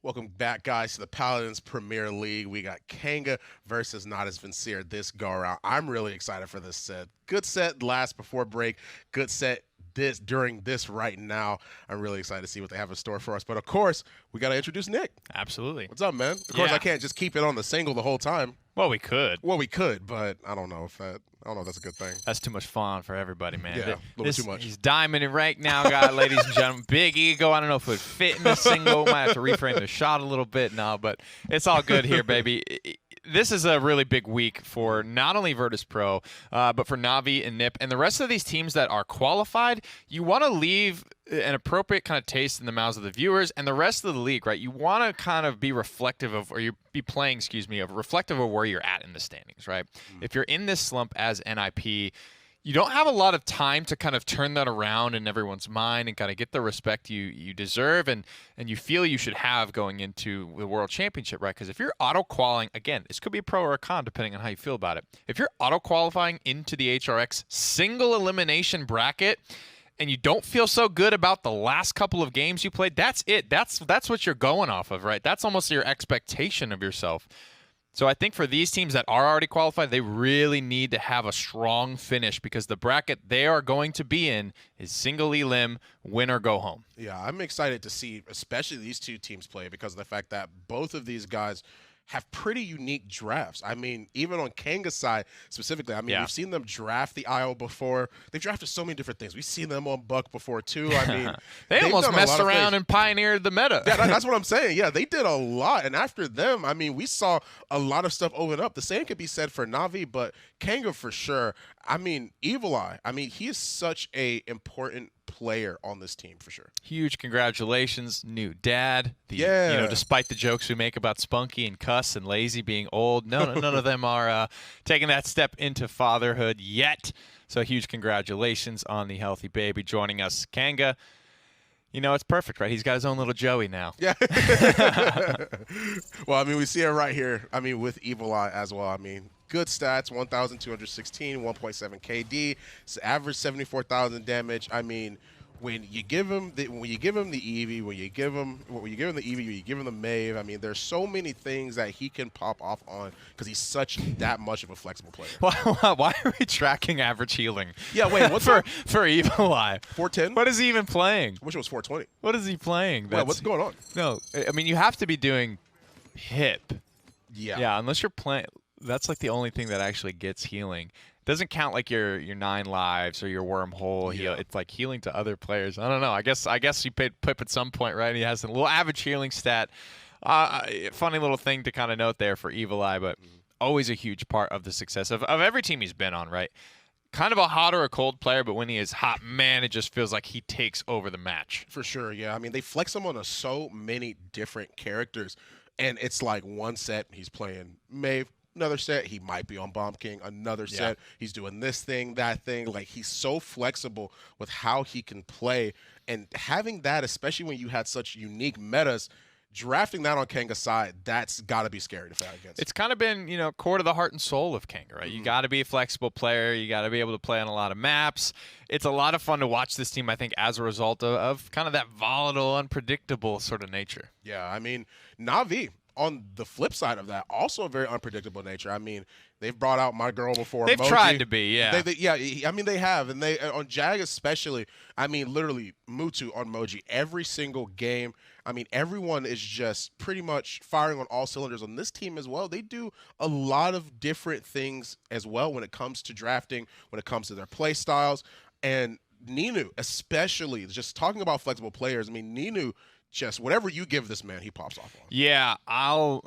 Welcome back, guys, to the Paladins Premier League. We got Kanga versus Natus Vincere this go around. I'm really excited for this set. Good set last before break. Good set during this right now. I'm really excited to see what they have in store for us. But of course, we got to introduce Nick. Absolutely. What's up, man? Of course, I can't just keep it on the single the whole time. Well, we could. Well, we could, but I don't know if that's a good thing. That's too much fun for everybody, man. Yeah, a little too much. He's diamond in rank now, guy, ladies and gentlemen. Big ego. I don't know if it would fit in the single. Might have to reframe the shot a little bit now, but it's all good here, baby. This is a really big week for not only Virtus Pro, but for Navi and NiP and the rest of these teams that are qualified. You want to leave an appropriate kind of taste in the mouths of the viewers and the rest of the league, right? You want to kind of be reflective of, or you be playing, reflective of where you're at in the standings, right? If you're in this slump as NIP, you don't have a lot of time to kind of turn that around in everyone's mind and kind of get the respect you deserve and you feel you should have going into the World Championship, right? Because if you're auto-qualifying, again, this could be a pro or a con depending on how you feel about it. If you're auto-qualifying into the HRX single elimination bracket and you don't feel so good about the last couple of games you played, that's it. That's what you're going off of, right? That's almost your expectation of yourself. So I think for these teams that are already qualified, they really need to have a strong finish because the bracket they are going to be in is single elim, win or go home. Yeah, I'm excited to see especially these two teams play because of the fact that both of these guys have pretty unique drafts. I mean, even on Kanga's side specifically, we've seen them draft the IO before. They've drafted so many different things. We've seen them on Buck before, too. I mean, they almost messed around and pioneered the meta. Yeah, that's what I'm saying. Yeah, they did a lot. And after them, I mean, we saw a lot of stuff open up. The same could be said for Navi, but Kanga for sure. I mean, Evil Eye. I mean, he is such a important player on this team for sure. Huge congratulations, new dad. Despite the jokes we make about Spunky and Cuss and Lazy being old, none of them are taking that step into fatherhood yet. So huge congratulations on the healthy baby joining us, Kanga. You know, it's perfect, right? He's got his own little Joey now. Yeah. Well, I mean, we see it right here. I mean, with Evil Eye as well. I mean, good stats, 1,216, 1.7 KD, average 74,000 damage. I mean, when you give him the Eevee, when you give him the Mave, I mean, there's so many things that he can pop off on because he's that much of a flexible player. Why are we tracking average healing? Yeah, wait, what's for Evil Eye? 410? What is he even playing? I wish it was 420. What is he playing? Wait, what's going on? No, I mean, you have to be doing hip. Yeah. Yeah, unless you're playing. That's like the only thing that actually gets healing. Doesn't count like your 9 lives or your wormhole heal. It's like healing to other players. I don't know. I guess you paid Pip at some point, right? He has a little average healing stat. Funny little thing to kind of note there for Evil Eye, but always a huge part of the success of every team he's been on, right? Kind of a hot or a cold player, but when he is hot, man, it just feels like he takes over the match. For sure, yeah. I mean, they flex him on so many different characters, and it's like one set he's playing Maeve. Another set, he might be on Bomb King. Another set, he's doing this thing, that thing. Like, he's so flexible with how he can play. And having that, especially when you had such unique metas, drafting that on Kanga's side, that's got to be scary to fight against. It's kind of been, core to the heart and soul of Kanga, right? You got to be a flexible player. You got to be able to play on a lot of maps. It's a lot of fun to watch this team, I think, as a result of kind of that volatile, unpredictable sort of nature. Yeah, I mean, Navi, on the flip side of that, also a very unpredictable nature. I mean, they've brought out my girl before. They've tried to be, yeah. I mean, they have. And they on Jag especially, I mean, literally, Mutu on Moji, every single game. I mean, everyone is just pretty much firing on all cylinders on this team as well. They do a lot of different things as well when it comes to drafting, when it comes to their play styles. And Ninu, especially, just talking about flexible players, I mean, Ninu, just whatever you give this man, he pops off on. Yeah, I'll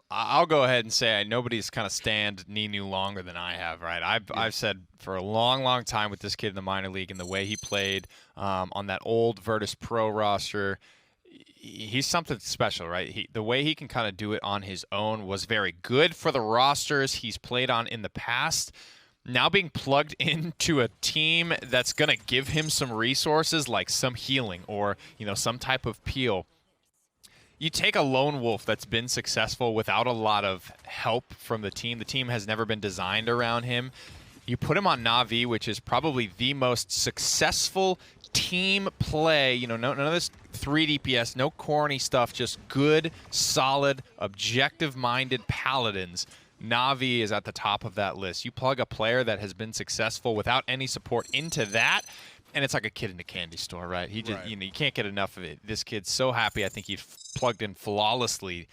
go ahead and say nobody's kind of stand Ninu longer than I have, right? I've said for a long time with this kid in the minor league and the way he played on that old Virtus Pro roster, he's something special, right? The way he can kind of do it on his own was very good for the rosters he's played on in the past. Now being plugged into a team that's going to give him some resources like some healing or, some type of peel. You take a lone wolf that's been successful without a lot of help from the team. The team has never been designed around him. You put him on Navi, which is probably the most successful team play, none of this 3 DPS, no corny stuff, just good, solid, objective-minded Paladins. Na'Vi is at the top of that list. You plug a player that has been successful without any support into that, and it's like a kid in a candy store, right? He just, you can't get enough of it. This kid's so happy. I think he plugged in flawlessly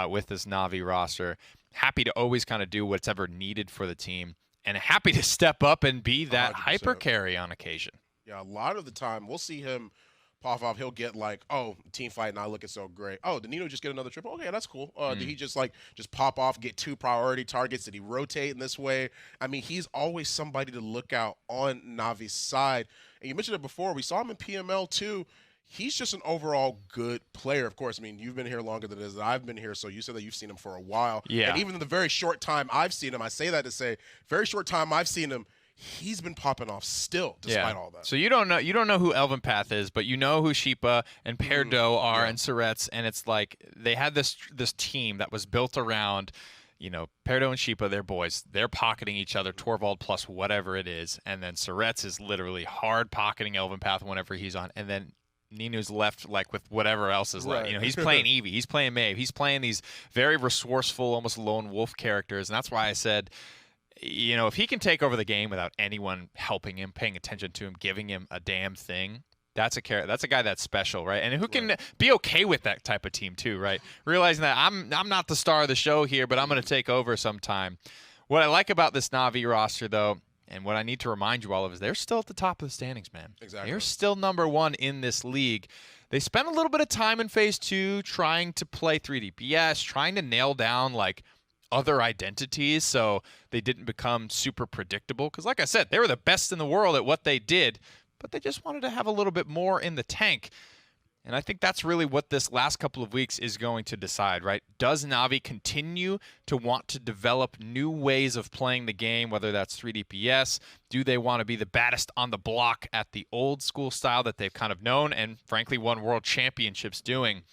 with this Na'Vi roster. Happy to always kind of do what's ever needed for the team, and happy to step up and be that 100%. Hyper carry on occasion. Yeah, a lot of the time we'll see him pop off. He'll get like, oh, team fight not looking so great. Oh, did Nino just get another triple? Okay, that's cool. Did he just pop off, get 2 priority targets? Did he rotate in this way? I mean, he's always somebody to look out on Navi's side. And you mentioned it before. We saw him in PML too. He's just an overall good player. Of course, I mean, you've been here longer than it is that I've been here, so you said that you've seen him for a while. Yeah. And even in the very short time I've seen him, I say that to say, very short time I've seen him, he's been popping off still, despite all that. So you don't know who Elven Path is, but you know who Sheepa and Perdo are and Surets, and it's like they had this team that was built around, Perdo and Sheepa, they're boys. They're pocketing each other, Torvald plus whatever it is, and then Surets is literally hard pocketing Elven Path whenever he's on, and then Ninu's left with whatever else is left. He's playing Eevee, he's playing Maeve, he's playing these very resourceful, almost lone wolf characters, and that's why I said, if he can take over the game without anyone helping him, paying attention to him, giving him a damn thing, that's a guy that's special, right? And who can be okay with that type of team too, right? Realizing that I'm not the star of the show here, but I'm going to take over sometime. What I like about this Na'Vi roster, though, and what I need to remind you all of is they're still at the top of the standings, man. Exactly. They're still #1 in this league. They spent a little bit of time in Phase 2 trying to play 3 DPS, trying to nail down, other identities so they didn't become super predictable. Because like I said, they were the best in the world at what they did, but they just wanted to have a little bit more in the tank. And I think that's really what this last couple of weeks is going to decide, right? Does Na'Vi continue to want to develop new ways of playing the game, whether that's 3 DPS? Do they want to be the baddest on the block at the old school style that they've kind of known and frankly won world championships doing?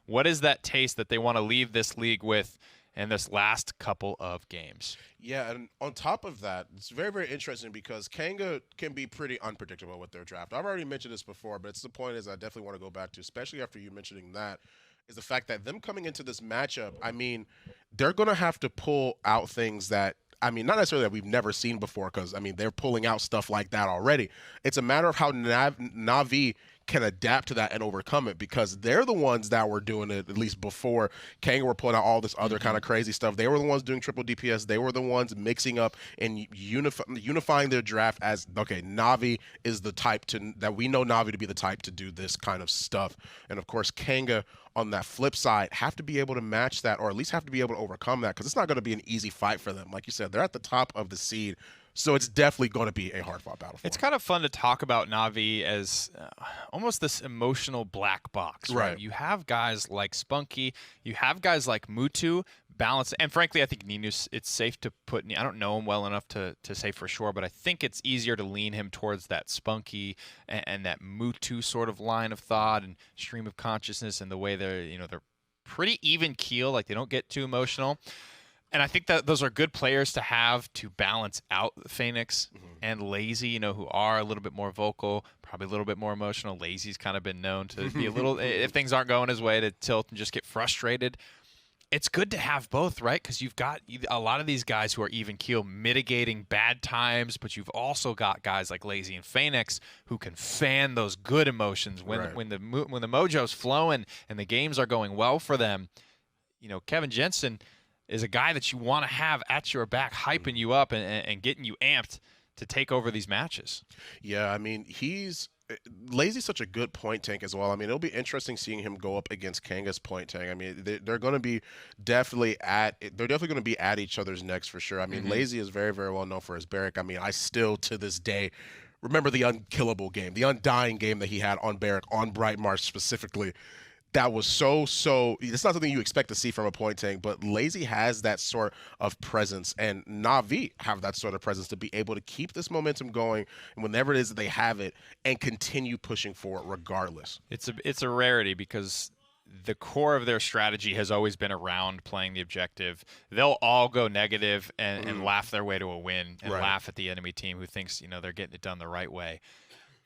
What is that taste that they want to leave this league with in this last couple of games? Yeah, and on top of that, it's very, very interesting because Kanga can be pretty unpredictable with their draft. I've already mentioned this before, but it's the point is I definitely want to go back to, especially after you mentioning that, is the fact that them coming into this matchup, I mean, they're going to have to pull out things that, I mean, not necessarily that we've never seen before because, I mean, they're pulling out stuff like that already. It's a matter of how Na'Vi can adapt to that and overcome it because they're the ones that were doing it, at least before Kanga were pulling out all this other kind of crazy stuff. They were the ones doing triple DPS. They were the ones mixing up and unifying their draft as, okay, Na'Vi is the type that we know Na'Vi to be the type to do this kind of stuff. And of course, Kanga on that flip side have to be able to match that or at least have to be able to overcome that because it's not going to be an easy fight for them. Like you said, they're at the top of the seed. So it's definitely going to be a hard-fought battle for It's them. kind of fun to talk about Na'Vi as almost this emotional black box, right? You have guys like Spunky, you have guys like Mutu, balance, and frankly, I think Ninus, it's safe to put, I don't know him well enough to say for sure, but I think it's easier to lean him towards that Spunky and that Mutu sort of line of thought and stream of consciousness and the way they're pretty even keel, like they don't get too emotional. And I think that those are good players to have to balance out Phoenix and Lazy, who are a little bit more vocal, probably a little bit more emotional. Lazy's kind of been known to be a little, if things aren't going his way, to tilt and just get frustrated. It's good to have both, right? Because you've got a lot of these guys who are even keel mitigating bad times, but you've also got guys like Lazy and Phoenix who can fan those good emotions when the mojo's flowing and the games are going well for them. Kevin Jensen is a guy that you want to have at your back, hyping you up and getting you amped to take over these matches. Yeah, I mean, Lazy's such a good point tank as well. I mean, it'll be interesting seeing him go up against Kanga's point tank. I mean, they're going to be definitely going to be at each other's necks for sure. I mean, Lazy is very, very well known for his barrack. I mean, I still to this day remember the unkillable game, the undying game that he had on barrack, on Bright Marsh specifically. That was so it's not something you expect to see from a point tank, but Lazy has that sort of presence, and Na'Vi have that sort of presence to be able to keep this momentum going, and whenever it is that they have it, and continue pushing forward regardless. It's a rarity because the core of their strategy has always been around playing the objective. They'll all go negative and laugh their way to a win and laugh at the enemy team who thinks they're getting it done the right way.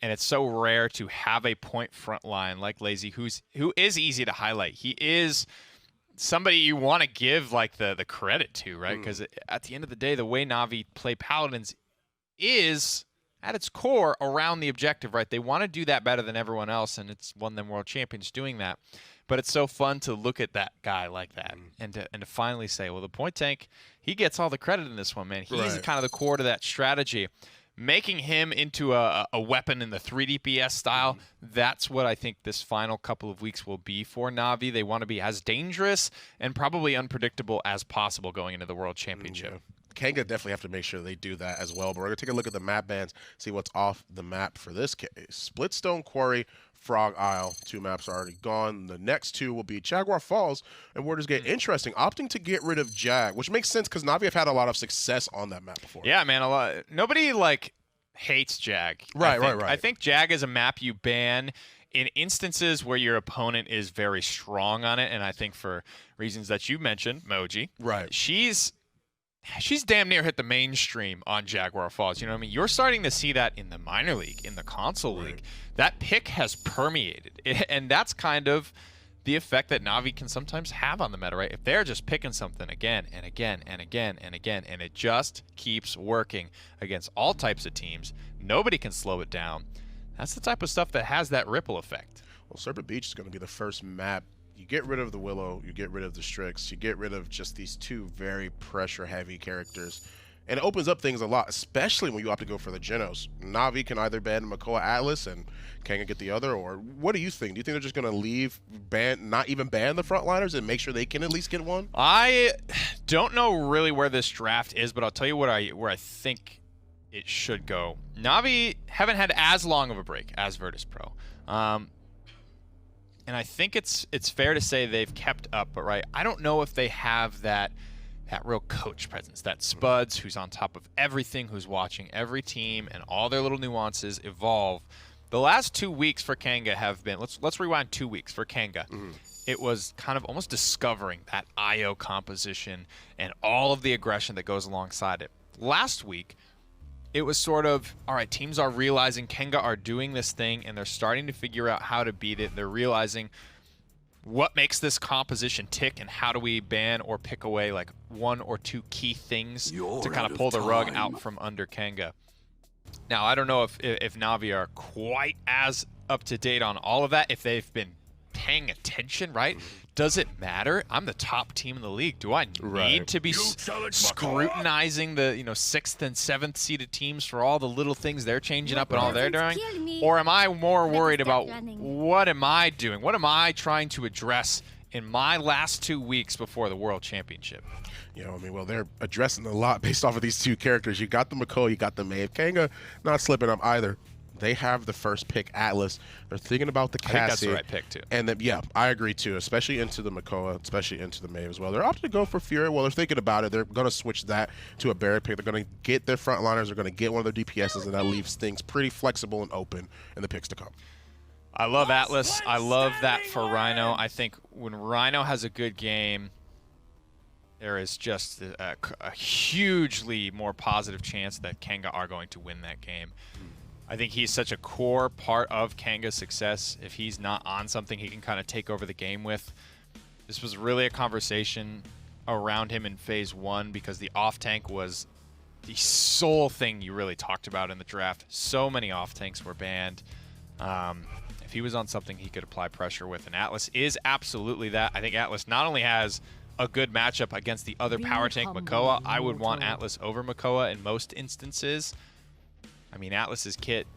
And it's so rare to have a point front line like Lazy, who is easy to highlight. He is somebody you want to give like the credit to, right? Because at the end of the day, the way Na'Vi play Paladins is at its core around the objective, right? They want to do that better than everyone else, and it's won them world champions doing that. But it's so fun to look at that guy like that and to finally say, well, the point tank, he gets all the credit in this one, man. He's kind of the core to that strategy. Making him into a weapon in the 3 DPS style, that's what I think this final couple of weeks will be for Na'Vi. They want to be as dangerous and probably unpredictable as possible going into the World Championship. Yeah. Kanga definitely have to make sure they do that as well. But we're going to take a look at the map bans, see what's off the map for this case. Splitstone Quarry, Frog Isle, 2 maps are already gone. The next 2 will be Jaguar Falls and Warders Gate. Interesting, opting to get rid of Jag, which makes sense because Na'Vi have had a lot of success on that map before. Yeah, man, a lot. Nobody like hates Jag. Right. I think Jag is a map you ban in instances where your opponent is very strong on it, and I think for reasons that you mentioned, Moji, right, she's damn near hit the mainstream on Jaguar Falls. You know what I mean? You're starting to see that in the minor league, in the console league. That pick has permeated, and that's kind of the effect that Na'Vi can sometimes have on the meta, right? If they're just picking something again and again and again and again, and it just keeps working against all types of teams, nobody can slow it down. That's the type of stuff that has that ripple effect. Well, Serpent Beach is going to be the first map. You get rid of the Willow, you get rid of the Strix, you get rid of just these 2 very pressure-heavy characters. And it opens up things a lot, especially when you opt to go for the Genos. Na'Vi can either ban Makoa Atlas and Kanga get the other, or what do you think? Do you think they're just going to leave, not even ban the frontliners and make sure they can at least get one? I don't know really where this draft is, but I'll tell you where I think it should go. Na'Vi haven't had as long of a break as Virtus Pro. And I think it's fair to say they've kept up, but I don't know if they have that real coach presence, that Spuds who's on top of everything, who's watching every team and all their little nuances evolve. The last 2 weeks for Kanga have been, let's rewind 2 weeks for Kanga. It was kind of almost discovering that IO composition and all of the aggression that goes alongside it. Last week, it was sort of, all right, teams are realizing Kanga are doing this thing, and they're starting to figure out how to beat it. They're realizing what makes this composition tick, and how do we ban or pick away like 1 or 2 key things to kind of pull the rug out from under Kanga. Now, I don't know if Na'Vi are quite as up to date on all of that, if they've been paying attention, right? Does it matter? I'm the top team in the league. Do I need to be scrutinizing the 6th and 7th seeded teams for all the little things they're changing up and all they're doing? Or am I more worried about what am I doing? What am I trying to address in my last 2 weeks before the World Championship? Well, they're addressing a lot based off of these 2 characters. You got the Makoa, you got the Maeve. Kanga not slipping up either. They have the first pick, Atlas. They're thinking about the Cassie. I think that's the right pick, too. And then, yeah, I agree, too, especially into the Makoa, especially into the Maeve as well. They're opting to go for Fury. Well, they're thinking about it. They're going to switch that to a Barret pick. They're going to get their frontliners. They're going to get one of their DPSs, and that leaves things pretty flexible and open in the picks to come. I love Atlas. I love that for Rhino. I think when Rhino has a good game, there is just a hugely more positive chance that Kanga are going to win that game. I think he's such a core part of Kanga's success. If he's not on something he can kind of take over the game with. This was really a conversation around him in Phase 1 because the off-tank was the sole thing you really talked about in the draft. So many off-tanks were banned. If he was on something he could apply pressure with, and Atlas is absolutely that. I think Atlas not only has a good matchup against the other power tank, Makoa. I would want Atlas over Makoa in most instances. I mean, Atlas's kit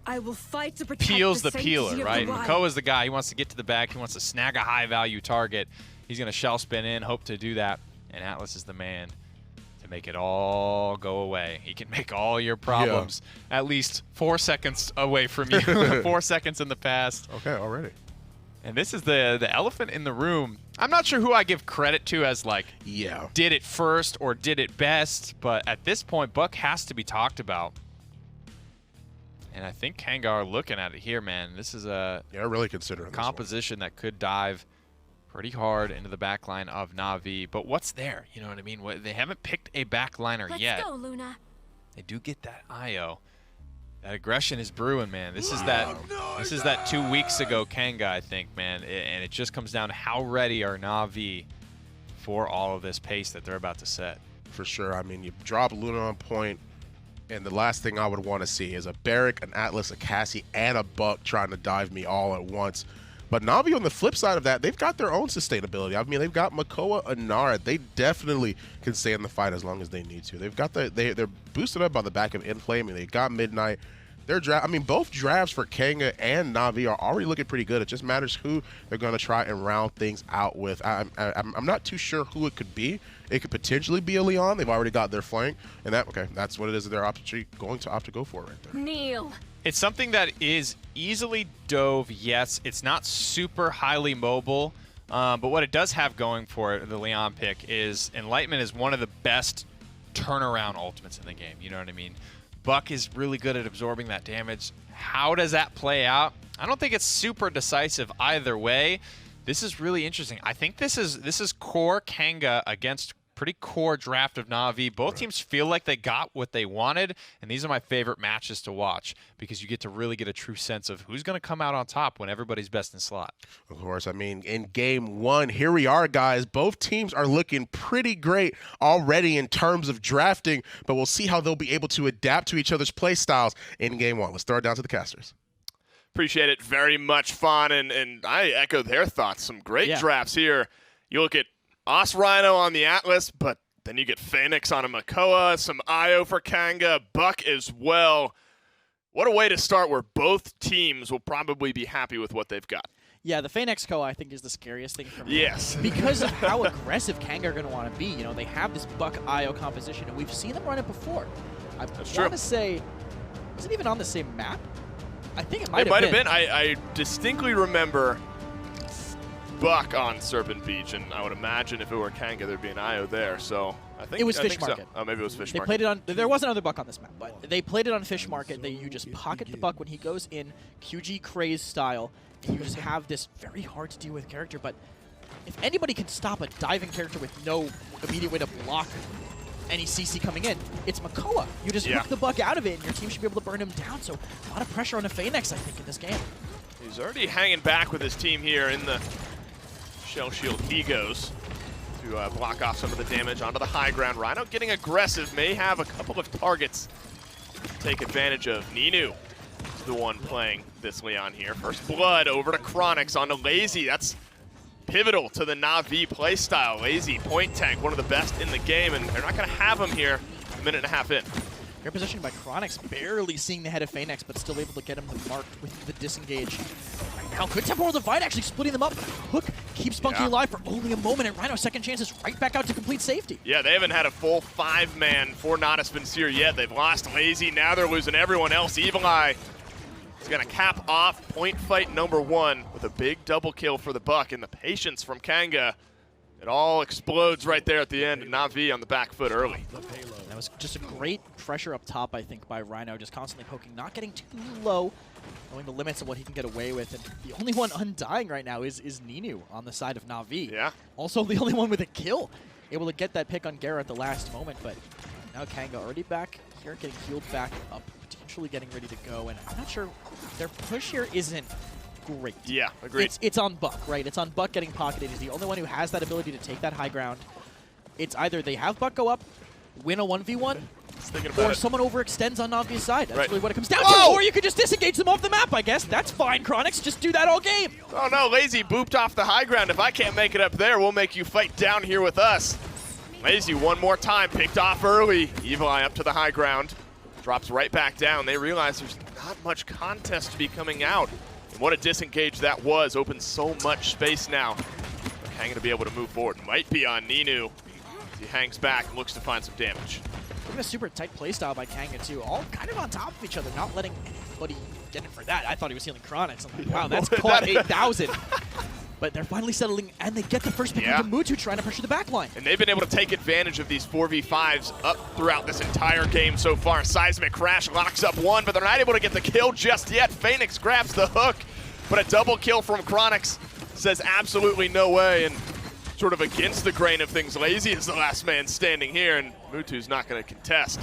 peels the peeler, right? Makoa's the guy. He wants to get to the back. He wants to snag a high-value target. He's going to shell spin in, hope to do that. And Atlas is the man to make it all go away. He can make all your problems at least 4 seconds away from you. 4 seconds in the past. Okay, already. And this is the elephant in the room. I'm not sure who I give credit to as, like, did it first or did it best. But at this point, Buck has to be talked about. And I think Kanga are looking at it here, man. This is a really considering composition that could dive pretty hard into the backline of Na'Vi. But what's there? You know what I mean? They haven't picked a backliner yet. Let's go, Luna. They do get that IO. That aggression is brewing, man. This is that 2 weeks ago Kanga, I think, man. And it just comes down to how ready are Na'Vi for all of this pace that they're about to set. For sure. I mean, you drop Luna on point, and the last thing I would want to see is a Barrack, an Atlas, a Cassie, and a Buck trying to dive me all at once. But Na'Vi, on the flip side of that, they've got their own sustainability. I mean, they've got Makoa and Nara. They definitely can stay in the fight as long as they need to. They've got they're boosted up on the back of Inflame, and they got Midnight. I mean, both drafts for Kanga and Na'Vi are already looking pretty good. It just matters who they're going to try and round things out with. I'm not too sure who it could be. It could potentially be a Leon. They've already got their flank, and that's what it is that they're going to opt to go for right there. Kneel. It's something that is easily dove, yes. It's not super highly mobile, but what it does have going for it, the Leon pick, is Enlightenment is one of the best turnaround ultimates in the game. You know what I mean? Buck is really good at absorbing that damage. How does that play out? I don't think it's super decisive either way. This is really interesting. I think this is core Kanga against pretty core draft of Na'Vi. Both teams feel like they got what they wanted, and these are my favorite matches to watch because you get to really get a true sense of who's going to come out on top when everybody's best in slot. Of course, I mean, in game one, here we are, guys. Both teams are looking pretty great already in terms of drafting, but we'll see how they'll be able to adapt to each other's play styles in game one. Let's throw it down to the casters. Appreciate it. Very much fun, and I echo their thoughts. Some great drafts here. You look at Os Rhino on the Atlas, but then you get Phoenix on a Makoa, some Io for Kanga, Buck as well. What a way to start where both teams will probably be happy with what they've got. Yeah, the Phoenix Koa, I think, is the scariest thing for me. Yes. Because of how aggressive Kanga are going to want to be. You know, they have this Buck Io composition, and we've seen them run it before. I want to say, was it even on the same map? I think it might have been. I distinctly remember Buck on Serpent Beach, and I would imagine if it were Kanga, there'd be an IO there. So I think it was Fish so. Market. Oh, maybe it was Fish They Market. played it on. There was another Buck on this map, but they played it on Fish Market. You just pocket the Buck when he goes in, QG Craze style, and you just have this very hard to deal with character. But if anybody can stop a diving character with no immediate way to block any CC coming in, it's Makoa. You just hook the Buck out of it, and your team should be able to burn him down. So a lot of pressure on the Phoenix, I think, in this game. He's already hanging back with his team here in the Shell Shield. He goes to block off some of the damage onto the high ground. Rhino getting aggressive, may have a couple of targets to take advantage of. Ninu is the one playing this Leon here. First blood over to Chronix onto Lazy. That's pivotal to the Na'Vi playstyle. Lazy, point tank, one of the best in the game, and they're not going to have him here a minute and a half in. Great positioning by Chronix, barely seeing the head of Phoenix, but still able to get him marked with the disengage. Right now, good tempo of the fight, actually splitting them up. Hook keeps Spunky alive for only a moment, and Rhino, second chances right back out to complete safety. Yeah, they haven't had a full 5-man for Natus Vincere yet. They've lost Lazy, now they're losing everyone else. Evil Eye is going to cap off point fight number 1 with a big double kill for the Buck, and the patience from Kanga. It all explodes right there at the end, and Na'Vi on the back foot early. That was just a great pressure up top, I think, by Rhino, just constantly poking, not getting too low, knowing the limits of what he can get away with. And the only one undying right now is Ninu on the side of Na'Vi. Yeah. Also the only one with a kill, able to get that pick on Gera at the last moment. But now Kanga already back here, getting healed back up, potentially getting ready to go. And I'm not sure, their push here isn't great. Yeah, agreed. It's on Buck, right? It's on Buck getting pocketed. He's the only one who has that ability to take that high ground. It's either they have Buck go up, win a 1v1, or someone overextends on Na'Vi's side. That's really what it comes down to. Or you could just disengage them off the map, I guess. That's fine, Chronix. Just do that all game. Oh no, Lazy booped off the high ground. If I can't make it up there, we'll make you fight down here with us. Lazy one more time, picked off early. Evil Eye up to the high ground. Drops right back down. They realize there's not much contest to be coming out. And what a disengage that was. Opens so much space now. Kanga to be able to move forward. Might be on Ninu. He hangs back and looks to find some damage. Look at a super tight playstyle by Kanga, too. All kind of on top of each other, not letting anybody get in for that. I thought he was healing Chronix. I'm like, wow, that's caught 8,000. But they're finally settling, and they get the first pick of Mutu trying to pressure the back line. And they've been able to take advantage of these 4v5s up throughout this entire game so far. Seismic Crash locks up one, but they're not able to get the kill just yet. Phoenix grabs the hook, but a double kill from Chronix says absolutely no way, and sort of against the grain of things, Lazy is the last man standing here, and Mutu's not going to contest.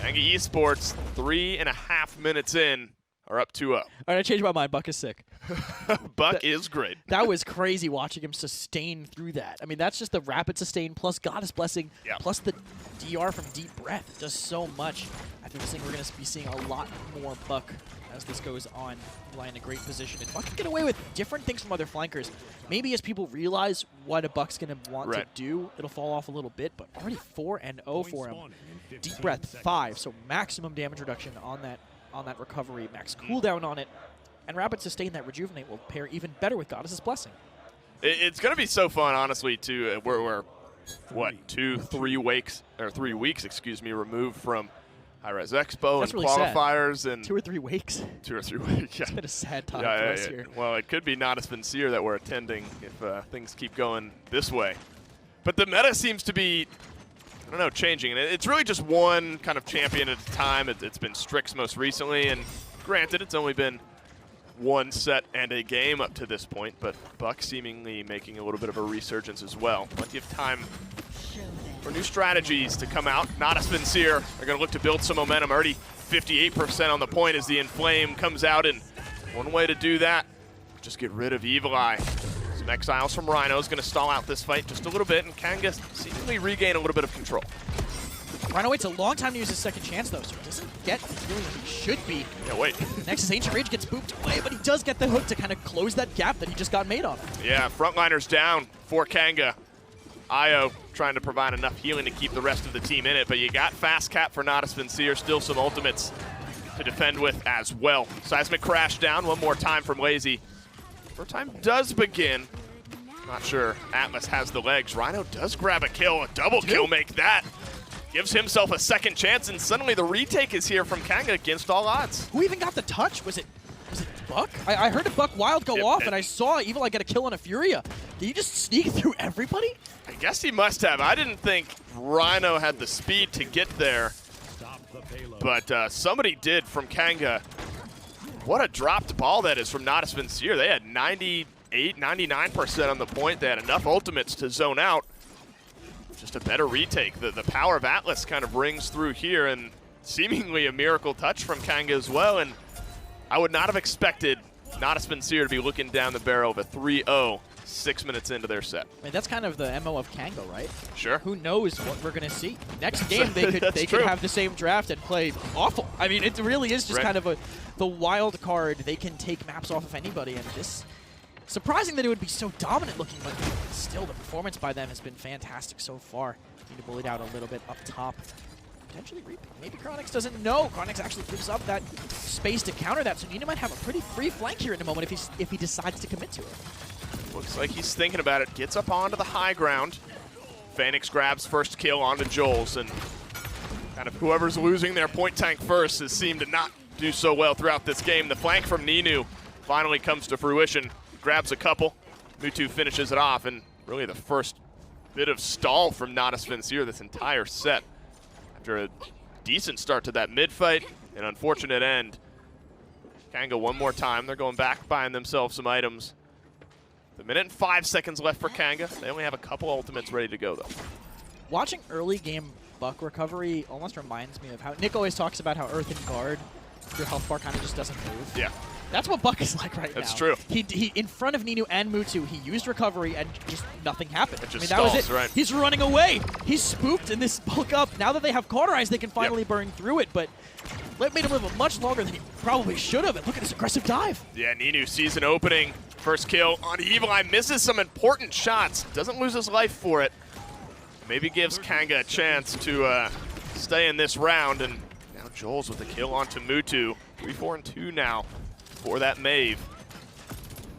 Kanga Esports, 3.5 minutes in, are up 2-0. All right, I changed my mind. Buck is sick. Buck is great. That was crazy watching him sustain through that. I mean, that's just the rapid sustain plus Goddess Blessing plus the DR from Deep Breath. It does so much. I think we're going to be seeing a lot more Buck as this goes on. Eli in a great position. And Buck can get away with different things from other flankers. Maybe as people realize what a Buck's going to want to do, it'll fall off a little bit, but already 4-0 for him. Deep Breath 5, so maximum damage reduction on that recovery, max cooldown on it. And Rapid Sustain, that Rejuvenate, will pair even better with Goddess's Blessing. It's going to be so fun, honestly, too. We're what, 3 weeks, excuse me, removed from High-Res Expo and really qualifiers. Sad. And 2 or 3 weeks. 2 or 3 weeks, yeah. It's been a sad time for us here. Well, it could be Natus Vincere that we're attending if things keep going this way. But the meta seems to be, I don't know, changing. And it's really just one kind of champion at a time. It's been Strix most recently, and granted, it's only been one set and a game up to this point, but Buck seemingly making a little bit of a resurgence as well. Plenty of time for new strategies to come out. Natus Vincere are going to look to build some momentum. Already 58% on the point as the Inflame comes out, and one way to do that, just get rid of Evil Eye. Some exiles from Rhino is going to stall out this fight just a little bit, and Kanga seemingly regain a little bit of control. Rhino waits a long time to use his second chance, though, so he doesn't get the healing he should be. Yeah, wait. Nexus Ancient Rage gets booped away, but he does get the hook to kind of close that gap that he just got made on him. Yeah, frontliners down for Kanga. Io trying to provide enough healing to keep the rest of the team in it, but you got fast cap for Natus Vincere, still some ultimates to defend with as well. Seismic Crash down one more time from Lazy. First time does begin. Not sure Atlas has the legs. Rhino does grab a kill, a double kill make that. Gives himself a second chance, and suddenly the retake is here from Kanga against all odds. Who even got the touch? Was it Buck? I heard a Buck Wild go off, and I saw Evil Eye get a kill on a Furia. Did he just sneak through everybody? I guess he must have. I didn't think Rhino had the speed to get there, but somebody did from Kanga. What a dropped ball that is from Natus Vincere. They had 98, 99% on the point. They had enough ultimates to zone out. Just a better retake. The power of Atlas kind of rings through here, and seemingly a miracle touch from Kanga as well. And I would not have expected Natus Vincere to be looking down the barrel of a 3-0 6 minutes into their set. I mean, that's kind of the MO of Kanga, right? Sure. Who knows what we're going to see? Next game, they could have the same draft and play awful. I mean, it really is just kind of the wild card. They can take maps off of anybody, and this... Surprising that it would be so dominant looking, but still the performance by them has been fantastic so far. Need to bully it out a little bit up top. Potentially reap. Maybe Chronix doesn't know. Chronix actually gives up that space to counter that, so Nina might have a pretty free flank here in a moment if he decides to commit to it. Looks like he's thinking about it. Gets up onto the high ground. Phoenix grabs first kill onto Joel's, and kind of whoever's losing their point tank first has seemed to not do so well throughout this game. The flank from Ninu finally comes to fruition. Grabs a couple. Mutu finishes it off, and really the first bit of stall from Natus Vincere this entire set. After a decent start to that mid-fight, an unfortunate end. Kanga one more time. They're going back, buying themselves some items. The minute and 5 seconds left for Kanga. They only have a couple ultimates ready to go, though. Watching early game Buck recovery almost reminds me of how Nick always talks about how Earth and Guard, your health bar kind of just doesn't move. Yeah. That's what Buck is like right now. That's true. He in front of Ninu and Mutu, he used recovery and just nothing happened. It just that was stalls, it. right. He's running away. He's spooked in this bulk up. Now that they have Cauterize, they can finally burn through it, but it made him live much longer than he probably should have. And look at his aggressive dive. Yeah, Ninu sees an opening. First kill on Evil Eye. Misses some important shots. Doesn't lose his life for it. Maybe gives Kanga a chance to stay in this round. And now Joel's with a kill onto Mutu. 3-4-2 now for that Maeve.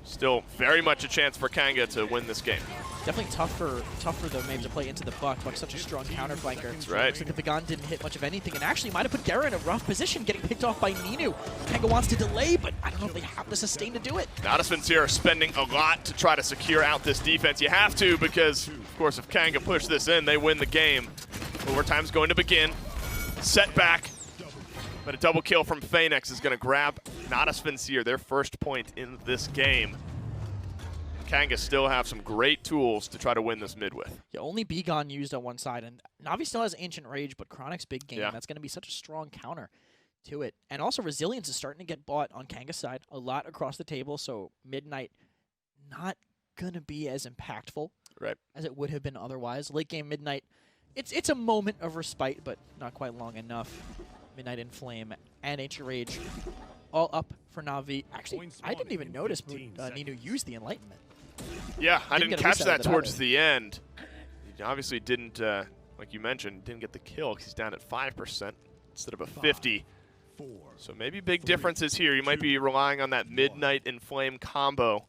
Still very much a chance for Kanga to win this game. Definitely tough for the Maeve to play into the Buck. Buck's such a strong counter flanker. That's right. Looks like the Begon didn't hit much of anything, and actually might have put Gera in a rough position, getting picked off by Ninu. Kanga wants to delay, but I don't know if they have the sustain to do it. Natus Vincere spending a lot to try to secure out this defense. You have to, because of course if Kanga push this in, they win the game. Overtime's going to begin. Set back. But a double kill from Phoenix is going to grab Natus Vincere, their first point in this game. Kanga still have some great tools to try to win this mid with. Yeah, only Begon used on one side, and Na'Vi still has Ancient Rage, but Chronic's big game. Yeah. That's going to be such a strong counter to it. And also Resilience is starting to get bought on Kanga's side a lot across the table, so Midnight not going to be as impactful as it would have been otherwise. Late game Midnight, it's a moment of respite, but not quite long enough. Midnight in Flame and Ancient Rage all up for Na'Vi. Actually, I didn't even notice Ninu used the Enlightenment. Yeah, I didn't get a catch reset of that it towards either. the end. He obviously didn't, like you mentioned, didn't get the kill because he's down at 5% instead of a 50. So maybe big differences here. You might be relying on that Midnight and Flame combo,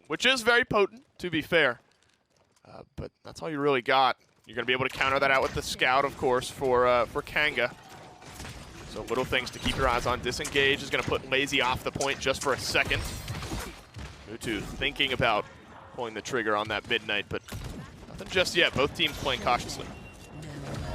which is very potent, to be fair. But that's all you really got. You're going to be able to counter that out with the Scout, of course, for Kanga. So little things to keep your eyes on. Disengage is going to put Lazy off the point just for a second. Mutu thinking about pulling the trigger on that Midnight, but nothing just yet. Both teams playing cautiously.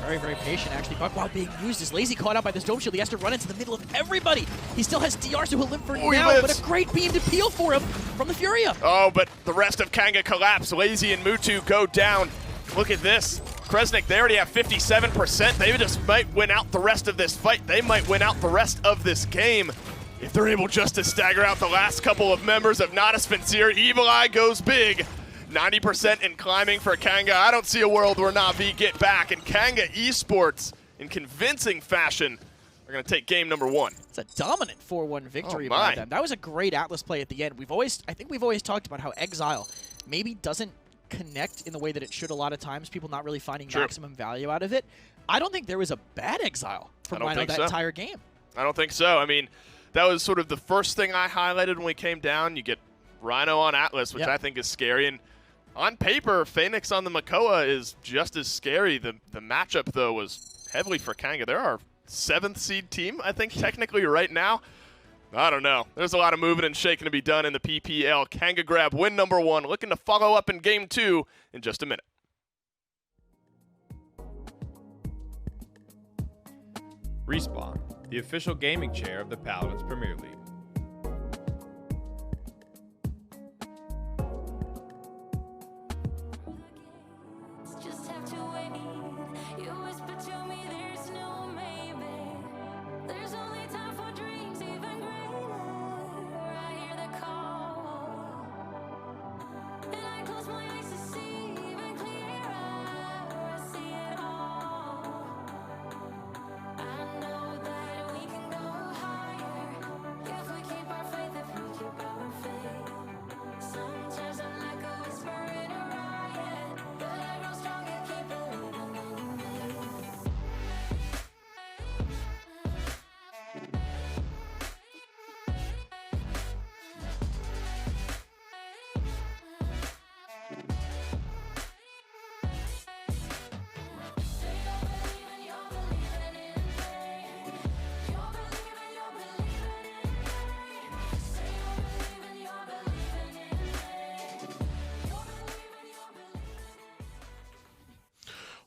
Very, very patient, actually. Buck, while being used, is Lazy caught out by this Dome Shield. He has to run into the middle of everybody. He still has DR, so he'll live for Oh, he now, lives. but a great beam to peel for him from the Furia. Oh, but the rest of Kanga collapse. Lazy and Mutu go down. Look at this. Kresnik, they already have 57%. They just might win out the rest of this fight. They might win out the rest of this game if they're able just to stagger out the last couple of members of Natus Vincere. Evil Eye goes big. 90% in climbing for Kanga. I don't see a world where Na'Vi get back, and Kanga Esports, in convincing fashion, are going to take game number 1. It's a dominant 4-1 victory Oh, by my. them. That was a great Atlas play at the end. I think we've always talked about how Exile maybe doesn't connect in the way that it should a lot of times, people not really finding True. maximum value out of it. I don't think there was a bad Exile I from don't Rhino think that so. entire game. I don't think so. I mean, that was sort of the first thing I highlighted when we came down. You get Rhino on Atlas, which Yep. I think is scary. And on paper, Phoenix on the Makoa is just as scary. The matchup, though, was heavily for Kanga. They're our 7th seed team, I think, technically right now. I don't know. There's a lot of moving and shaking to be done in the PPL. Kanga grab win number 1, looking to follow up in game 2 in just a minute. Respawn, the official gaming chair of the Paladins Premier League. Just have to wait. You whisper to me there's no maybe. There's only time for dreams even greater. I hear the call, and I close my eyes to see even clearer. I see it all. I know that we can go higher if we keep our faith, if we keep our faith. Sometimes I'm like a whisper in a riot, but I grow stronger, keep believing in me. Say you're believing, you're believing in me. You're believing, you're believing in me. Say you're believing, you're believing in me. You're believing, you're believing.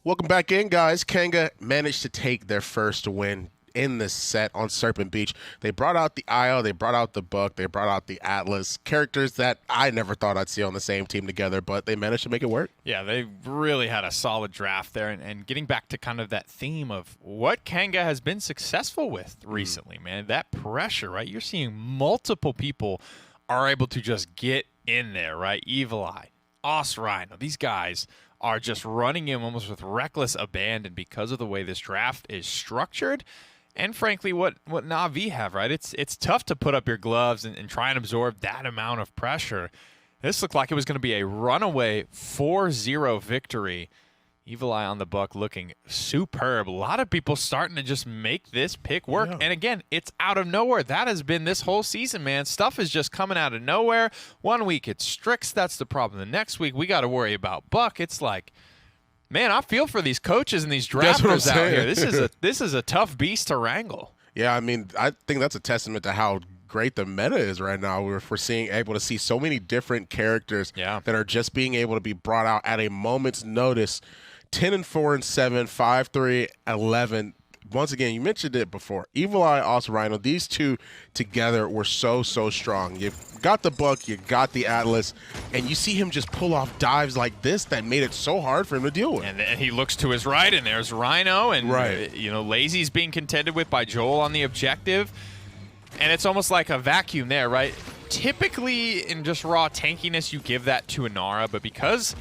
Welcome back in, guys. Kanga managed to take their first win in this set on Serpent Beach. They brought out the Isle, they brought out the Buck, they brought out the Atlas, characters that I never thought I'd see on the same team together, but they managed to make it work. Yeah, they really had a solid draft there. And getting back to kind of that theme of what Kanga has been successful with recently, man, that pressure, right? You're seeing multiple people are able to just get in there, right? Evil Eye, Os Rhino, these guys are just running in almost with reckless abandon because of the way this draft is structured. And frankly, what Na'Vi have, right? It's tough to put up your gloves and try and absorb that amount of pressure. This looked like it was going to be a runaway 4-0 victory. Evil Eye on the Buck looking superb. A lot of people starting to just make this pick work. Yeah. And again, it's out of nowhere. That has been this whole season, man. Stuff is just coming out of nowhere. One week it's Strix. That's the problem. The next week we got to worry about Buck. It's like, man, I feel for these coaches and these That's what I'm drafters out saying. here. This is a tough beast to wrangle. Yeah, I mean, I think that's a testament to how great the meta is right now. We're able to see so many different characters that are just being able to be brought out at a moment's notice. 10-4-7, 5-3-11. once again, you mentioned it before. Evil Eye, also Rhino, these two together were so strong. You got the Buck, you got the Atlas, and you see him just pull off dives like this that made it so hard for him to deal with. And then he looks to his right, and there's Rhino, and Lazy's being contended with by Joel on the objective, and it's almost like a vacuum there, right? Typically, in just raw tankiness, you give that to Inara, but because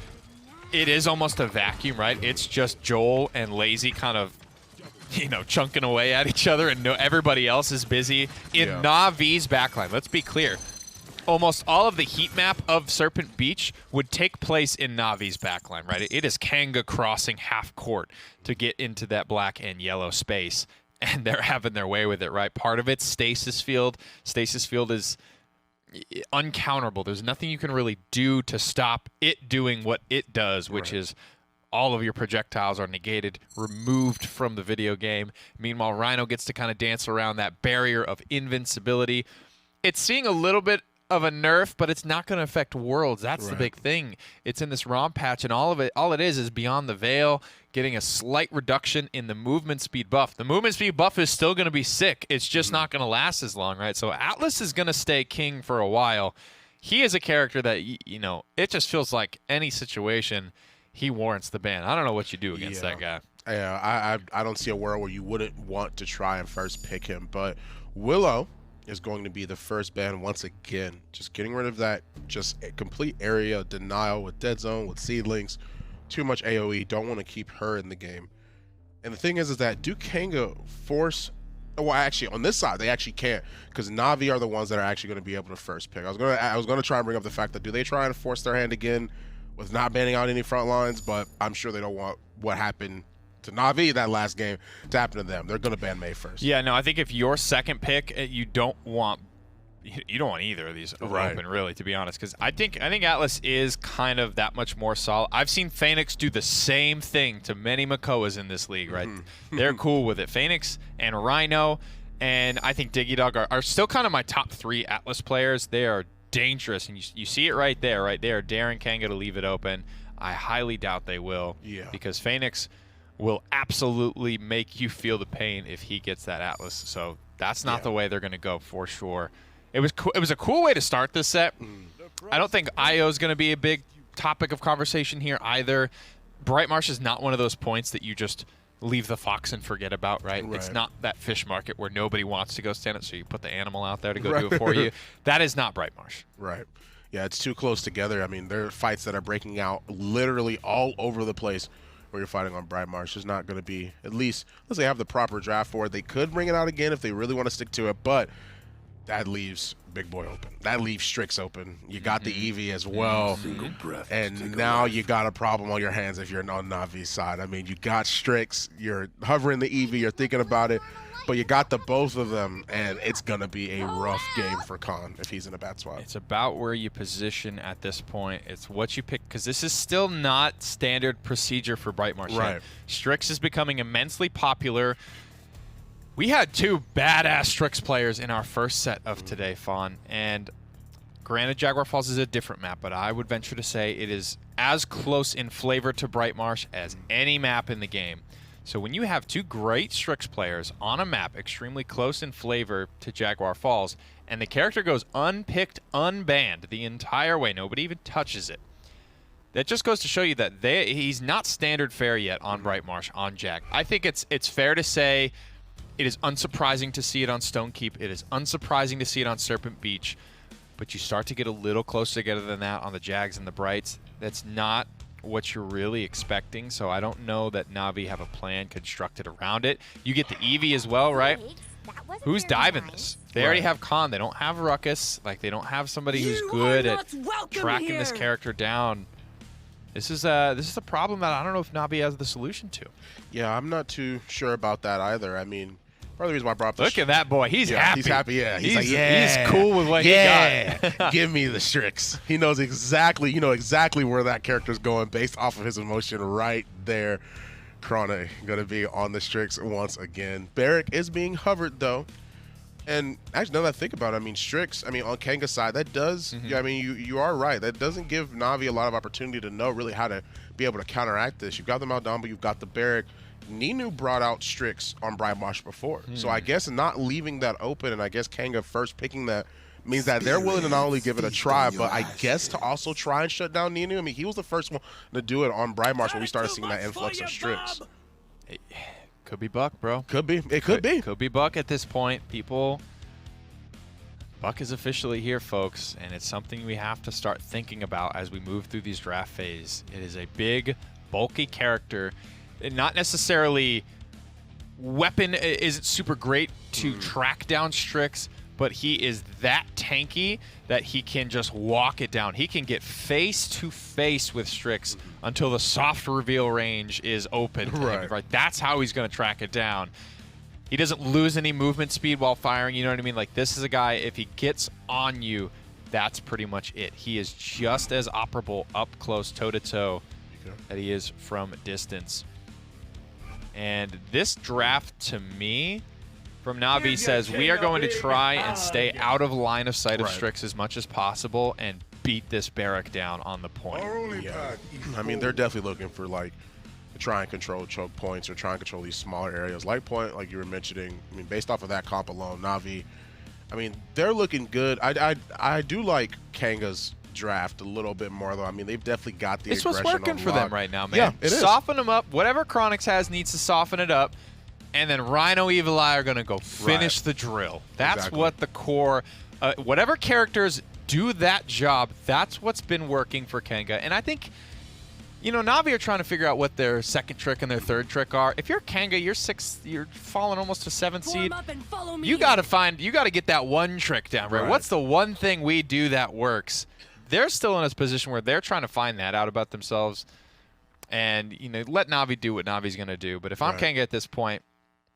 it is almost a vacuum, right? It's just Joel and Lazy kind of, chunking away at each other, and everybody else is busy. In Navi's backline, let's be clear, almost all of the heat map of Serpent Beach would take place in Navi's backline, right? It is Kanga crossing half court to get into that black and yellow space, and they're having their way with it, right? Part of it's Stasis Field. Stasis Field is uncounterable. There's nothing you can really do to stop it doing what it does, which is all of your projectiles are negated, removed from the video game. Meanwhile, Rhino gets to kind of dance around that barrier of invincibility. It's seeing a little bit of a nerf, but it's not going to affect Worlds. That's the big thing. It's in this ROM patch, and all it is Beyond the Veil getting a slight reduction in the movement speed buff. The movement speed buff is still going to be sick. It's just not going to last as long, right? So Atlas is going to stay king for a while. He is a character that, it just feels like any situation, he warrants the ban. I don't know what you do against that guy. Yeah, I don't see a world where you wouldn't want to try and first pick him, but Willow is going to be the first ban once again. Just getting rid of that just a complete area denial with Dead Zone, with Seedlings, too much AoE. Don't want to keep her in the game. And the thing is that do Kanga force... Well, actually, on this side, they actually can't, because Na'Vi are the ones that are actually going to be able to first pick. I was going to try and bring up the fact that do they try and force their hand again with not banning out any front lines, but I'm sure they don't want what happened to Na'Vi that last game to happen to them. They're going to ban Mei first. Yeah, no, I think if your second pick, you don't want either of these open, really, to be honest, because I think Atlas is kind of that much more solid. I've seen Phoenix do the same thing to many Makoas in this league, right? They're cool with it. Phoenix and Rhino, and I think Diggy Dog are still kind of my top 3 Atlas players. They are dangerous, and you see it right there, right? They are daring Kanga to leave it open. I highly doubt they will, because Phoenix will absolutely make you feel the pain if he gets that Atlas. So that's not the way they're going to go for sure. It was a cool way to start this set. I don't think IO is going to be a big topic of conversation here either. Bright Marsh is not one of those points that you just leave the fox and forget about, right? It's not that fish market where nobody wants to go stand it, so you put the animal out there to go do it for you. That is not Bright Marsh. Right. Yeah, it's too close together. I mean, there are fights that are breaking out literally all over the place where you're fighting on Bright Marsh. There's not going to be, at least, unless they have the proper draft for it. They could bring it out again if they really want to stick to it, but that leaves Big Boy open. That leaves Strix open. You got the Eevee as well. And now you got a problem on your hands if you're on Navi's side. I mean, you got Strix, you're hovering the Eevee, you're thinking about it, but you got the both of them, and it's going to be a rough game for Khan if he's in a bad spot. It's about where you position at this point. It's what you pick, because this is still not standard procedure for Bright Marsh. Right. Strix is becoming immensely popular. We had 2 badass Strix players in our first set of today, Fawn. And granted, Jaguar Falls is a different map, but I would venture to say it is as close in flavor to Bright Marsh as any map in the game. So when you have 2 great Strix players on a map extremely close in flavor to Jaguar Falls, and the character goes unpicked, unbanned the entire way, nobody even touches it, that just goes to show you that he's not standard fare yet on Bright Marsh, on Jag. I think it's fair to say it is unsurprising to see it on Stonekeep. It is unsurprising to see it on Serpent Beach. But you start to get a little closer together than that on the Jags and the Brights. That's not what you're really expecting. So I don't know that Na'Vi have a plan constructed around it. You get the Eevee as well, right? Who's diving this? They already have Khan. They don't have Ruckus. Like, they don't have somebody who's good at tracking this character down. This is a problem that I don't know if Na'Vi has the solution to. Yeah, I'm not too sure about that either. I mean, part of the reason why I brought up Look at that boy. He's happy. He's happy, yeah. He's like, he's cool with what he got. Give me the Strix. He knows exactly, exactly where that character's going based off of his emotion right there. Krone going to be on the Strix once again. Barrick is being hovered, though. And actually, now that I think about it, I mean, Strix, I mean, on Kanga's side, that does, I mean, you are right. That doesn't give Na'Vi a lot of opportunity to know really how to be able to counteract this. You've got the Maldamba, you've got the Barrick, Ninu brought out Strix on Bright Marsh before. So I guess not leaving that open, and I guess Kanga first picking that means that they're willing to not only give it a try, but I guess to also try and shut down Ninu. I mean, he was the first one to do it on Bright Marsh when we started seeing that influx of Strix. Could be Buck, bro. Could be. It could be. Could be Buck at this point. Buck is officially here, folks, and it's something we have to start thinking about as we move through these draft phase. It is a big, bulky character. Not necessarily weapon isn't super great to track down Strix, but he is that tanky that he can just walk it down. He can get face to face with Strix until the soft reveal range is open. Right. That's how he's going to track it down. He doesn't lose any movement speed while firing, you know what I mean? Like, this is a guy, if he gets on you, that's pretty much it. He is just as operable up close, toe-to-toe, that he is from distance. And this draft, to me, from Navi says, we are going to try and stay out of line of sight of Strix as much as possible and beat this Barrack down on the point. Yeah. I mean, they're definitely looking for, like, try and control choke points or try and control these smaller areas. Light point, like you were mentioning, I mean, based off of that comp alone, Navi, I mean, they're looking good. I do like Kanga's draft a little bit more, though. I mean, they've definitely got the It's aggression what's working for them unlocked. right now, man. Yeah, it is. Soften them up. Whatever Chronix has needs to soften it up. And then Rhino, Evil Eye are going to go finish the drill. That's what the core, whatever characters do that job, that's what's been working for Kanga. And I think, you know, Navi are trying to figure out what their second trick and their third trick are. If you're Kanga, you're falling almost to 7th seed. You got to get that one trick down, right? What's the one thing we do that works? They're still in a position where they're trying to find that out about themselves. And, you know, let Navi do what Navi's going to do. But if I'm Kanga at this point,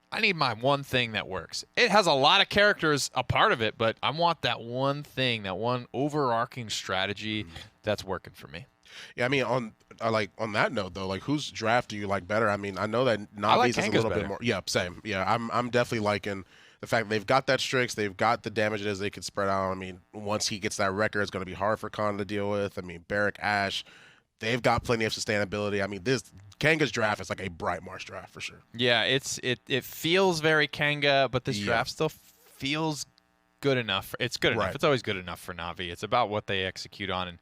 I need my one thing that works. It has a lot of characters a part of it, but I want that one thing, that one overarching strategy that's working for me. Yeah, I mean, on that note though, like, whose draft do you like better? I mean, I know that Navi's like is a Kanga's little bit better. more. Yeah, same. Yeah, I'm definitely liking the fact that they've got that Strix, they've got the damages they could spread out. I mean, once he gets that record, it's going to be hard for Khan to deal with. I mean, Barrack, Ash, they've got plenty of sustainability. I mean, this Kanga's draft is like a Bright Marsh draft for sure. Yeah, it feels very Kanga, but this draft still feels good enough. It's good enough. It's always good enough for Navi. It's about what they execute on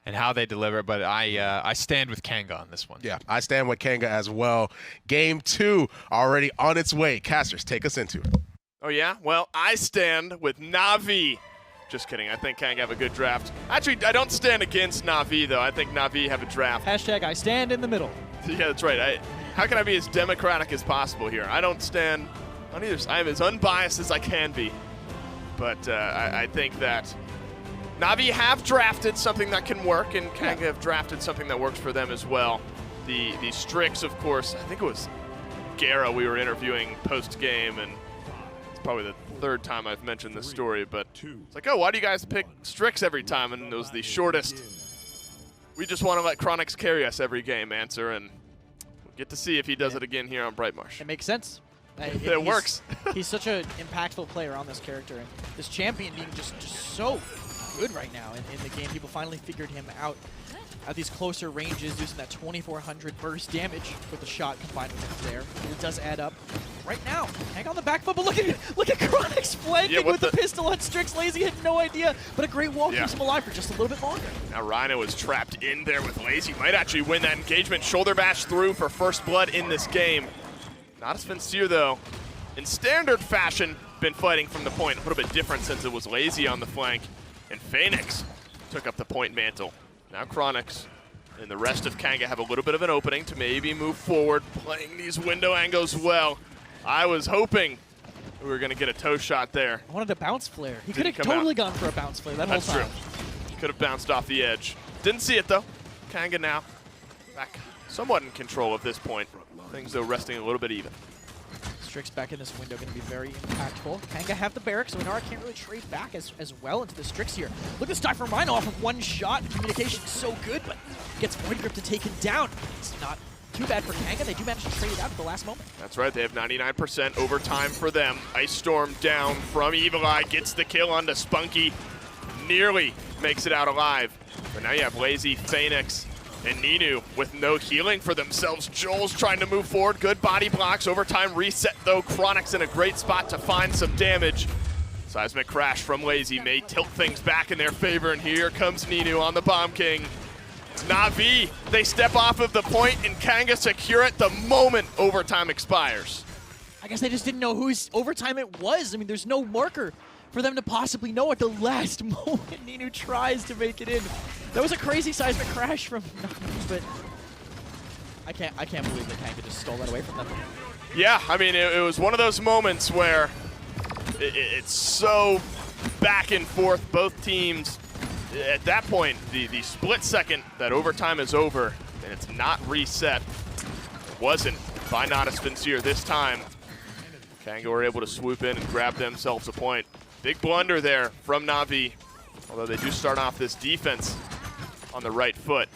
and how they deliver. But I stand with Kanga on this one. Yeah, I stand with Kanga as well. Game 2 already on its way. Casters, take us into it. Oh, yeah? Well, I stand with Navi. Just kidding. I think Kanga have a good draft. Actually, I don't stand against Navi, though. I think Navi have a draft. Hashtag I stand in the middle. Yeah, that's right. How can I be as democratic as possible here? I don't stand on either side. I'm as unbiased as I can be. But I think that Navi have drafted something that can work, and Kanga have drafted something that works for them as well. The Strix, of course, I think it was Gara we were interviewing post-game, and it's probably the third time I've mentioned this story, but it's like, oh, why do you guys pick Strix every time? And it was the shortest. We just want to let Chronix carry us every game answer, and we'll get to see if he does it again here on Bright Marsh. It makes sense. It works. He's such an impactful player on this character, and this champion being just so good right now in the game. People finally figured him out at these closer ranges, using that 2400 burst damage with the shot combined with the flare. It does add up. Right now, hang on the back foot, but look at Chronix flanking with the pistol on Strix. Lazy had no idea, but a great wall keeps him alive for just a little bit longer. Now Rhino is trapped in there with Lazy. Might actually win that engagement. Shoulder bash through for first blood in this game. Natus Vincere, though, in standard fashion, been fighting from the point. A little bit different since it was Lazy on the flank. And Phoenix took up the point mantle. Now Chronix and the rest of Kanga have a little bit of an opening to maybe move forward, playing these window angles well. I was hoping we were going to get a toe shot there. I wanted a bounce flare. He could have totally gone for a bounce flare that whole time. That's true. Could have bounced off the edge. Didn't see it, though. Kanga now back somewhat in control at this point. Things, though, resting a little bit even. Strix back in this window going to be very impactful. Kanga have the barracks, so Inara can't really trade back as well into the Strix here. Look at this dive from Rhino off of one shot. Communication's so good, but gets Void Grip to take him down. It's not too bad for Kanga. They do manage to trade it out at the last moment. That's right. They have 99% overtime for them. Ice Storm down from Evil Eye. Gets the kill onto Spunky. Nearly makes it out alive. But now you have Lazy, Phoenix, And Ninu with no healing for themselves. Joel's trying to move forward. Good body blocks. Overtime reset though. Chronix in a great spot to find some damage. Seismic crash from Lazy may tilt things back in their favor. And here comes Ninu on the Bomb King. Na'Vi, they step off of the point and Kanga secure it the moment overtime expires. I guess they just didn't know whose overtime it was. I mean, there's no marker for them to possibly know at the last moment. Ninu tries to make it in. That was a crazy seismic crash from Na'Vi, but I can't believe that Kanga just stole that away from them. Yeah, I mean, it was one of those moments where it's so back and forth. Both teams, at that point, the split second that overtime is over and it's not reset, it wasn't by Natus Vincere this time. Kanga were able to swoop in and grab themselves a point. Big blunder there from Na'Vi, although they do start off this defense on the right foot.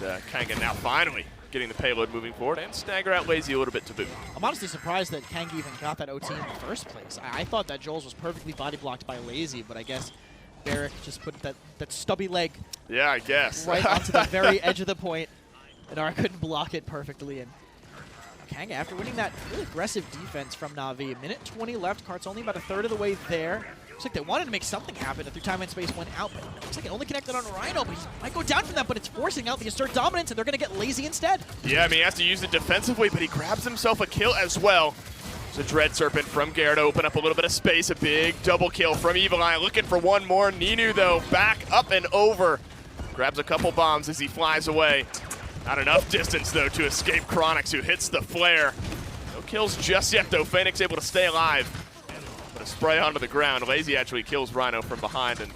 And Kanga now finally getting the payload moving forward and stagger out Lazy a little bit to boot. I'm honestly surprised that Kanga even got that OT in the first place. I thought that Joel's was perfectly body blocked by Lazy, but I guess Barrick just put that stubby leg Yeah, I guess. right onto the very edge of the point, and Ara couldn't block it perfectly. And Kanga, after winning that really aggressive defense from Na'Vi, minute 20 left, Cart's only about a third of the way there. Looks like they wanted to make something happen. The through time and space went out, but it looks like it only connected on Rhino, but he might go down from that, but it's forcing out the assert dominance, and they're going to get Lazy instead. Yeah, I mean, he has to use it defensively, but he grabs himself a kill as well. There's a Dread Serpent from Gare to open up a little bit of space. A big double kill from Evil Eye, looking for one more. Ninu, though, back up and over. Grabs a couple bombs as he flies away. Not enough distance, though, to escape Chronix, who hits the flare. No kills just yet, though. Phoenix able to stay alive. But a spray onto the ground. Lazy actually kills Rhino from behind, and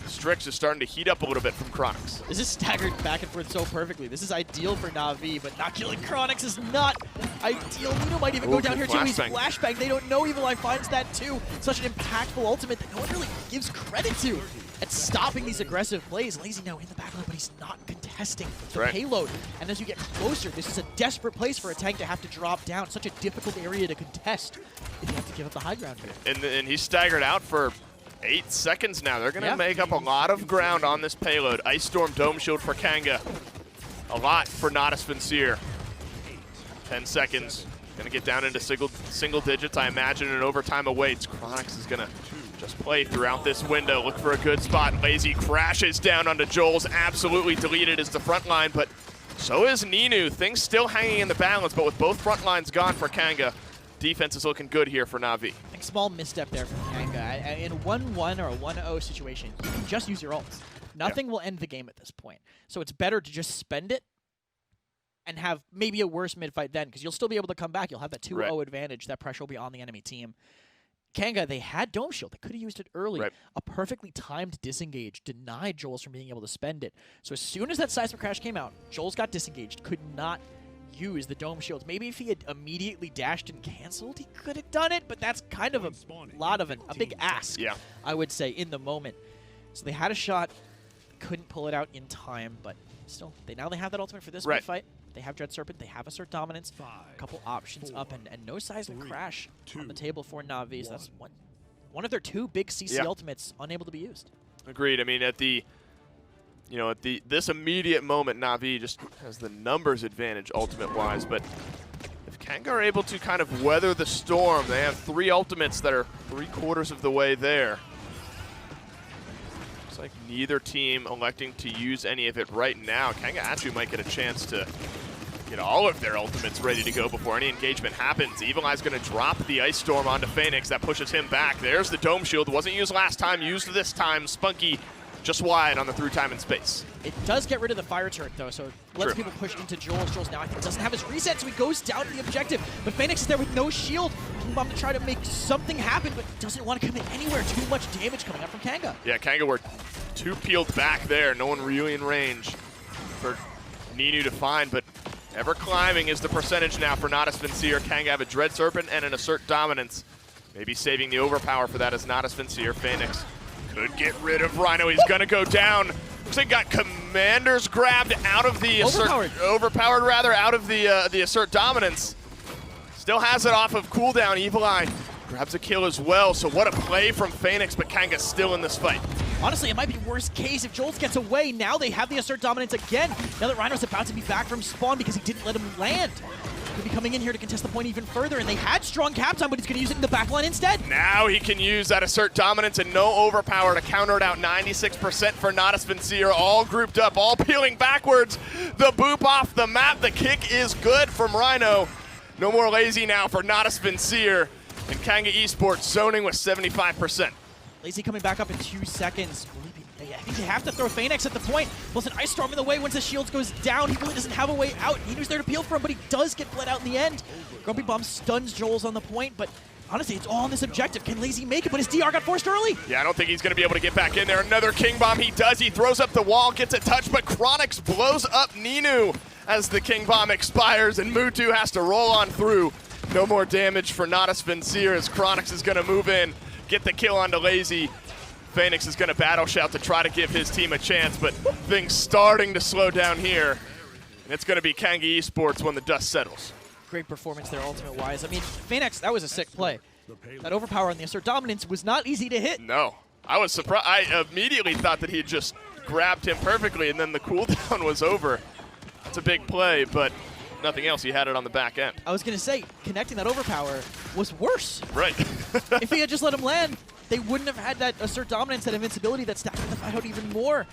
Strix is starting to heat up a little bit from Chronix. This is staggered back and forth so perfectly. This is ideal for Na'Vi, but not killing Chronix is not ideal. Nino might even go down here, too. He's flashbang. They don't know Evil Eye finds that, too. Such an impactful ultimate that no one really gives credit to at stopping these aggressive plays. Lazy now in the backline, but he's not contesting the payload. And as you get closer, this is a desperate place for a tank to have to drop down. Such a difficult area to contest if you have to give up the high ground here. And he's staggered out for 8 seconds now. They're going to make up a lot of ground on this payload. Ice Storm Dome Shield for Kanga. A lot for Natus Vincere. 10 seconds. Going to get down into single digits, I imagine, and overtime awaits. Chronix is going to just play throughout this window. Look for a good spot. Lazy crashes down onto Joel's. Absolutely deleted is the front line, but so is Ninu. Things still hanging in the balance, but with both front lines gone for Kanga, defense is looking good here for Na'Vi. I think small misstep there from Kanga. In a 1-1 or a 1-0 situation, you can just use your ults. Nothing will end the game at this point. So it's better to just spend it and have maybe a worse mid-fight then, because you'll still be able to come back. You'll have that 2-0 advantage. That pressure will be on the enemy team. Kanga, they had Dome Shield. They could have used it early. A perfectly timed disengage denied Joel's from being able to spend it. So as soon as that seismic crash came out, Joel's got disengaged, could not use the Dome Shields. Maybe if he had immediately dashed and canceled, he could have done it, but that's kind of a big ask, I would say, in the moment. So they had a shot, couldn't pull it out in time, but still, now they have that ultimate for this fight. They have Dread Serpent, they have Assert Dominance, a couple options up, and no seismic crash on the table for Na'Vi. So that's one of their 2 big CC ultimates unable to be used. Agreed. I mean, at this immediate moment, Na'Vi just has the numbers advantage ultimate-wise, but if Kanga are able to kind of weather the storm, they have 3 ultimates that are 3/4 of the way there. Looks like neither team electing to use any of it right now. Kanga actually might get a chance to get all of their ultimates ready to go before any engagement happens. Evil Eye's going to drop the Ice Storm onto Phoenix. That pushes him back. There's the Dome Shield. Wasn't used last time, used this time. Spunky just wide on the through time and space. It does get rid of the fire turret, though, so it lets people push into Joel's. Joel's now, I think, doesn't have his reset, so he goes down to the objective. But Phoenix is there with no shield. King Bomb to try to make something happen, but doesn't want to commit anywhere. Too much damage coming up from Kanga. Yeah, Kanga were 2 peeled back there. No one really in range for Ninu to find, but ever climbing is the percentage now for Natus Vincere. Kanga have a Dread Serpent and an Assert Dominance. Maybe saving the overpower for that as Natus Vincere. Phoenix could get rid of Rhino. He's gonna go down. Looks like got Commanders grabbed out of the overpowered rather, out of the Assert Dominance. Still has it off of cooldown. Evil Eye grabs a kill as well. So what a play from Phoenix, but Kanga's still in this fight. Honestly, it might be worst case if Jolt gets away. Now they have the assert dominance again. Now that Rhino's about to be back from spawn because he didn't let him land. Could be coming in here to contest the point even further, and they had strong cap time, but he's going to use it in the backline instead. Now he can use that assert dominance and no overpower to counter it out. 96% for Natus Vincere, all grouped up, all peeling backwards. The boop off the map. The kick is good from Rhino. No more lazy now for Natus Vincere, and Kanga Esports zoning with 75%. Lazy coming back up in 2 seconds. I think they have to throw Phoenix at the point. Plus an Ice Storm in the way once the shields goes down. He really doesn't have a way out. Ninu's there to peel for him, but he does get bled out in the end. Grumpy Bomb stuns Joel's on the point, but honestly, it's all on this objective. Can Lazy make it? But his DR got forced early. Yeah, I don't think he's going to be able to get back in there. Another King Bomb. He does. He throws up the wall, gets a touch, but Chronix blows up Ninu as the King Bomb expires, and Mutu has to roll on through. No more damage for Natus Vincere as Chronix is going to move in, get the kill onto Lazy. Phoenix is going to battle shout to try to give his team a chance, but things starting to slow down here. And it's going to be Kanga Esports when the dust settles. Great performance there, ultimate-wise. I mean, Phoenix, that was a sick play. That overpower on the assert dominance was not easy to hit. No. I was surprised. I immediately thought that he had just grabbed him perfectly, and then the cooldown was over. That's a big play, but nothing else. He had it on the back end. I was going to say, connecting that overpower was worse. Right. If he had just let him land, they wouldn't have had that assert dominance, that invincibility that stacked the fight out even more.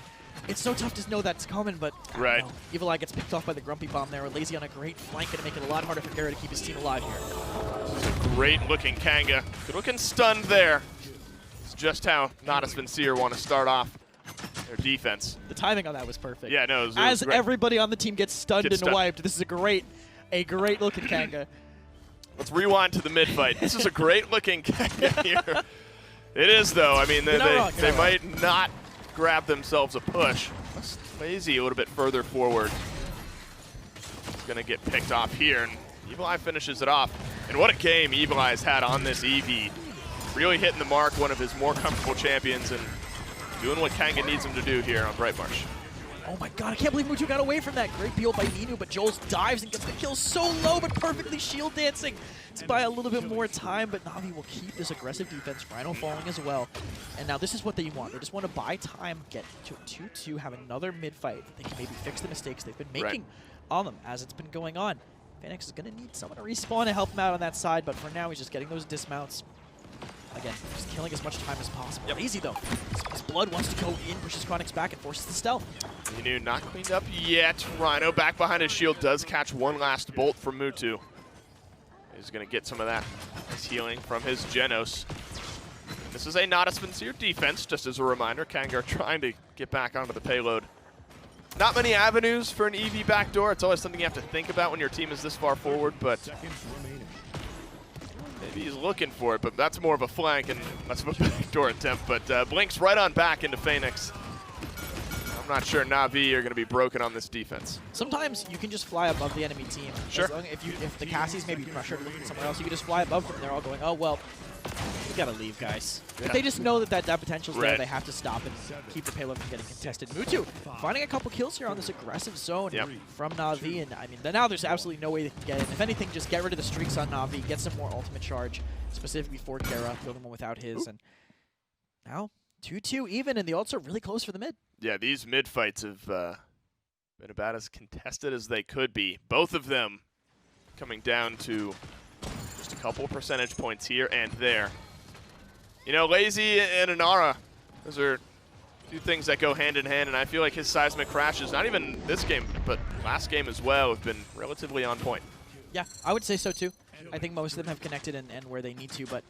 It's so tough to know that's coming, but right. Evil Eye gets picked off by the Grumpy Bomb there. Lazy on a great flank, going to make it a lot harder for Gara to keep his team alive here. Great looking Kanga. Good looking stunned there. It's just how Natus Vincere want to start off their defense. The timing on that was perfect. Yeah, no, it was As great. everybody on the team gets stunned and wiped, this is a great looking Kanga. Let's rewind to the mid fight. This is a great looking Kanga here. It is, though. I mean, they might not grab themselves a push. Lazy a little bit further forward. He's going to get picked off here, and Evil Eye finishes it off. And what a game Evil Eye's had on this EV. Really hitting the mark, one of his more comfortable champions, and doing what Kanga needs him to do here on Bright Marsh. Oh my god, I can't believe Mutu got away from that. Great peel by Ninu, but Joel's dives and gets the kill so low, but perfectly shield dancing. To buy a little bit more time, but Na'Vi will keep this aggressive defense. Rhino falling as well. And now this is what they want. They just want to buy time, get to 2-2, have another mid-fight. They can maybe fix the mistakes they've been making on them as it's been going on. Phoenix is going to need someone to respawn to help him out on that side, but for now he's just getting those dismounts. Again, just killing as much time as possible. Yep. Easy though. His blood wants to go in, pushes Chronix back, and forces the stealth. Ninu not cleaned up yet. Rhino back behind his shield does catch one last bolt from Mutu. He's going to get some of that nice healing from his Genos. This is a Natus Vincere defense, just as a reminder. Kanga trying to get back onto the payload. Not many avenues for an EV backdoor. It's always something you have to think about when your team is this far forward, but maybe he's looking for it, but that's more of a flank and less of a backdoor attempt. But Blinks right on back into Phoenix. I'm not sure Na'Vi are going to be broken on this defense. Sometimes you can just fly above the enemy team. Sure. As long, if the Cassies maybe pressured looking somewhere else, you can just fly above them. They're all going, oh, well, we got to leave, guys. Yeah. But they just know that potential's there. Right. They have to stop and keep the payload from getting contested. Mutu finding a couple kills here on this aggressive zone from Na'Vi. And I mean, now there's absolutely no way they can get in. If anything, just get rid of the streaks on Na'Vi, get some more ultimate charge, specifically for Gara, the other one without his. And now 2-2 even, and the ults are really close for the mid. Yeah, these mid fights have been about as contested as they could be. Both of them coming down to just a couple percentage points here and there. You know, Lazy and Inara, those are two things that go hand in hand, and I feel like his seismic crashes, not even this game, but last game as well, have been relatively on point. Yeah, I would say so too. I think most of them have connected and where they need to, but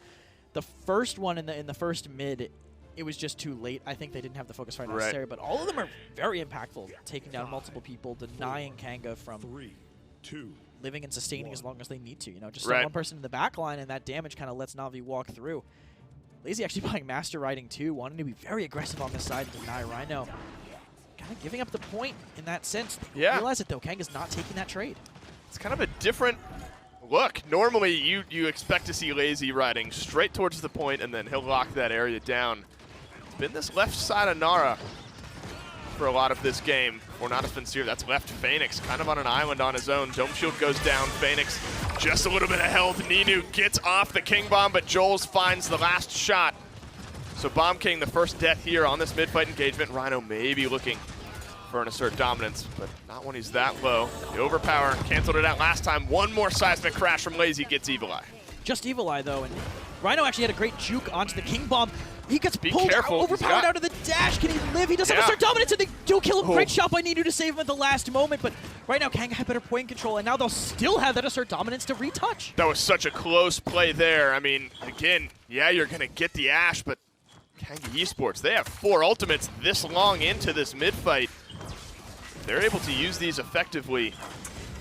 the first one in the first mid, it was just too late. I think they didn't have the focus fire necessary, but all of them are very impactful, taking down multiple people, denying Kanga from living and sustaining as long as they need to. You know, just one person in the back line, and that damage kind of lets Na'Vi walk through. Lazy actually buying Master Riding too, wanting to be very aggressive on this side to deny Rhino. Kind of giving up the point in that sense. Yeah. Realize it though, Kanga's not taking that trade. It's kind of a different look. Normally, you expect to see Lazy riding straight towards the point, and then he'll lock that area down. It's been this left side of Nara for a lot of this game. For Natus Vincere, that's left Phoenix kind of on an island on his own. Dome Shield goes down. Phoenix just a little bit of health. Ninu gets off the King Bomb, but Joel's finds the last shot. So Bomb King, the first death here on this mid-fight engagement. Rhino may be looking for an assert dominance, but not when he's that low. The overpower canceled it out last time. One more seismic crash from Lazy gets Evil Eye. Just Evil Eye, though, and Rhino actually had a great juke onto the King Bomb. He gets Be pulled out, careful. overpowered out of the dash. Can he live? He does have Yeah. assert dominance, and they do kill him. Oh. Great shot by Ninu to save him at the last moment, but right now Kanga had better point control, and now they'll still have that assert dominance to retouch. That was such a close play there. I mean, again, yeah, you're going to get the Ash, but Kanga Esports, they have 4 ultimates this long into this mid-fight. If they're able to use these effectively,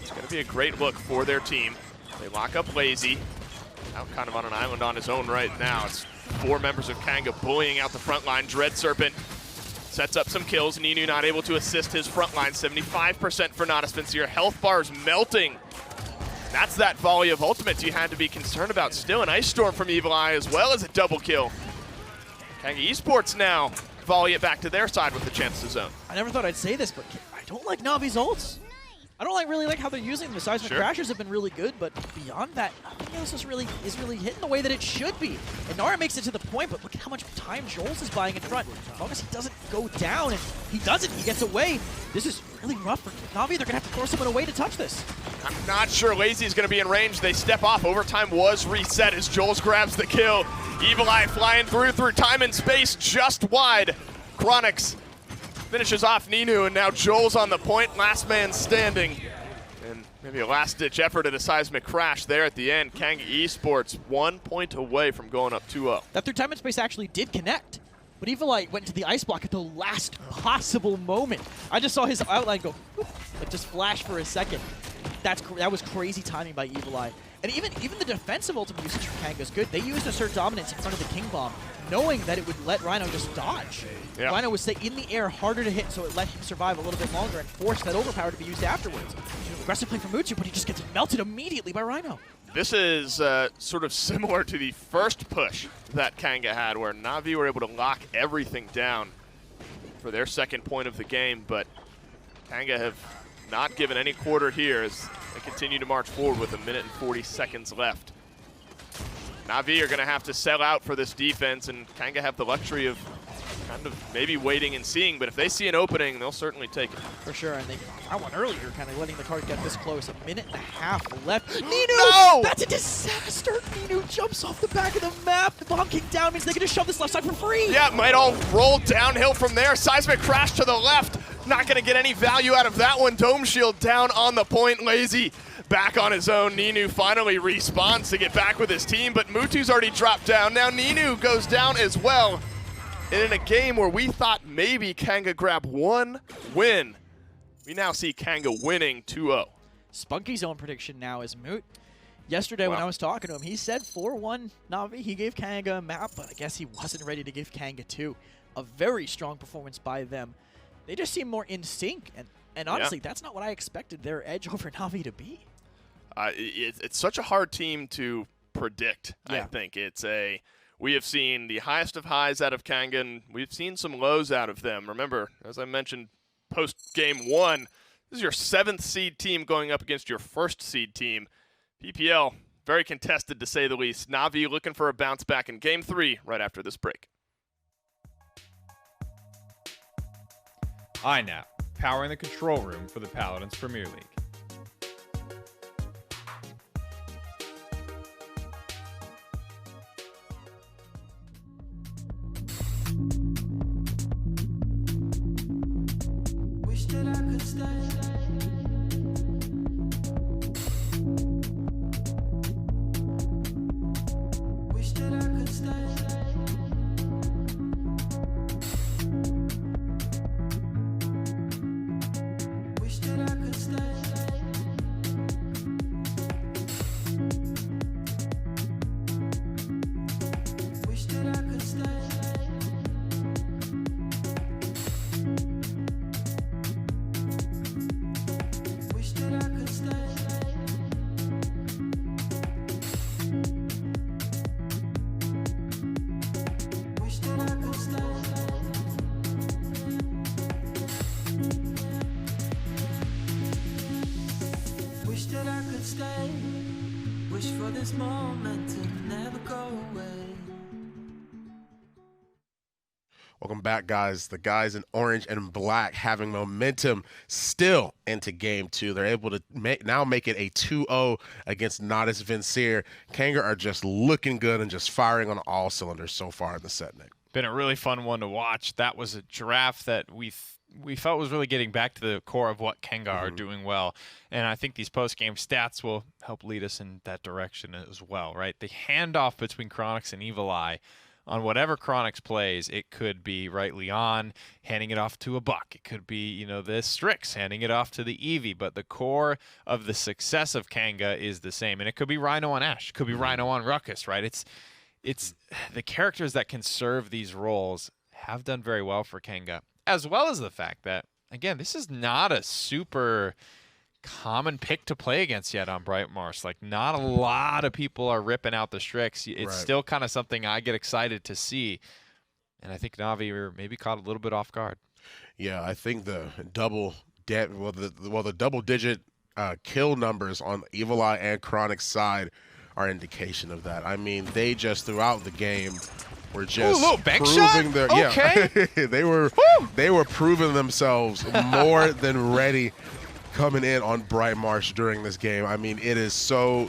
it's going to be a great look for their team. They lock up Lazy, out kind of on an island on his own right now. It's 4 members of Kanga bullying out the front line. Dread Serpent sets up some kills. Ninu not able to assist his front line. 75% for Natus Vincere. Health bars melting. That's that volley of ultimates you had to be concerned about. Still an Ice Storm from Evil Eye as well as a double kill. Kanga Esports now volley it back to their side with the chance to zone. I never thought I'd say this, but I don't like Navi's ults. I don't really like how they're using them. The seismic Sure. crashers have been really good, but beyond that, nothing else is really hitting the way that it should be. And Nara makes it to the point, but look at how much time Joel's is buying in front. As long as he doesn't go down, and he doesn't, he gets away. This is really rough for Navi. They're gonna have to throw someone away to touch this. I'm not sure Lazy's going to be in range. They step off. Overtime was reset as Joels grabs the kill. Evil Eye flying through time and space just wide. Chronix finishes off Ninu, and now Joel's on the point. Last man standing. And maybe a last-ditch effort at a seismic crash there at the end. Kanga Esports 1 point away from going up 2-0. That through time and space actually did connect, but Evil Eye went to the ice block at the last possible moment. I just saw his outline go, whoop, like just flash for a second. That was crazy timing by Evil Eye. And even the defensive ultimate usage from Kanga is good. They used assert dominance in front of the King Bomb, knowing that it would let Rhino just dodge. Yeah. Rhino would stay in the air, harder to hit, so it let him survive a little bit longer and force that overpower to be used afterwards. Aggressive play from Mutu, but he just gets melted immediately by Rhino. This is sort of similar to the first push that Kanga had, where Na'Vi were able to lock everything down for their second point of the game, but Kanga have not given any quarter here as they continue to march forward with 1 minute and 40 seconds left. Na'Vi are going to have to sell out for this defense, and Kanga have the luxury of kind of maybe waiting and seeing, but if they see an opening, they'll certainly take it. For sure, and they found one earlier, kind of letting the card get this close. 1.5 minutes left. Ninu! No! That's a disaster! Ninu jumps off the back of the map. The Bomb King down means they can just shove this left side for free. Yeah, it might all roll downhill from there. Seismic crash to the left. Not going to get any value out of that one. Dome Shield down on the point. Lazy back on his own. Ninu finally respawns to get back with his team, but Mutu's already dropped down. Now Ninu goes down as well. And in a game where we thought maybe Kanga grab one win, we now see Kanga winning 2-0. Spunky's own prediction now is moot. Yesterday when I was talking to him, he said 4-1 Na'Vi. He gave Kanga a map, but I guess he wasn't ready to give Kanga 2. A very strong performance by them. They just seem more in sync, and honestly, that's not what I expected their edge over Na'Vi to be. It's such a hard team to predict, I think. We have seen the highest of highs out of Kanga, and we've seen some lows out of them. Remember, as I mentioned, post-game 1, this is your 7th seed team going up against your 1st seed team. PPL, very contested to say the least. Na'Vi looking for a bounce back in game 3 right after this break. iNap, powering the control room for the Paladins Premier League. Wish that I could stay. Wish that I could stay. Wish that I could stay. Wish that I could stay. Wish that I could stay. Wish that I could stay. Wish that I could stay. Wish for this moment to never go away. Welcome back, guys. The guys in orange and black having momentum still into game 2. They're able to now make it a 2-0 against Natus Vincere. Kanga are just looking good and just firing on all cylinders so far in the set, Nick. Been a really fun one to watch. That was a draft that we felt was really getting back to the core of what Kanga are doing well. And I think these post-game stats will help lead us in that direction as well, right? The handoff between Chronix and Evil Eye, on whatever Chronix plays, it could be right Leon handing it off to a Buck. It could be, you know, the Strix handing it off to the Eevee. But the core of the success of Kanga is the same. And it could be Rhino on Ashe. It could be Rhino on Ruckus, right? It's the characters that can serve these roles have done very well for Kanga, as well as the fact that, again, this is not a super common pick to play against yet on Bright Marsh. Like, not a lot of people are ripping out the Strix. It's still kind of something I get excited to see. And I think Navi are maybe caught a little bit off guard. Yeah, I think the double-digit kill numbers on Evil Eye and Chronix side are indication of that. I mean, they just throughout the game were just proving their they were proving themselves more than ready coming in on Bright Marsh during this game. I mean, it is so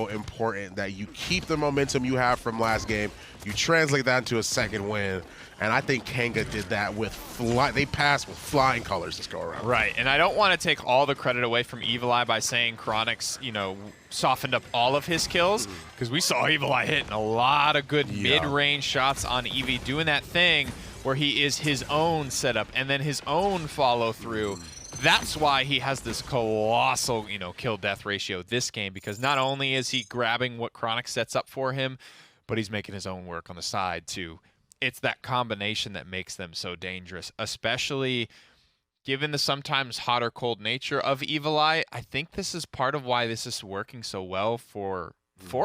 important that you keep the momentum you have from last game, you translate that into a second win, and I think Kanga did that with they passed with flying colors this go around. Right, and I don't want to take all the credit away from Evil Eye by saying Chronix, you know, softened up all of his kills, because we saw Evil Eye hitting a lot of good mid-range shots on Eevee, doing that thing where he is his own setup and then his own follow-through. That's why he has this colossal, you know, kill-death ratio this game, because not only is he grabbing what Chronix sets up for him, but he's making his own work on the side, too. It's that combination that makes them so dangerous, especially given the sometimes hot or cold nature of Evil Eye. I think this is part of why this is working so well for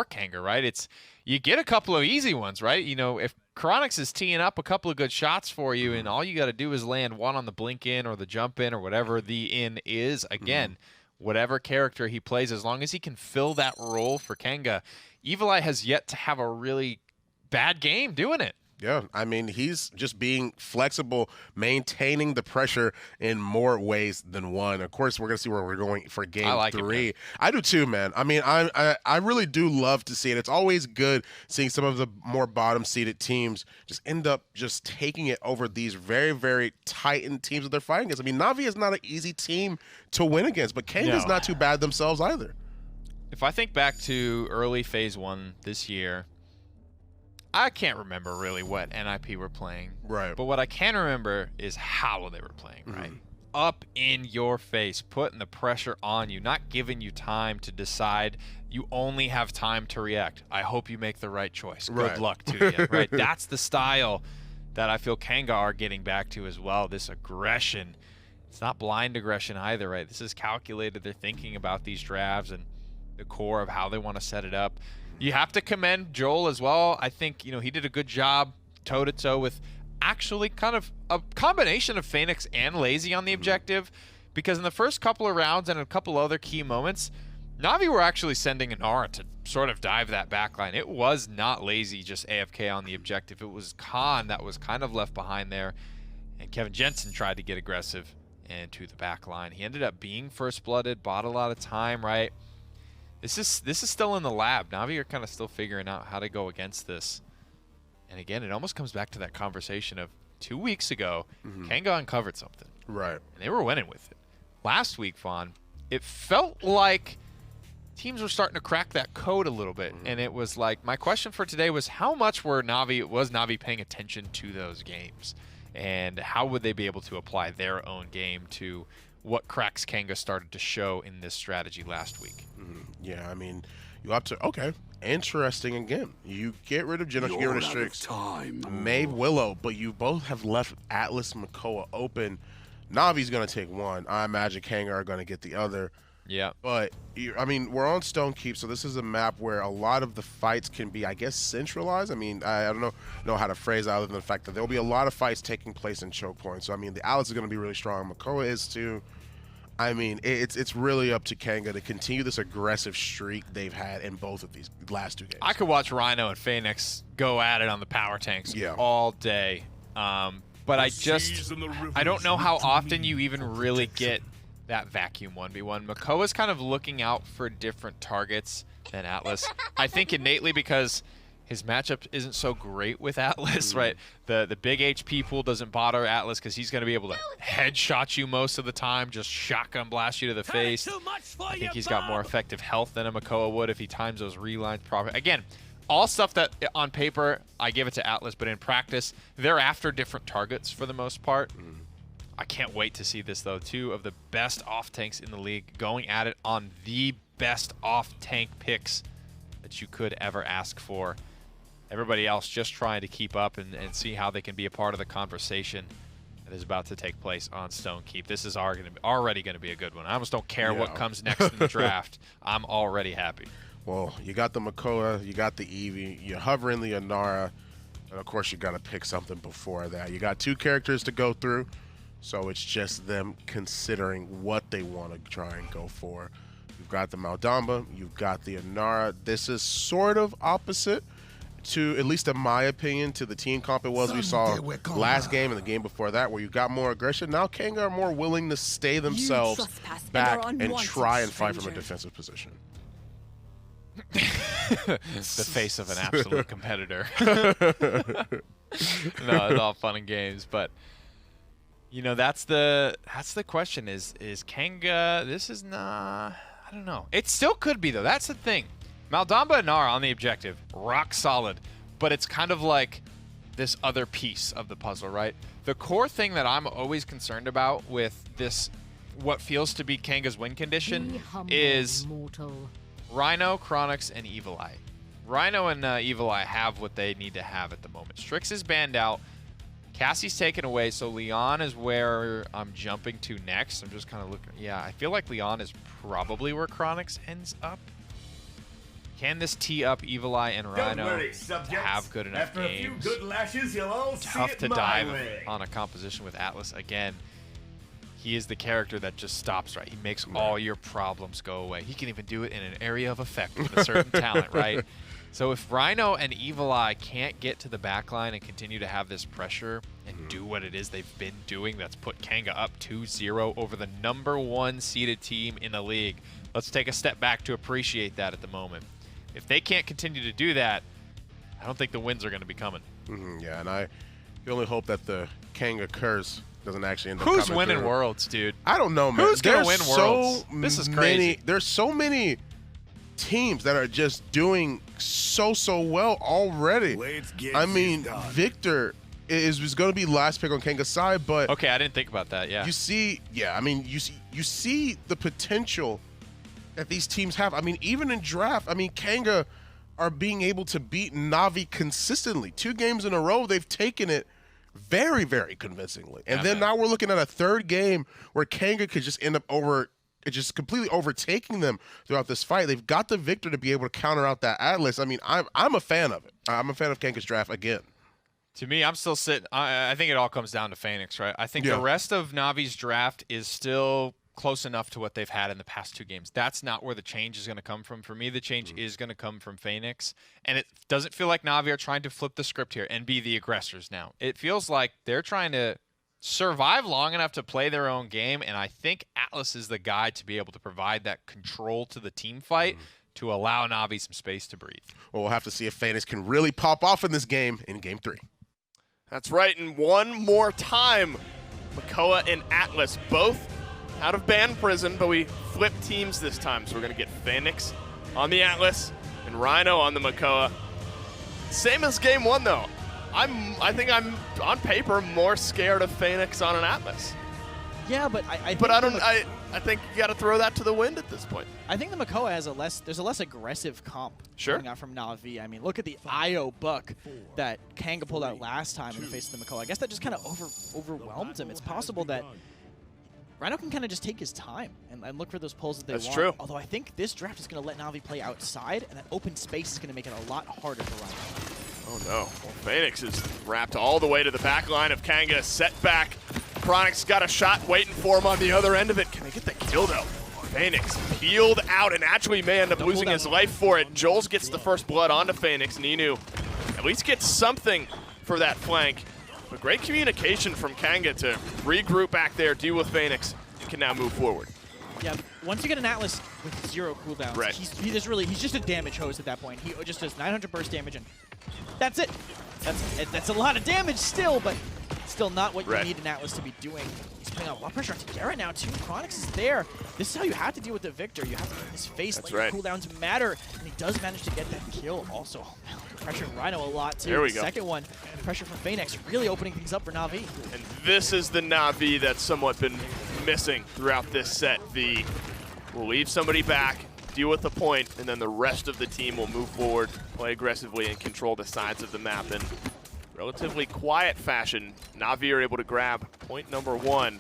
Kanga, right? It's you get a couple of easy ones, right? You know, if Chronix is teeing up a couple of good shots for you, and all you got to do is land one on the blink in or the jump in or whatever the in is. Again, whatever character he plays, as long as he can fill that role for Kanga, Evil Eye has yet to have a really bad game doing it. Yeah, I mean, he's just being flexible, maintaining the pressure in more ways than one. Of course, we're going to see where we're going for game 3. I do too, man. I mean, I really do love to see it. It's always good seeing some of the more bottom-seeded teams just end up just taking it over these very, very tightened teams that they're fighting against. I mean, Navi is not an easy team to win against, but Kanga's not too bad themselves either. If I think back to early Phase 1 this year, I can't remember really what NIP were playing. Right. But what I can remember is how they were playing, right? Up in your face, putting the pressure on you, not giving you time to decide. You only have time to react. I hope you make the right choice. Good luck to you, right? That's the style that I feel Kanga are getting back to as well, this aggression. It's not blind aggression either, right? This is calculated. They're thinking about these drafts and the core of how they want to set it up. You have to commend Joel as well. I think, you know, he did a good job toe-to-toe with actually kind of a combination of Phoenix and Lazy on the objective, because in the first couple of rounds and a couple other key moments, Navi were actually sending an Aura to sort of dive that backline. It was not Lazy just AFK on the objective. It was Khan that was kind of left behind there, and Kevin Jensen tried to get aggressive into the backline. He ended up being first-blooded, bought a lot of time, right? This is still in the lab. Navi are kind of still figuring out how to go against this. And again, it almost comes back to that conversation of 2 weeks ago, Kanga uncovered something. Right. And they were winning with it. Last week, Fawn, it felt like teams were starting to crack that code a little bit. And it was like, my question for today was, how much was Navi paying attention to those games? And how would they be able to apply their own game to what cracks Kanga started to show in this strategy last week? Yeah, I mean, you have to, okay, interesting again. You get rid of Genos, you get rid of Strix, Maeve, Willow, but you both have left Atlas, Makoa open. Navi's going to take one. I imagine Kanga are going to get the other. Yeah. But, I mean, we're on Stone Keep, so this is a map where a lot of the fights can be, I guess, centralized. I mean, I don't know how to phrase it other than the fact that there will be a lot of fights taking place in choke points. So, I mean, the Atlas is going to be really strong. Makoa is too. I mean, it's really up to Kanga to continue this aggressive streak they've had in both of these last 2 games. I could watch Rhino and Phoenix go at it on the power tanks all day. but I don't know how often you even really get that vacuum 1v1. Makoa's kind of looking out for different targets than Atlas. I think innately because his matchup isn't so great with Atlas, right? The big HP pool doesn't bother Atlas because he's going to be able to headshot you most of the time, just shotgun blast you to the face. I think he's got more effective health than a Makoa would if he times those relines properly. Again, all stuff that on paper I give it to Atlas, but in practice they're after different targets for the most part. I can't wait to see this though. Two of the best off tanks in the league going at it on the best off tank picks that you could ever ask for. Everybody else just trying to keep up and see how they can be a part of the conversation that is about to take place on Stone Keep. This is already going to be a good one. I almost don't care what comes next in the draft. I'm already happy. Well, you got the Makoa, you got the Eevee, you're hovering the Inara, and of course you got to pick something before that. You got two characters to go through, so it's just them considering what they want to try and go for. You've got the Maldamba, you've got the Inara. This is sort of opposite to, at least in my opinion, to the team comp it was we saw last game and the game before that, where you got more aggression. Now Kanga are more willing to stay themselves back and try and fight from a defensive position. The face of an absolute competitor. No, it's all fun and games, but you know that's the question is Kanga, this is not, I don't know. It still could be though. That's the thing. Maldamba and Nara on the objective, rock solid, but it's kind of like this other piece of the puzzle, right? The core thing that I'm always concerned about with this, what feels to be Kanga's win condition, is Rhino, Chronix, and Evil Eye. Rhino and Evil Eye have what they need to have at the moment. Strix is banned out. Cassie's taken away, so Leon is where I'm jumping to next. I'm just kind of looking. Yeah, I feel like Leon is probably where Chronix ends up. Can this tee up Evil Eye and Rhino to have good enough After games? a few good lashes, you'll all Tough see it to my dive way. on a composition with Atlas again. He is the character that just stops, right? He makes all your problems go away. He can even do it in an area of effect with a certain talent, right? So if Rhino and Evil Eye can't get to the backline and continue to have this pressure and do what it is they've been doing, that's put Kanga up 2-0 over the #1 seeded team in the league. Let's take a step back to appreciate that at the moment. If they can't continue to do that, I don't think the wins are going to be coming. Yeah, and I can only hope that the Kanga curse doesn't actually end up Who's coming winning through. Worlds, dude? I don't know, man. Who's going to win There's so Worlds? This is many, crazy. There's so many teams that are just doing so well already. I mean, Victor is going to be last pick on Kanga's side, but Okay, I didn't think about that, yeah. you see, I mean, you see the potential that these teams have. I mean, even in draft, I mean, Kanga are being able to beat Na'Vi consistently. 2 games in a row, they've taken it very, very convincingly. And then now we're looking at a third game where Kanga could just end up just completely overtaking them throughout this fight. They've got the Victor to be able to counter out that Atlas. I mean, I'm a fan of it. I'm a fan of Kanga's draft again. To me, I'm still sitting. I think it all comes down to Phoenix, right? I think the rest of Navi's draft is still close enough to what they've had in the past 2 games. That's not where the change is going to come from. For me, the change is going to come from Phoenix. And it doesn't feel like Navi are trying to flip the script here and be the aggressors now. It feels like they're trying to survive long enough to play their own game, and I think Atlas is the guy to be able to provide that control to the team fight to allow Navi some space to breathe. Well, we'll have to see if Phoenix can really pop off in this game in Game 3. That's right, and one more time, Makoa and Atlas both out of ban prison, but we flip teams this time. So we're going to get Phoenix on the Atlas and Rhino on the Makoa. Same as game 1, though. I think I'm, on paper, more scared of Phoenix on an Atlas. Yeah, but I think you got to throw that to the wind at this point. I think the Makoa has there's a less aggressive comp coming out from Na'Vi. I mean, look at the IO buck that Kanga pulled out last time in the face of the Makoa. I guess that just kind of overwhelmed him. It's possible that Rhino can kind of just take his time and look for those pulls that they want. That's true. Although I think this draft is going to let Na'Vi play outside, and that open space is going to make it a lot harder for Rhino. Oh no, well, Phoenix is wrapped all the way to the back line of Kanga, set back. Chronix got a shot waiting for him on the other end of it. Can they get the kill though? Phoenix peeled out and actually may end up losing his life for it. Joel's gets the first blood onto Phoenix. Ninu at least gets something for that flank. But great communication from Kanga to regroup back there, deal with Phoenix, and can now move forward. Yeah, once you get an Atlas with 0 cooldowns, Right. he's just a damage hose at that point. He just does 900 burst damage, and that's it. That's a lot of damage still, but still not what you Right. need an Atlas to be doing. He's putting a lot of pressure onto Garrett now, too. Chronix is there. This is how you have to deal with the Victor. You have to get in his face, That's let right. your cooldowns matter, and he does manage to get that kill also. Pressuring Rhino a lot, too. There we The go. second one, pressure from Phoenix, really opening things up for Na'Vi. And this is the Na'Vi that's somewhat been missing throughout this set. V will leave somebody back, deal with the point, and then the rest of the team will move forward, play aggressively, and control the sides of the map. In relatively quiet fashion, Na'Vi are able to grab point number 1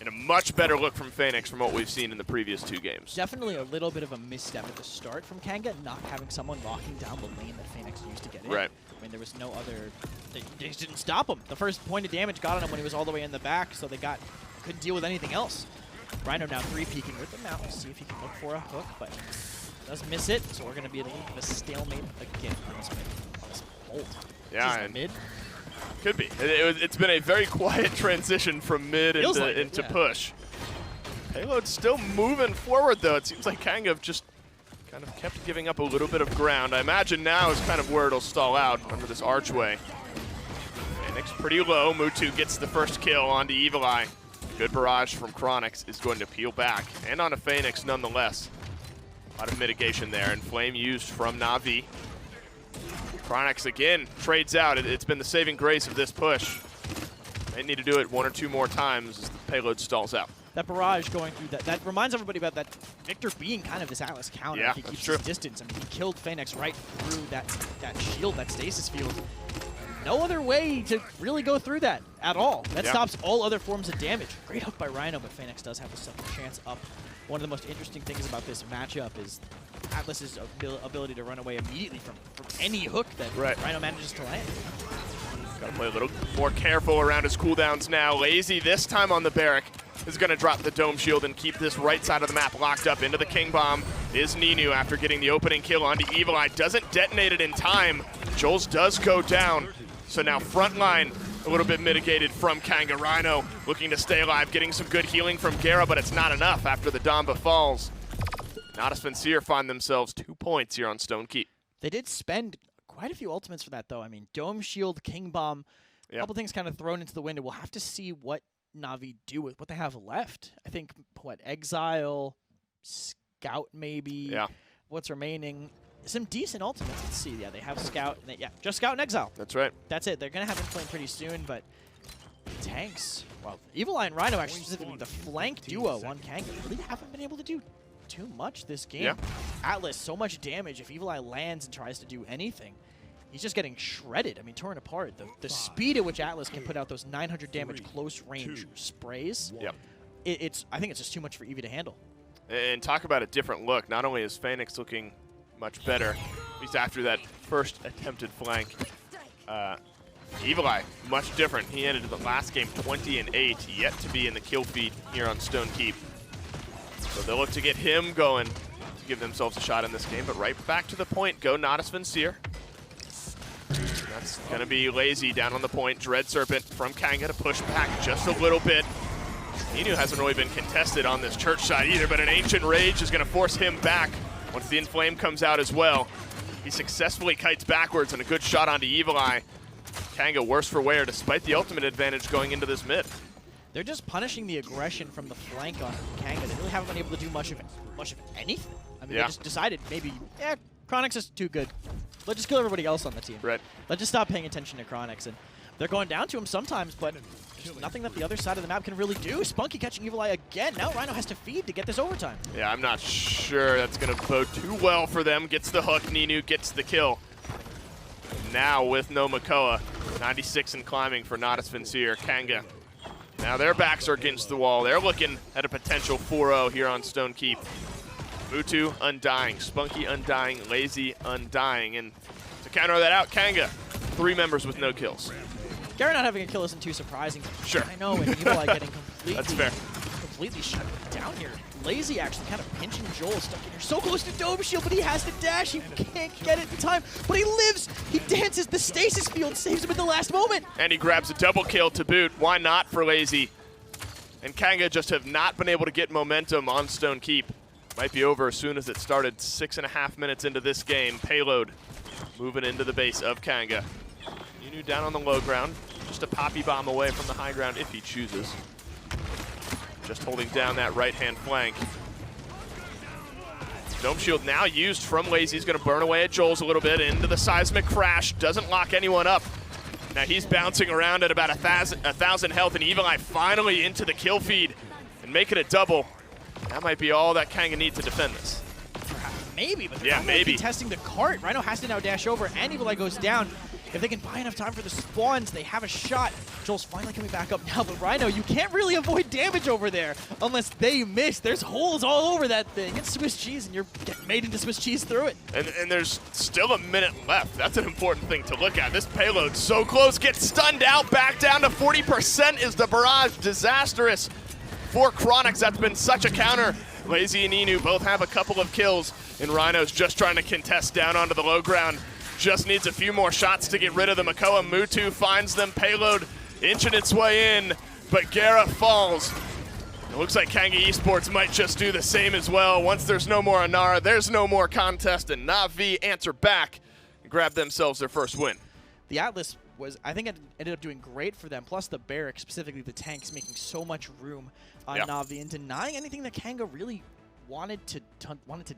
in a much better look from Phoenix from what we've seen in the previous 2 games. Definitely a little bit of a misstep at the start from Kanga, not having someone locking down the lane that Phoenix used to get in. Right. I mean, there was no other. They just didn't stop him. The first point of damage got on him when he was all the way in the back, so they couldn't deal with anything else. Rhino now 3-peeking with the mount. We'll see if he can look for a hook, but does miss it, so we're going to be at a little bit of a stalemate again on this ult. Yeah, Is it and mid? could be. It's been a very quiet transition from mid Feels into, like it, into yeah. push. Payload's still moving forward, though. It seems like Kanga have just kind of kept giving up a little bit of ground. I imagine now is kind of where it'll stall out under this archway. Phoenix pretty low. Mutu gets the first kill onto Evil Eye. Good barrage from Chronix is going to peel back, and onto Phoenix nonetheless. A lot of mitigation there, and Flame used from Na'Vi. Chronix again trades out. It's been the saving grace of this push. They need to do it 1 or 2 more times as the payload stalls out. That barrage going through that reminds everybody about that Victor being kind of this Atlas counter. Yeah, If he that's keeps true. his distance. I mean, he killed Phoenix right through that shield, that stasis field. No other way to really go through that at all. That Yeah. stops all other forms of damage. Great hook by Rhino, but Phoenix does have a second chance up. One of the most interesting things about this matchup is Atlas's ability to run away immediately from any hook that Right. Rhino manages to land. Got to play a little more careful around his cooldowns now. Lazy this time on the barrack is going to drop the dome shield and keep this right side of the map locked up. Into the King Bomb is Ninu after getting the opening kill onto Evil Eye. Doesn't detonate it in time. Joel's does go down. So now front line a little bit mitigated from Kanga. Rhino looking to stay alive, getting some good healing from Gera, but it's not enough after the Damba falls. Natus Vincere find themselves 2 points here on Stone Keep. They did spend quite a few ultimates for that, though. I mean, Dome Shield, King Bomb, a Yep. couple things kind of thrown into the wind. We'll have to see what Na'Vi do with what they have left. I think, Exile, Scout maybe. Yeah. What's remaining? Some decent ultimates. Let's see. Yeah, they have Scout. And just Scout and Exile. That's right. That's it. They're going to have Inflame pretty soon, but tanks. Well, Evil Eye and Rhino, actually, specifically the flank duo on Kanga, really haven't been able to do too much this game. Yeah. Atlas, so much damage. If Evil Eye lands and tries to do anything, he's just getting shredded. I mean, torn apart. The speed at which Atlas can put out those 900 damage close range sprays, Yep. I think it's just too much for Eevee to handle. And talk about a different look. Not only is Phoenix looking much better, at least after that first attempted flank, Evil Eye, much different. He ended the last game 20-8, yet to be in the kill feed here on Stone Keep. So they'll look to get him going to give themselves a shot in this game, but right back to the point go Natus Vincere. That's going to be Lazy down on the point. Dread Serpent from Kanga to push back just a little bit. Ninu hasn't really been contested on this church side either, but an Ancient Rage is going to force him back once the Inflame comes out as well. He successfully kites backwards and a good shot onto Evil Eye. Kanga worse for wear despite the ultimate advantage going into this mid. They're just punishing the aggression from the flank on Kanga. They really haven't been able to do much of anything. I mean, Yeah. they just decided maybe, Chronix is too good. Let's just kill everybody else on the team. Right. Let's just stop paying attention to Chronix. And they're going down to him sometimes, but there's nothing that the other side of the map can really do. Spunky catching Evil Eye again. Now Rhino has to feed to get this overtime. Yeah, I'm not sure that's going to bode too well for them. Gets the hook, Ninu gets the kill. Now with no Makoa, 96 and climbing for Natus Vincere, Kanga. Now their backs are against the wall. They're looking at a potential 4-0 here on Stone Keep. Mutu undying, Spunky undying, Lazy undying, and to counter that out, Kanga, 3 members with no kills. Gary not having a kill isn't too surprising. Sure. I know, and Evil Eye getting That's fair. completely shut down here. Lazy actually kind of pinching Joel, stuck in here so close to Dome Shield, but he has to dash. He can't get it in time, but he lives. He dances. The stasis field saves him at the last moment. And he grabs a double kill to boot. Why not for Lazy? And Kanga just have not been able to get momentum on Stone Keep. Might be over as soon as it started. 6.5 minutes into this game. Payload moving into the base of Kanga. Inu down on the low ground. Just a poppy bomb away from the high ground if he chooses. Just holding down that right-hand flank. Dome Shield now used from Lazy. He's going to burn away at Joel's a little bit into the seismic crash. Doesn't lock anyone up. Now he's bouncing around at about 1,000 health, and Evil Eye finally into the kill feed and making it double. That might be all that Kanga needs to defend this. Maybe, but they're Yeah, not maybe. contesting the cart. Rhino has to now dash over, and Evil Eye goes down. If they can buy enough time for the spawns, they have a shot. Joel's finally coming back up now, but Rhino, you can't really avoid damage over there unless they miss. There's holes all over that thing. It's Swiss cheese, and you're getting made into Swiss cheese through it. And there's still a minute left. That's an important thing to look at. This payload so close, gets stunned out, back down to 40% is the barrage. Disastrous for Chronix. That's been such a counter. Lazy and Inu both have a couple of kills, and Rhino's just trying to contest down onto the low ground. Just needs a few more shots to get rid of them. Makoa Mutu finds them. Payload inching its way in, but Gara falls. It looks like Kanga Esports might just do the same as well. Once there's no more Anara, there's no more contest, and Na'Vi answer back and grab themselves their first win. The Atlas was, I think, it ended up doing great for them. Plus the Barracks, specifically the tanks, making so much room on Na'Vi and denying anything that Kanga really wanted to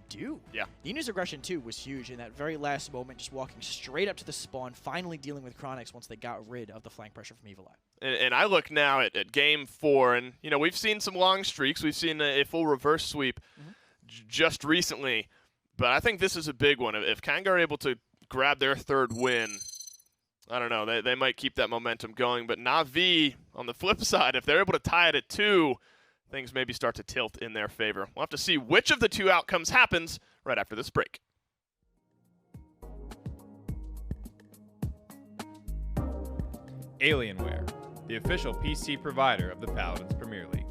do. Yeah. Inu's aggression too was huge in that very last moment, just walking straight up to the spawn, finally dealing with Chronix once they got rid of the flank pressure from Evil Eye. And I look now at game 4, and you know we've seen some long streaks. We've seen a full reverse sweep just recently, but I think this is a big one. If Kanga are able to grab their third win, I don't know, they might keep that momentum going. But Na'Vi, on the flip side, if they're able to tie it at 2, things maybe start to tilt in their favor. We'll have to see which of the two outcomes happens right after this break. Alienware, the official PC provider of the Paladins Premier League.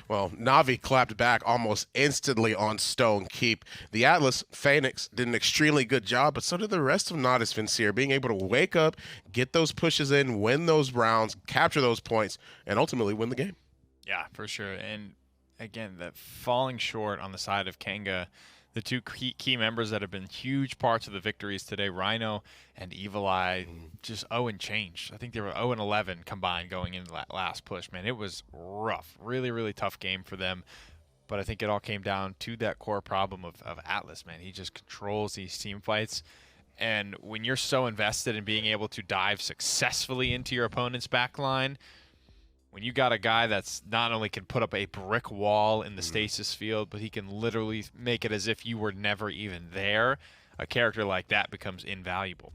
Well, Na'Vi clapped back almost instantly on Stone Keep. The Atlas, Phoenix, did an extremely good job, but so did the rest of Natus Vincere, being able to wake up, get those pushes in, win those rounds, capture those points, and ultimately win the game. Yeah, for sure. And again, that falling short on the side of Kanga, the two key members that have been huge parts of the victories today, Rhino and Evil Eye, just 0 and change. I think they were 0 and 11 combined going into that last push. Man, it was rough. Really, really tough game for them. But I think it all came down to that core problem of Atlas, man. He just controls these team fights. And when you're so invested in being able to dive successfully into your opponent's back line, when you got a guy that's not only can put up a brick wall in the stasis field, but he can literally make it as if you were never even there, a character like that becomes invaluable.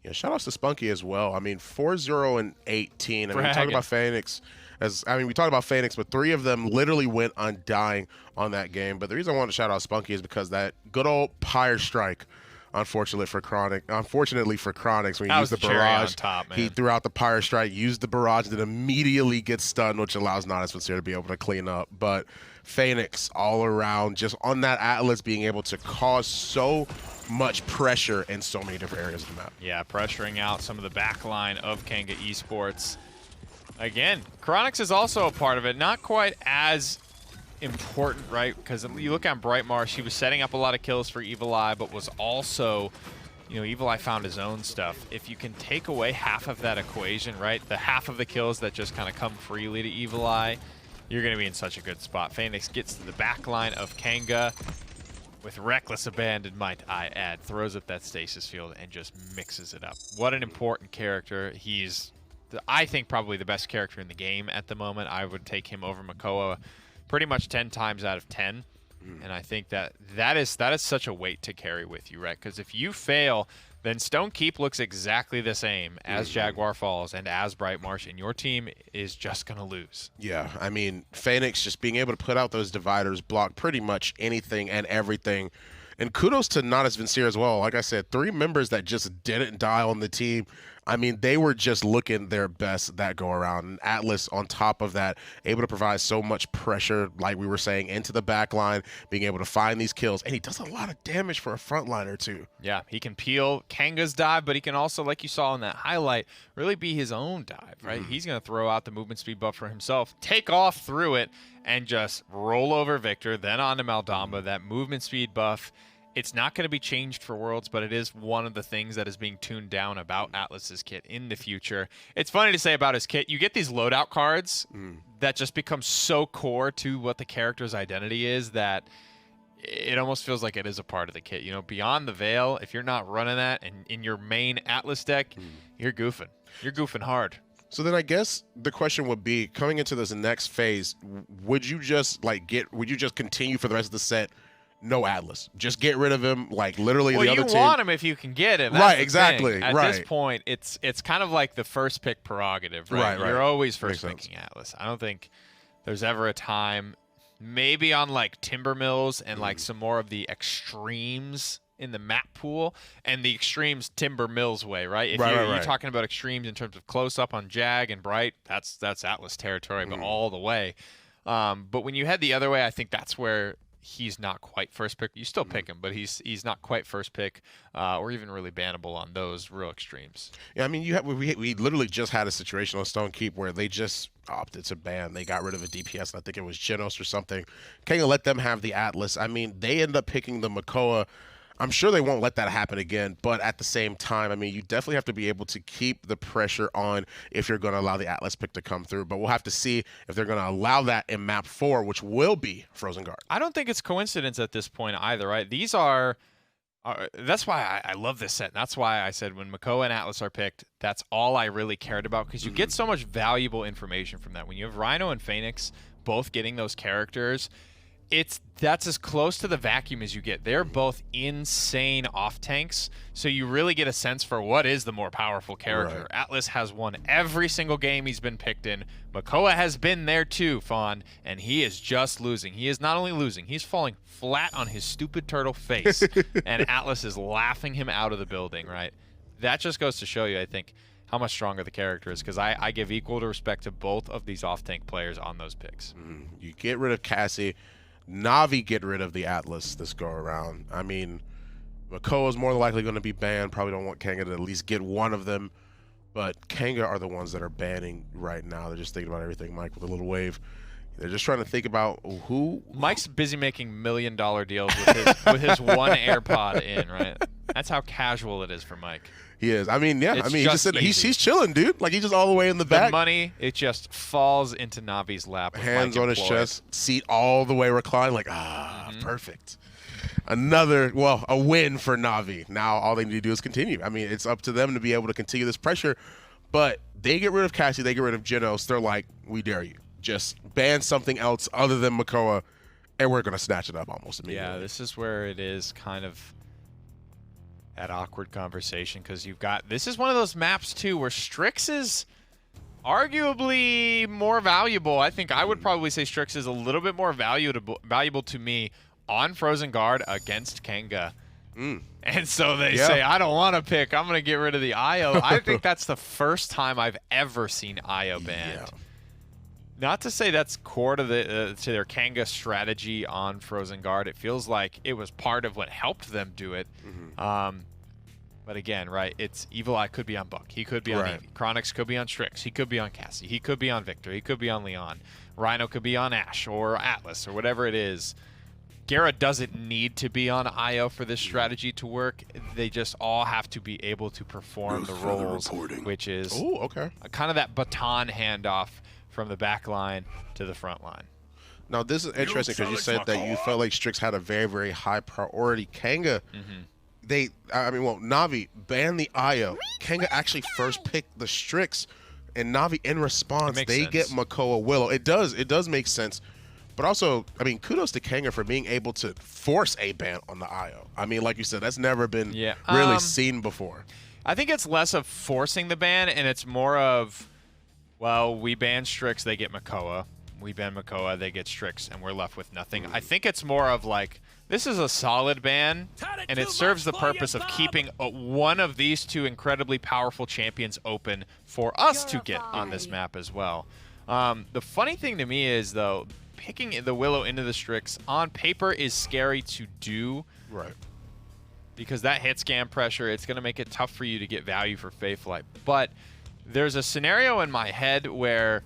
Yeah, shout outs to Spunky as well. I mean, 4-0 and 18. I mean, we talk about Phoenix. We talked about Phoenix, but 3 of them literally went undying on that game. But the reason I wanted to shout out Spunky is because that good old Pyre Strike, unfortunately for Chronix, when he used the barrage, he threw out the Pyre Strike, used the barrage, then immediately gets stunned, which allows Natus Vincere to be able to clean up. But Phoenix all around, just on that Atlas, being able to cause so much pressure in so many different areas of the map. Yeah, pressuring out some of the back line of Kanga Esports. Again, Chronix is also a part of it. Not quite as important, right? Because you look at Brightmarsh, he was setting up a lot of kills for Evil Eye, but was also, you know, Evil Eye found his own stuff. If you can take away half of that equation, right? The half of the kills that just kind of come freely to Evil Eye, you're going to be in such a good spot. Phoenix gets to the back line of Kanga with reckless abandon, might I add. Throws up that stasis field and just mixes it up. What an important character. He's, I think, probably the best character in the game at the moment. I would take him over Makoa pretty much 10 times out of 10. And I think that is such a weight to carry with you, right? Because if you fail, then Stone Keep looks exactly the same as Jaguar Falls and as Brightmarsh, and your team is just going to lose. Yeah, I mean, Phoenix just being able to put out those dividers, block pretty much anything and everything. And kudos to Natus Vincere as well. Like I said, 3 members that just didn't die on the team. I mean, they were just looking their best that go around. And Atlas, on top of that, able to provide so much pressure, like we were saying, into the back line, being able to find these kills. And he does a lot of damage for a frontliner, too. Yeah, he can peel Kanga's dive, but he can also, like you saw in that highlight, really be his own dive, right? He's going to throw out the movement speed buff for himself, take off through it, and just roll over Victor, then onto Maldamba. That movement speed buff, it's not going to be changed for Worlds, but it is one of the things that is being tuned down about Atlas's kit in the future. It's funny to say about his kit, you get these loadout cards that just become so core to what the character's identity is that it almost feels like it is a part of the kit. You know, beyond the Veil, if you're not running that and in your main Atlas deck, you're goofing. You're goofing hard. So then I guess the question would be, coming into this next phase, would you just continue for the rest of the set? No Atlas. Just get rid of him, like literally the other team. Well, you want him if you can get him. That's right, the exactly. thing. At this point, it's kind of like the first pick prerogative, right? You're always first picking Atlas. I don't think there's ever a time, maybe on like Timber Mills and like some more of the extremes in the map pool, and the extremes Timber Mills way, right? If you're talking about extremes in terms of close up on Jag and Bright, that's Atlas territory, but all the way. But when you head the other way, I think that's where he's not quite first pick. You still pick him, but he's not quite first pick, or even really bannable on those real extremes. Yeah, I mean, we literally just had a situation on Stone Keep where they just opted to ban. They got rid of a DPS, and I think it was Genos or something. Kanga let them have the Atlas. I mean, they end up picking the Makoa. I'm sure they won't let that happen again, but at the same time, I mean, you definitely have to be able to keep the pressure on if you're going to allow the Atlas pick to come through. But we'll have to see if they're going to allow that in map 4, which will be Frozen Guard. I don't think it's coincidence at this point either, right? These are that's why I love this set. And that's why I said when Makoa and Atlas are picked, that's all I really cared about, because you get so much valuable information from that. When you have Rhino and Phoenix both getting those characters, that's as close to the vacuum as you get. They're both insane off tanks, so you really get a sense for what is the more powerful character. Right. Atlas has won every single game he's been picked in. Makoa has been there too, Fawn, and he is just losing. He is not only losing, he's falling flat on his stupid turtle face, and Atlas is laughing him out of the building, right? That just goes to show you, I think, how much stronger the character is, because I give equal respect to both of these off-tank players on those picks. You get rid of Cassie. Na'Vi get rid of the Atlas this go around. I mean, Makoa is more than likely going to be banned. Probably don't want Kanga to at least get one of them. But Kanga are the ones that are banning right now. They're just thinking about everything, Mike, with a little wave. They're just trying to think about who. Mike's busy making $1 million deals with his one AirPod in, right? That's how casual it is for Mike. He is. I mean, yeah. It's I mean, he's chilling, dude. Like, he's just all the way in the The back. money, it just falls into Navi's lap. With Hands Mike on his employed. chest, seat all the way reclined. Like, perfect. A win for Na'Vi. Now all they need to do is continue. I mean, it's up to them to be able to continue this pressure. But they get rid of Cassie, they get rid of Genos. They're like, we dare you. Just ban something else other than Makoa, and we're going to snatch it up almost immediately. Yeah, this is where it is kind of that awkward conversation, because this is one of those maps too where Strix is arguably more valuable. I think I would probably say Strix is a little bit more valuable to me on Frozen Guard against Kanga. And so they say, I don't want to pick. I'm going to get rid of the IO. I think that's the first time I've ever seen IO banned. not to say that's core to their Kanga strategy on Frozen Guard. It feels like it was part of what helped them do it. But again, right, it's Evil Eye could be on Buck. He could be on Eevee. Chronix could be on Strix. He could be on Cassie. He could be on Victor. He could be on Leon. Rhino could be on Ashe or Atlas or whatever it is. Gera doesn't need to be on IO for this strategy to work. They just all have to be able to perform the roles, which is kind of that baton handoff from the back line to the front line. Now, this is interesting because you said that you felt like Strix had a very, very high priority. Kanga, Na'Vi banned the IO. Kanga actually first picked the Strix, and Na'Vi in response, they get Makoa Willow. It does make sense. But also, I mean, kudos to Kanga for being able to force a ban on the IO. I mean, like you said, that's never been really seen before. I think it's less of forcing the ban, and it's more of, well, we ban Strix, they get Makoa. We ban Makoa, they get Strix, and we're left with nothing. I think it's more of like, this is a solid ban, and it serves the purpose of keeping one of these two incredibly powerful champions open for us to get on this map as well. The funny thing to me is, though, picking the Willow into the Strix on paper is scary to do. Right. Because that hit scan pressure, it's going to make it tough for you to get value for Faithlight. But there's a scenario in my head where,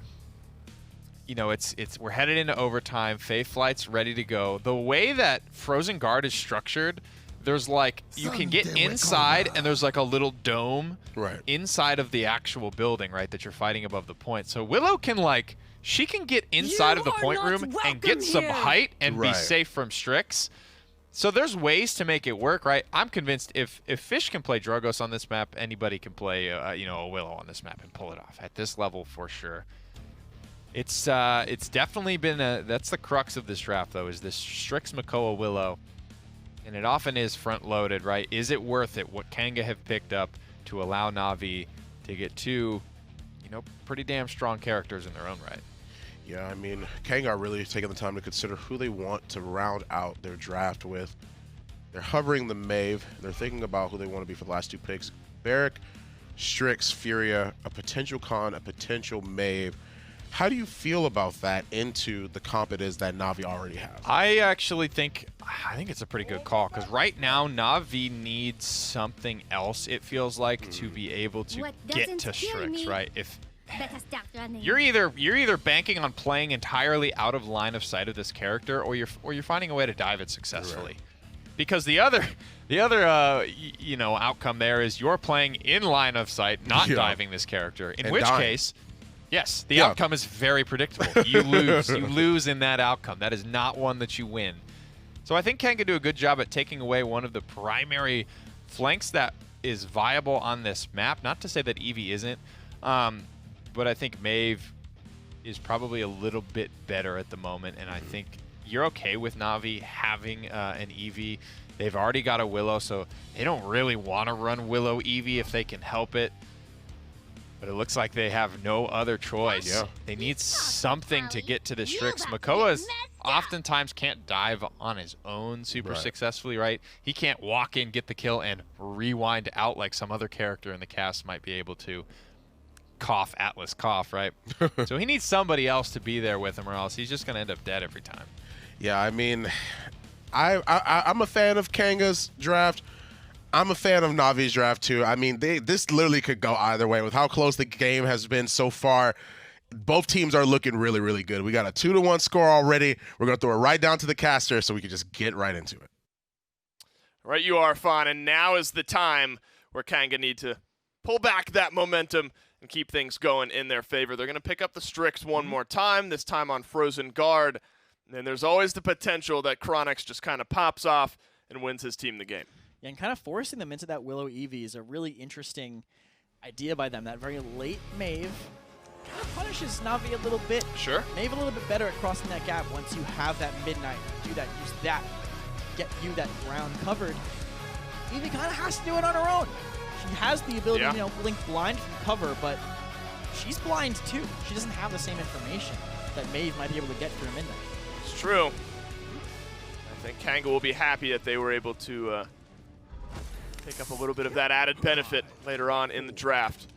you know, we're headed into overtime, Faithlight's ready to go. The way that Frozen Guard is structured, there's like, you can get inside and there's like a little dome inside of the actual building, right, that you're fighting above the point. So Willow can like, she can get inside of the point room and get some height and be safe from Strix. So there's ways to make it work, right? I'm convinced if Fish can play Drogos on this map, anybody can play a Willow on this map and pull it off at this level for sure. It's definitely been that's the crux of this draft, though, is this Strix Makoa Willow, and it often is front loaded, right? Is it worth it? What Kanga have picked up to allow Na'Vi to get two, pretty damn strong characters in their own right. Yeah, I mean, Kanga are really taking the time to consider who they want to round out their draft with. They're hovering the Maeve. They're thinking about who they want to be for the last two picks. Barrack, Strix, Furia, a potential Khan, a potential Maeve. How do you feel about that into the comp it is that Na'Vi already have? I actually think it's a pretty good call, because right now Na'Vi needs something else, it feels like, to be able to get to Strix, right? If you're either banking on playing entirely out of line of sight of this character, or you're finding a way to dive it successfully. Because the other outcome there is you're playing in line of sight, not diving this character. In which case, yes, the outcome is very predictable. You lose. You lose in that outcome. That is not one that you win. So I think Kanga do a good job at taking away one of the primary flanks that is viable on this map. Not to say that Eevee isn't, but I think Maeve is probably a little bit better at the moment, and I think you're okay with Na'Vi having an Eevee. They've already got a Willow, so they don't really want to run Willow Eevee if they can help it. But it looks like they have no other choice. Yeah. They need something to get to the Strix. Makoa oftentimes can't dive on his own super successfully, right? He can't walk in, get the kill, and rewind out like some other character in the cast might be able to. Cough, Atlas, cough, right? So he needs somebody else to be there with him, or else he's just going to end up dead every time. Yeah, I mean, I'm a fan of Kanga's draft. I'm a fan of Na'Vi's draft too. I mean, this literally could go either way. With how close the game has been so far, both teams are looking really, really good. We got a 2-1 score already. We're going to throw it right down to the caster so we can just get right into it. Right, you are, Fawn, and now is the time where Kanga need to pull back that momentum and keep things going in their favor. They're going to pick up the Strix one more time, this time on Frozen Guard. And there's always the potential that Chronix just kind of pops off and wins his team the game. Yeah, and kind of forcing them into that Willow Eevee is a really interesting idea by them. That very late Maeve kind of punishes Na'Vi a little bit. Sure. Maeve a little bit better at crossing that gap once you have that midnight. Do that, use that, get you that ground covered. Eevee kind of has to do it on her own. She has the ability to blink blind from cover, but she's blind too. She doesn't have the same information that Maeve might be able to get through midnight. It's true. I think Kanga will be happy that they were able to pick up a little bit of that added benefit later on in the draft.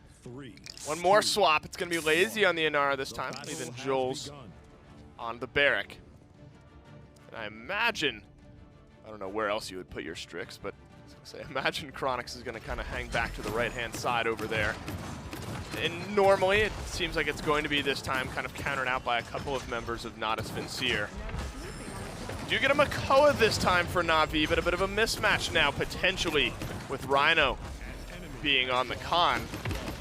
One more swap. It's going to be Lazy on the Inara this time, leaving Jules on the Barrack. And I imagine, I don't know where else you would put your Strix, but I was gonna say, imagine Chronix is going to kind of hang back to the right-hand side over there. And normally, it seems like it's going to be this time kind of countered out by a couple of members of Natus Vincere. Do get a Makoa this time for Na'Vi, but a bit of a mismatch now, potentially, with Rhino being on the con.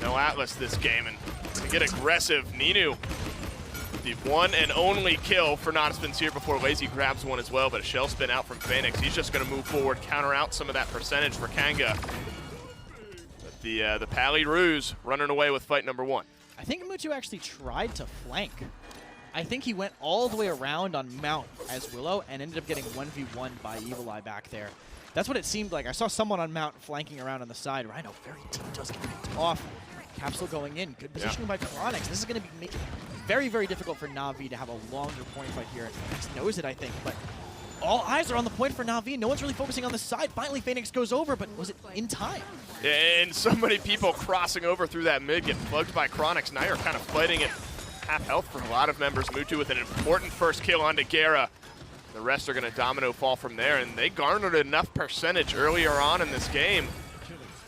No Atlas this game, and to get aggressive, Ninu, the one and only kill for Natus Vincere before Lazy grabs one as well, but a shell spin out from Phoenix. He's just going to move forward, counter out some of that percentage for Kanga. But the Pally Ruse running away with fight number 1. I think Mutu actually tried to flank. I think he went all the way around on Mount as Willow and ended up getting 1v1 by Evil Eye back there. That's what it seemed like. I saw someone on Mount flanking around on the side. Rhino very deep, does get picked off. Capsule going in. Good positioning by Chronix. This is going to be making it very, very difficult for Na'Vi to have a longer point fight here. Phoenix knows it, I think, but all eyes are on the point for Na'Vi. No one's really focusing on the side. Finally, Phoenix goes over, but was it in time? And so many people crossing over through that mid get plugged by Chronix. Now you're kind of fighting at half health for a lot of members. Mutu with an important first kill onto Gera. The rest are going to domino fall from there, and they garnered enough percentage earlier on in this game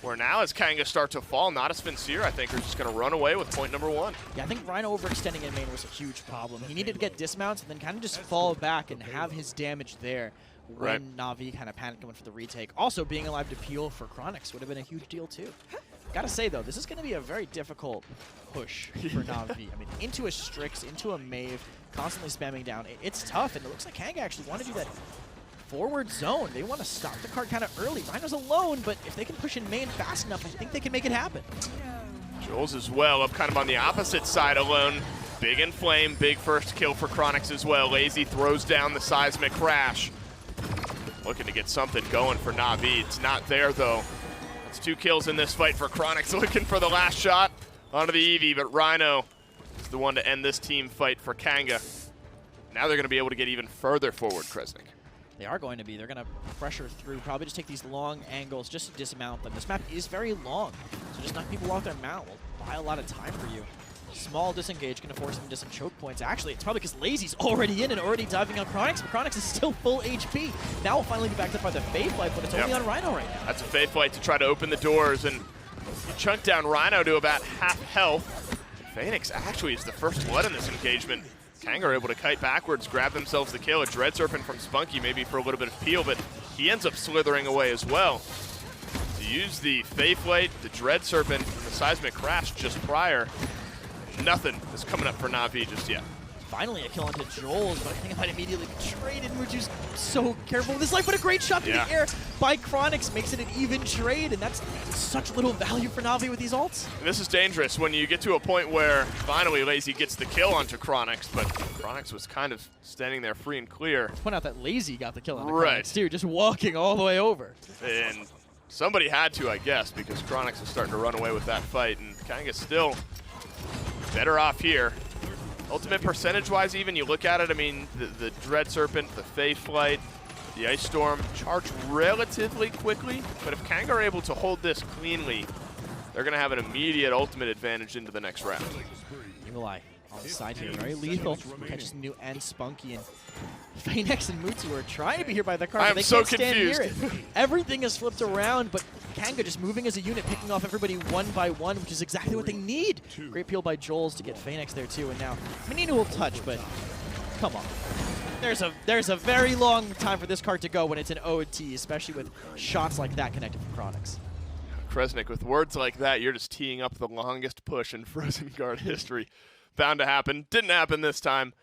where now as Kanga start to fall, Natus Vincere, I think, are just going to run away with point number 1. Yeah, I think Rhino overextending in main was a huge problem. He needed to get dismounts and then kind of just fall back and have his damage there when Na'Vi kind of panicked going for the retake. Also, being alive to peel for Chronix would have been a huge deal, too. Gotta say, though, this is going to be a very difficult push for Na'Vi. I mean, into a Strix, into a Mave, constantly spamming down. It's tough, and it looks like Kanga actually want to do that forward zone. They want to stop the card kind of early. Rhino's alone, but if they can push in main fast enough, I think they can make it happen. Jules as well, up kind of on the opposite side alone. Big in flame, big first kill for Chronix as well. Lazy throws down the seismic crash. Looking to get something going for Na'Vi. It's not there, though. It's 2 kills in this fight for Chronix, looking for the last shot onto the Eevee, but Rhino is the one to end this team fight for Kanga. Now they're going to be able to get even further forward, Kresnik. They are going to be. They're going to pressure through, probably just take these long angles just to dismount them. This map is very long, so just knocking people off their mount will buy a lot of time for you. Small disengage going to force them into some choke points. Actually, it's probably because Lazy's already in and already diving on Chronix, but Chronix is still full HP. Now we'll finally be backed up by the Fade Flight, but it's only on Rhino right now. That's a Fade Flight to try to open the doors, and you chunk down Rhino to about half health. Phoenix actually is the first blood in this engagement. Kanga are able to kite backwards, grab themselves the kill. A Dread Serpent from Spunky, maybe for a little bit of peel, but he ends up slithering away as well. To use the Fade Flight, the Dread Serpent, and the Seismic Crash just prior, nothing is coming up for Na'Vi just yet. Finally a kill onto Joel's, but I think I might immediately be traded. Mutu's so careful with this life, but a great shot through the air by Chronix makes it an even trade, and that's such little value for Na'Vi with these ults. And this is dangerous when you get to a point where finally Lazy gets the kill onto Chronix, but Chronix was kind of standing there free and clear. Let's point out that Lazy got the kill on Chronix too, just walking all the way over. And somebody had to, I guess, because Chronix was starting to run away with that fight, and Kanga's still better off here. Ultimate percentage-wise even, you look at it, I mean, the Dread Serpent, the Fey Flight, the Ice Storm charge relatively quickly, but if Kanga are able to hold this cleanly, they're going to have an immediate ultimate advantage into the next round. Evil Eye on the side here, very lethal. Catches New and Spunky, and Phoenix and Mutsu are trying to be here by the card. I'm they so can't stand confused. near it. Everything is flipped around, but Kanga just moving as a unit, picking off everybody one by one, which is exactly what they need. Great peel by Joel's to get Phoenix there too, and now Menino will touch, but come on. There's a very long time for this card to go when it's an OT, especially with shots like that connected from Chronix. Kresnik, with words like that, you're just teeing up the longest push in Frozen Guard history. Bound to happen. Didn't happen this time.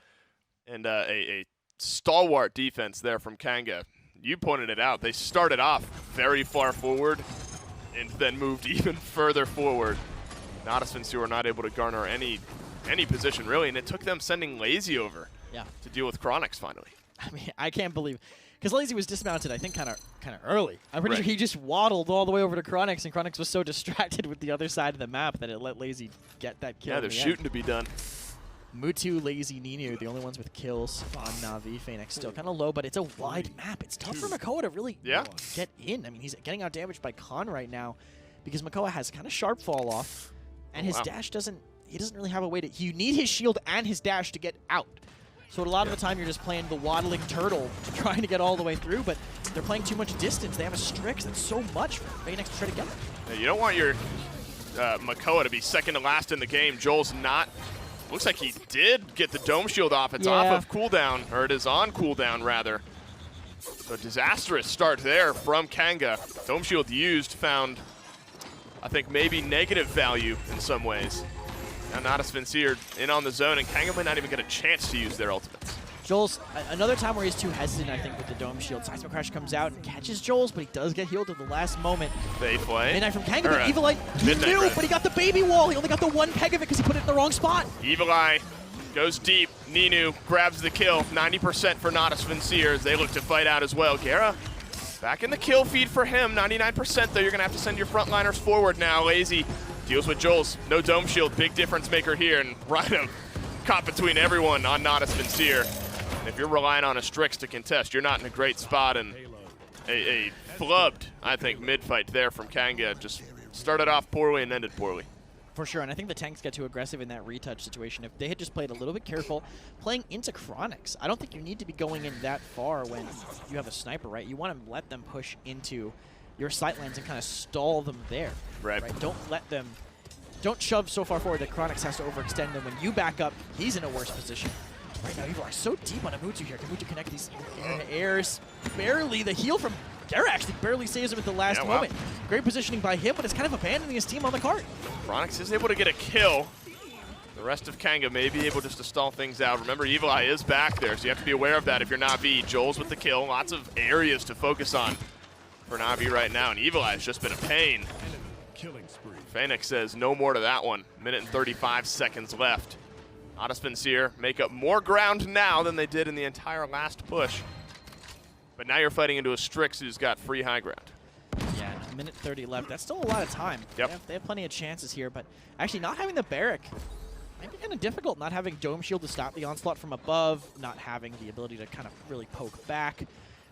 And a stalwart defense there from Kanga. You pointed it out. They started off very far forward and then moved even further forward. Natus Vincere were not able to garner any position, really, and it took them sending Lazy over to deal with Chronix finally. I mean, I can't believe, because Lazy was dismounted, I think, kind of early. I'm pretty sure he just waddled all the way over to Chronix, and Chronix was so distracted with the other side of the map that it let Lazy get that kill. Yeah, there's shooting to be done. Mutu, Lazy, Ninu, the only ones with kills on Na'Vi. Phoenix still kind of low, but it's a wide map. It's tough for Makoa to really get in. I mean, he's getting out damaged by Khan right now because Makoa has kind of sharp fall off. And his wow. dash he doesn't really have a way to, you need his shield and his dash to get out. So a lot of the time you're just playing the waddling turtle trying to get all the way through, but they're playing too much distance. They have a Strix that's so much for Phoenix to try to get it. Yeah, you don't want your Makoa to be second to last in the game. Joel's not. Looks like he did get the dome shield off. It's off of cooldown, or it is on cooldown rather. So disastrous start there from Kanga. Dome shield used, found, I think, maybe negative value in some ways. Now Natus Vincere in on the zone, and Kanga might not even get a chance to use their ultimates. Joel's another time where he's too hesitant, I think, with the dome shield. Seismic Crash comes out and catches Joel's, but he does get healed at the last moment. They play. Midnight from Kanga, but Evil Eye, he Midnight knew, Red. but he got the baby wall. He only got the one peg of it because he put it in the wrong spot. Evil Eye goes deep. Ninu grabs the kill. 90% for Natus Vincere as they look to fight out as well. Gera back in the kill feed for him. 99% though. You're going to have to send your frontliners forward now. Lazy deals with Joel's. No dome shield. Big difference maker here. And Rhino caught between everyone on Natus Vincere. And if you're relying on a Strix to contest, you're not in a great spot. And a flubbed, I think, mid-fight there from Kanga. Just started off poorly and ended poorly. For sure, and I think the tanks get too aggressive in that retouch situation. If they had just played a little bit careful, playing into Chronix, I don't think you need to be going in that far when you have a sniper, right? You want to let them push into your sightlands and kind of stall them there. Right. Don't shove so far forward that Chronix has to overextend them. When you back up, he's in a worse position. Right now, Evil are so deep on Amutu here. Can Amutu connect these airs? Barely. The heal from Gera actually barely saves him at the last moment. Great positioning by him, but it's kind of abandoning his team on the cart. Chronix is able to get a kill. The rest of Kanga may be able just to stall things out. Remember, Evil Eye is back there, so you have to be aware of that if you're Na'Vi. Joel's with the kill. Lots of areas to focus on for Na'Vi right now, and Evil Eye has just been a pain. Phoenix says no more to that one. Minute and 35 seconds left. Natus Vincere make up more ground now than they did in the entire last push. But now you're fighting into a Strix who's got free high ground. Yeah, a minute 30 left. That's still a lot of time. Yep. They have plenty of chances here, but actually not having the barrack might be kind of difficult. Not having Dome Shield to stop the onslaught from above, not having the ability to kind of really poke back.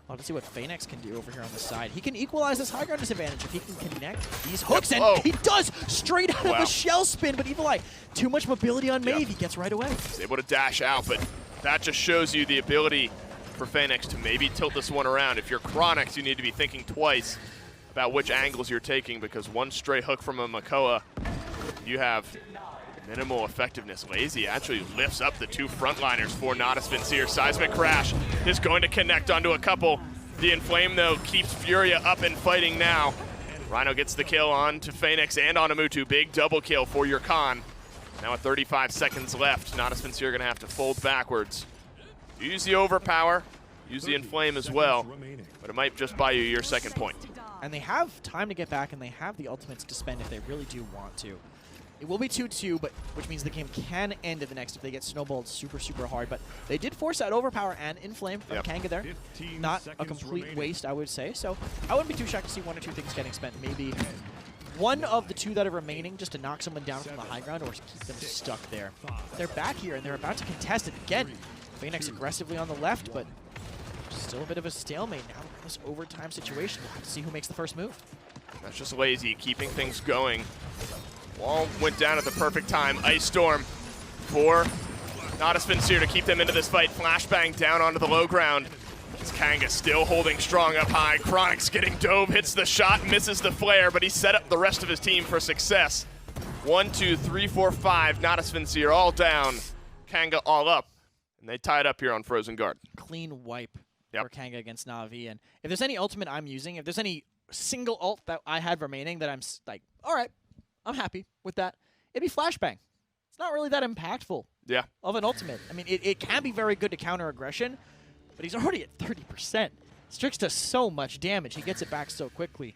Well, let's see what Phoenix can do over here on the side. He can equalize this high ground disadvantage if he can connect these hooks, and he does straight out of a shell spin, but Evil Eye, too much mobility on Maeve. He gets right away. He's able to dash out, but that just shows you the ability for Phoenix to maybe tilt this one around. If you're Chronix, you need to be thinking twice about which angles you're taking, because one stray hook from a Makoa, you have minimal effectiveness. Lazy actually lifts up the two frontliners for Natus Vincere. Seismic Crash is going to connect onto a couple. The Inflame, though, keeps Furia up and fighting now. Rhino gets the kill on to Phoenix and on Amutu. Big double kill for your Khan. Now with 35 seconds left, Natus Vincere going to have to fold backwards. Use the overpower, use the Inflame as well, but it might just buy you your second point. And they have time to get back, and they have the ultimates to spend if they really do want to. It will be 2-2, but which means the game can end in the next if they get snowballed super, super hard. But they did force out overpower and Inflame from Kanga there. Not a complete waste, I would say. So I wouldn't be too shocked to see one or two things getting spent. Maybe one of the two that are remaining just to knock someone down from the high ground or keep them stuck there. They're back here, and they're about to contest it again. Phoenix aggressively on the left, but still a bit of a stalemate now in this overtime situation. We'll have to see who makes the first move. That's just Lazy, keeping things going. Wall went down at the perfect time. Ice Storm for Natus Vincere to keep them into this fight. Flashbang down onto the low ground. It's Kanga still holding strong up high. Chronix getting dove, hits the shot, misses the flare, but he set up the rest of his team for success. 1, 2, 3, 4, 5. Natus Vincere all down. Kanga all up. And they tied up here on Frozen Guard. Clean wipe for Kanga against Na'Vi. And if there's any ultimate I'm using, if there's any single ult that I had remaining that I'm like, all right, I'm happy with that, it'd be Flashbang. It's not really that impactful of an ultimate. I mean, it can be very good to counter aggression, but he's already at 30%. Strix does so much damage. He gets it back so quickly.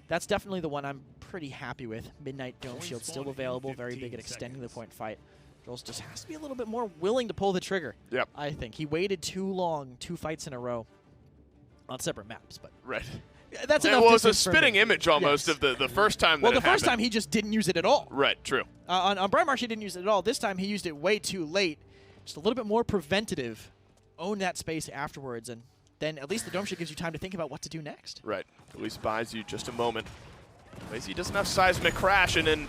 That's definitely the one I'm pretty happy with. Midnight Dome Shield still available, very big at extending the point fight. Joel's just has to be a little bit more willing to pull the trigger. I think. He waited too long, 2 fights in a row on separate maps. But that's enough. Well, it was a spitting image almost of the first time that Well, the first time he just didn't use it at all. Right, true. On Bright Marsh, he didn't use it at all. This time he used it way too late. Just a little bit more preventative. Own that space afterwards, and then at least the Dome Shield gives you time to think about what to do next. Right. At least buys you just a moment. Lazy doesn't have Seismic Crash, and then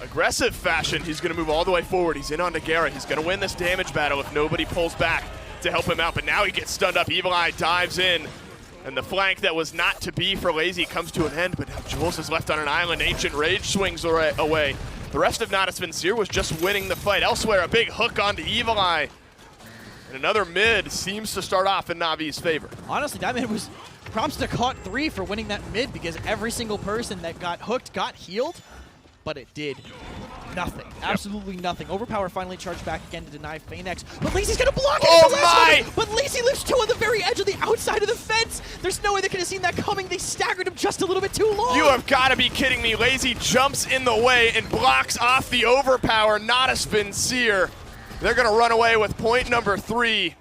aggressive fashion. He's going to move all the way forward. He's in on Nagara. He's going to win this damage battle if nobody pulls back to help him out. But now he gets stunned up. Evil Eye dives in. And the flank that was not to be for Lazy comes to an end. But now Jules is left on an island. Ancient Rage swings away. The rest of Natus Vincere was just winning the fight. Elsewhere, a big hook onto Evil Eye. And another mid seems to start off in Navi's favor. Honestly, that mid was props to Caught 3 for winning that mid because every single person that got hooked got healed, but it did nothing. Absolutely nothing. Overpower finally charged back again to deny Phoenix, but Lazy's gonna block it. Oh my! But Lazy lives 2 on the very edge of the outside of the fence. There's no way they could have seen that coming. They staggered him just a little bit too long. You have got to be kidding me. Lazy jumps in the way and blocks off the overpower. Natus Vincere. They're going to run away with point number 3,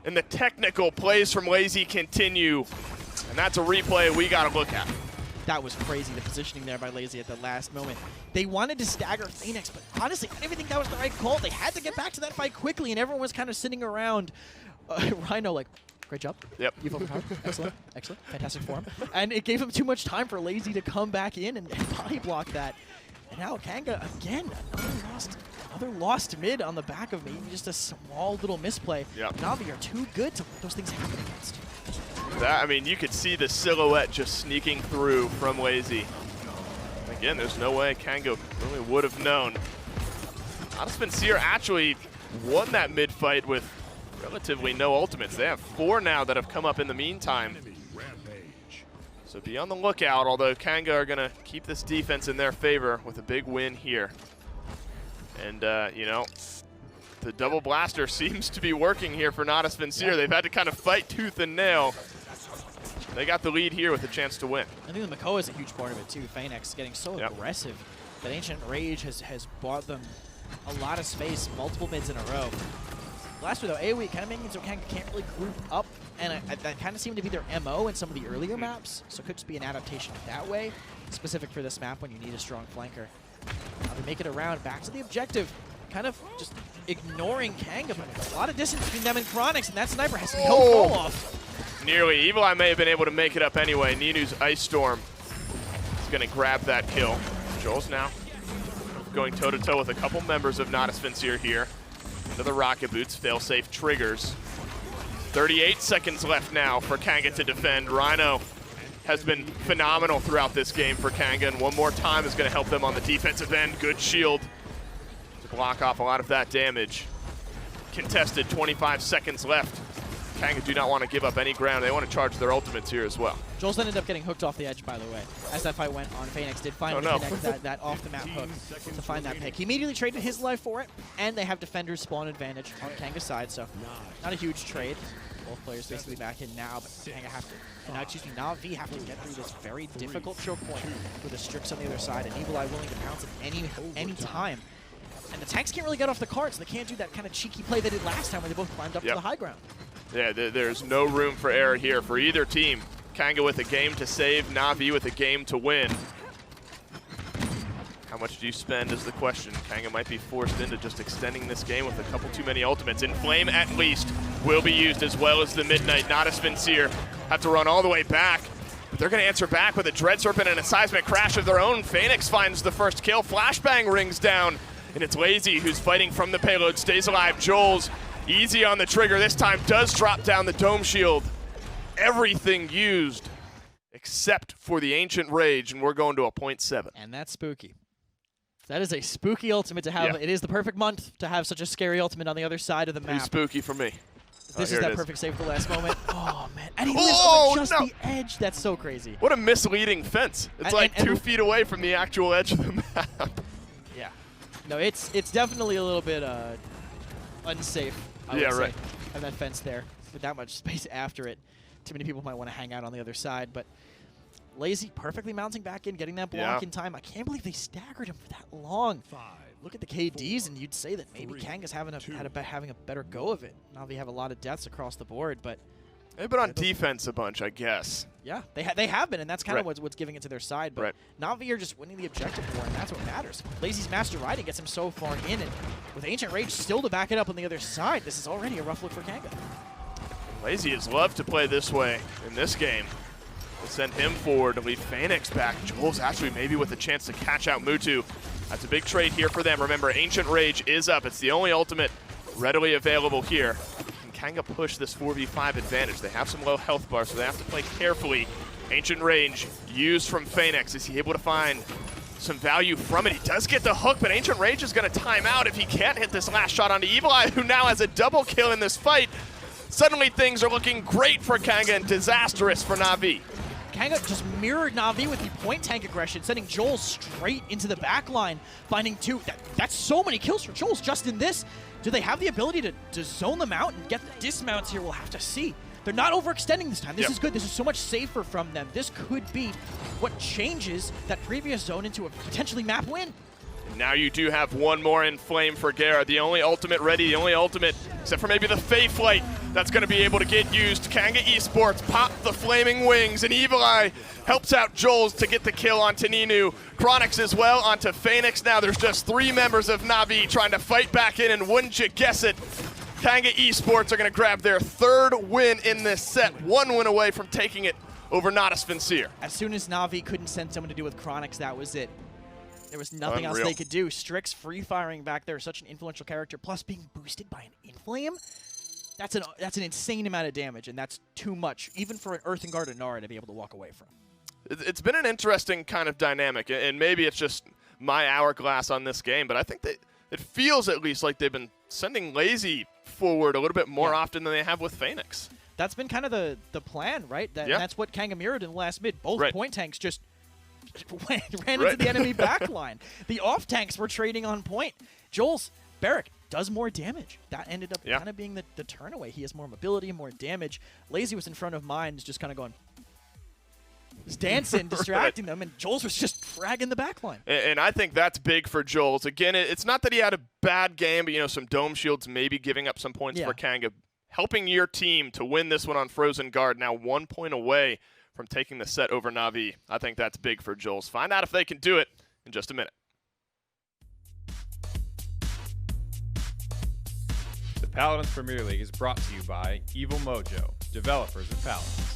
and the technical plays from Lazy continue. And that's a replay we got to look at. That was crazy, the positioning there by Lazy at the last moment. They wanted to stagger Phoenix, but honestly, I didn't even think that was the right call. They had to get back to that fight quickly, and everyone was kind of sitting around. Rhino, like, great job. Yep. You've overpowered. Excellent. Excellent. Fantastic form. And it gave him too much time for Lazy to come back in and body block that. And now Kanga, again, another lost mid on the back of maybe just a small little misplay. Yep. Navi are too good to let those things happen against. That, I mean, you could see the silhouette just sneaking through from Lazy. Again, there's no way Kanga really would have known. Natus Vincere actually won that mid fight with relatively no ultimates. They have 4 now that have come up in the meantime. So be on the lookout, although Kanga are going to keep this defense in their favor with a big win here. And, you know, the double blaster seems to be working here for Natus Vincere. They've had to kind of fight tooth and nail. They got the lead here with a chance to win. I think the Makoa is a huge part of it, too. Phoenix getting so aggressive that Ancient Rage has bought them a lot of space, multiple mids in a row. Blaster, though, AoE kind of making it so Kanga can't really group up, and that kind of seemed to be their MO in some of the earlier maps, so it could just be an adaptation that way, specific for this map when you need a strong flanker. They make it around, back to the objective, kind of just ignoring Kanga, but a lot of distance between them and Chronix, and that sniper has no fall off. Nearly. Evil Eye may have been able to make it up anyway. Ninu's Ice Storm is going to grab that kill. Joel's now going toe-to-toe with a couple members of Natus Vincere here. Into the rocket boots, fail-safe triggers. 38 seconds left now for Kanga to defend. Rhino has been phenomenal throughout this game for Kanga, and one more time is going to help them on the defensive end. Good shield to block off a lot of that damage. Contested, 25 seconds left. Kanga do not want to give up any ground. They want to charge their ultimates here as well. Jules ended up getting hooked off the edge, by the way. As that fight went on, Phoenix did finally connect that off-the-map hook to find that pick. He immediately traded his life for it, and they have defenders spawn advantage on Kanga's side, so not a huge trade. Both players basically back in now, but Kanga have to, Navi have to get through this very difficult choke point with the Strix on the other side, and Evil Eye willing to pounce at any time. And the tanks can't really get off the cart, so they can't do that kind of cheeky play they did last time when they both climbed up to the high ground. Yeah, there's no room for error here for either team. Kanga with a game to save, Navi with a game to win. How much do you spend is the question. Kanga might be forced into just extending this game with a couple too many ultimates. Inflame at least will be used, as well as the Midnight. Natus Vincere have to run all the way back, but they're going to answer back with a Dread Serpent and a seismic crash of their own. Phoenix finds the first kill. Flashbang rings down, and it's Lazy who's fighting from the payload, stays alive. Joel's easy on the trigger this time, does drop down the dome shield. Everything used except for the Ancient Rage, and we're going to a 0.7. And that's spooky. That is a spooky ultimate to have. Yeah. It is the perfect month to have such a scary ultimate on the other side of the Pretty map. spooky for me. This is that perfect save at the last moment. Oh, man. And he lives Oh, on just no. the edge. That's so crazy. What a misleading fence. It's like 2 feet away from the actual edge of the map. Yeah. No, it's definitely a little bit unsafe, I would say, right. having that fence there with that much space after it. Too many people might want to hang out on the other side, but Lazy perfectly mounting back in, getting that block in time. I can't believe they staggered him for that long. Look at the KDs, and you'd say that maybe Kanga's having a better go of it. Now they have a lot of deaths across the board, but They've been on defense a bunch, I guess. yeah, they have been, and that's kind of what's giving it to their side. But Navi are just winning the objective for, and that's what matters. Lazy's Master Riding gets him so far in, and with Ancient Rage still to back it up on the other side, this is already a rough look for Kanga. Lazy has loved to play this way in this game. We'll send him forward to lead Phoenix back. Joel's actually maybe with a chance to catch out Mutu. That's a big trade here for them. Remember, Ancient Rage is up. It's the only ultimate readily available here. Can Kanga push this 4v5 advantage? They have some low health bars, so they have to play carefully. Ancient Rage used from Phoenix. Is he able to find some value from it? He does get the hook, but Ancient Rage is going to time out if he can't hit this last shot onto Evil Eye, who now has a double kill in this fight. Suddenly things are looking great for Kanga and disastrous for Na'Vi. Kanga just mirrored Na'Vi with the point tank aggression, sending Joel straight into the back line, finding 2. That's so many kills for Joel just in this. Do they have the ability to zone them out and get the dismounts here? We'll have to see. They're not overextending this time. This is good. This is so much safer from them. This could be what changes that previous zone into a potentially map win. Now you do have one more in flame for Gera. The only ultimate ready, the only ultimate, except for maybe the Faith Light, that's going to be able to get used. Kanga Esports pop the flaming wings, and Evil Eye helps out Joel's to get the kill onto Ninu. Chronix as well onto Phoenix. Now there's just 3 members of Na'Vi trying to fight back in, and wouldn't you guess it, Kanga Esports are going to grab their 3rd win in this set. 1 win away from taking it over Natus Vincere. As soon as Na'Vi couldn't send someone to do with Chronix, that was it. There was nothing else Unreal. they could do. Strix free firing back there, such an influential character, plus being boosted by an Inflame. That's an insane amount of damage, and that's too much, even for an Earthen Guard and Nara to be able to walk away from. It's been an interesting kind of dynamic, and maybe it's just my hourglass on this game, but I think that it feels at least like they've been sending Lazy forward a little bit more often than they have with Phoenix. That's been kind of the plan, right? And that's what Kanga mirrored in the last mid. Both point tanks just ran into the enemy backline. The off tanks were trading on point. Joel's Barrack does more damage. That ended up kind of being the turn away. He has more mobility, more damage. Lazy was in front of mine, just kind of going, just dancing, distracting them, and Joel's was just fragging the backline. And I think that's big for Joel's. Again, it's not that he had a bad game, but, you know, some dome shields maybe giving up some points for Kanga. Helping your team to win this one on Frozen Guard, now 1 point away from taking the set over Na'Vi. I think that's big for Joel's. Find out if they can do it in just a minute. The Paladins Premier League is brought to you by Evil Mojo, developers of Paladins.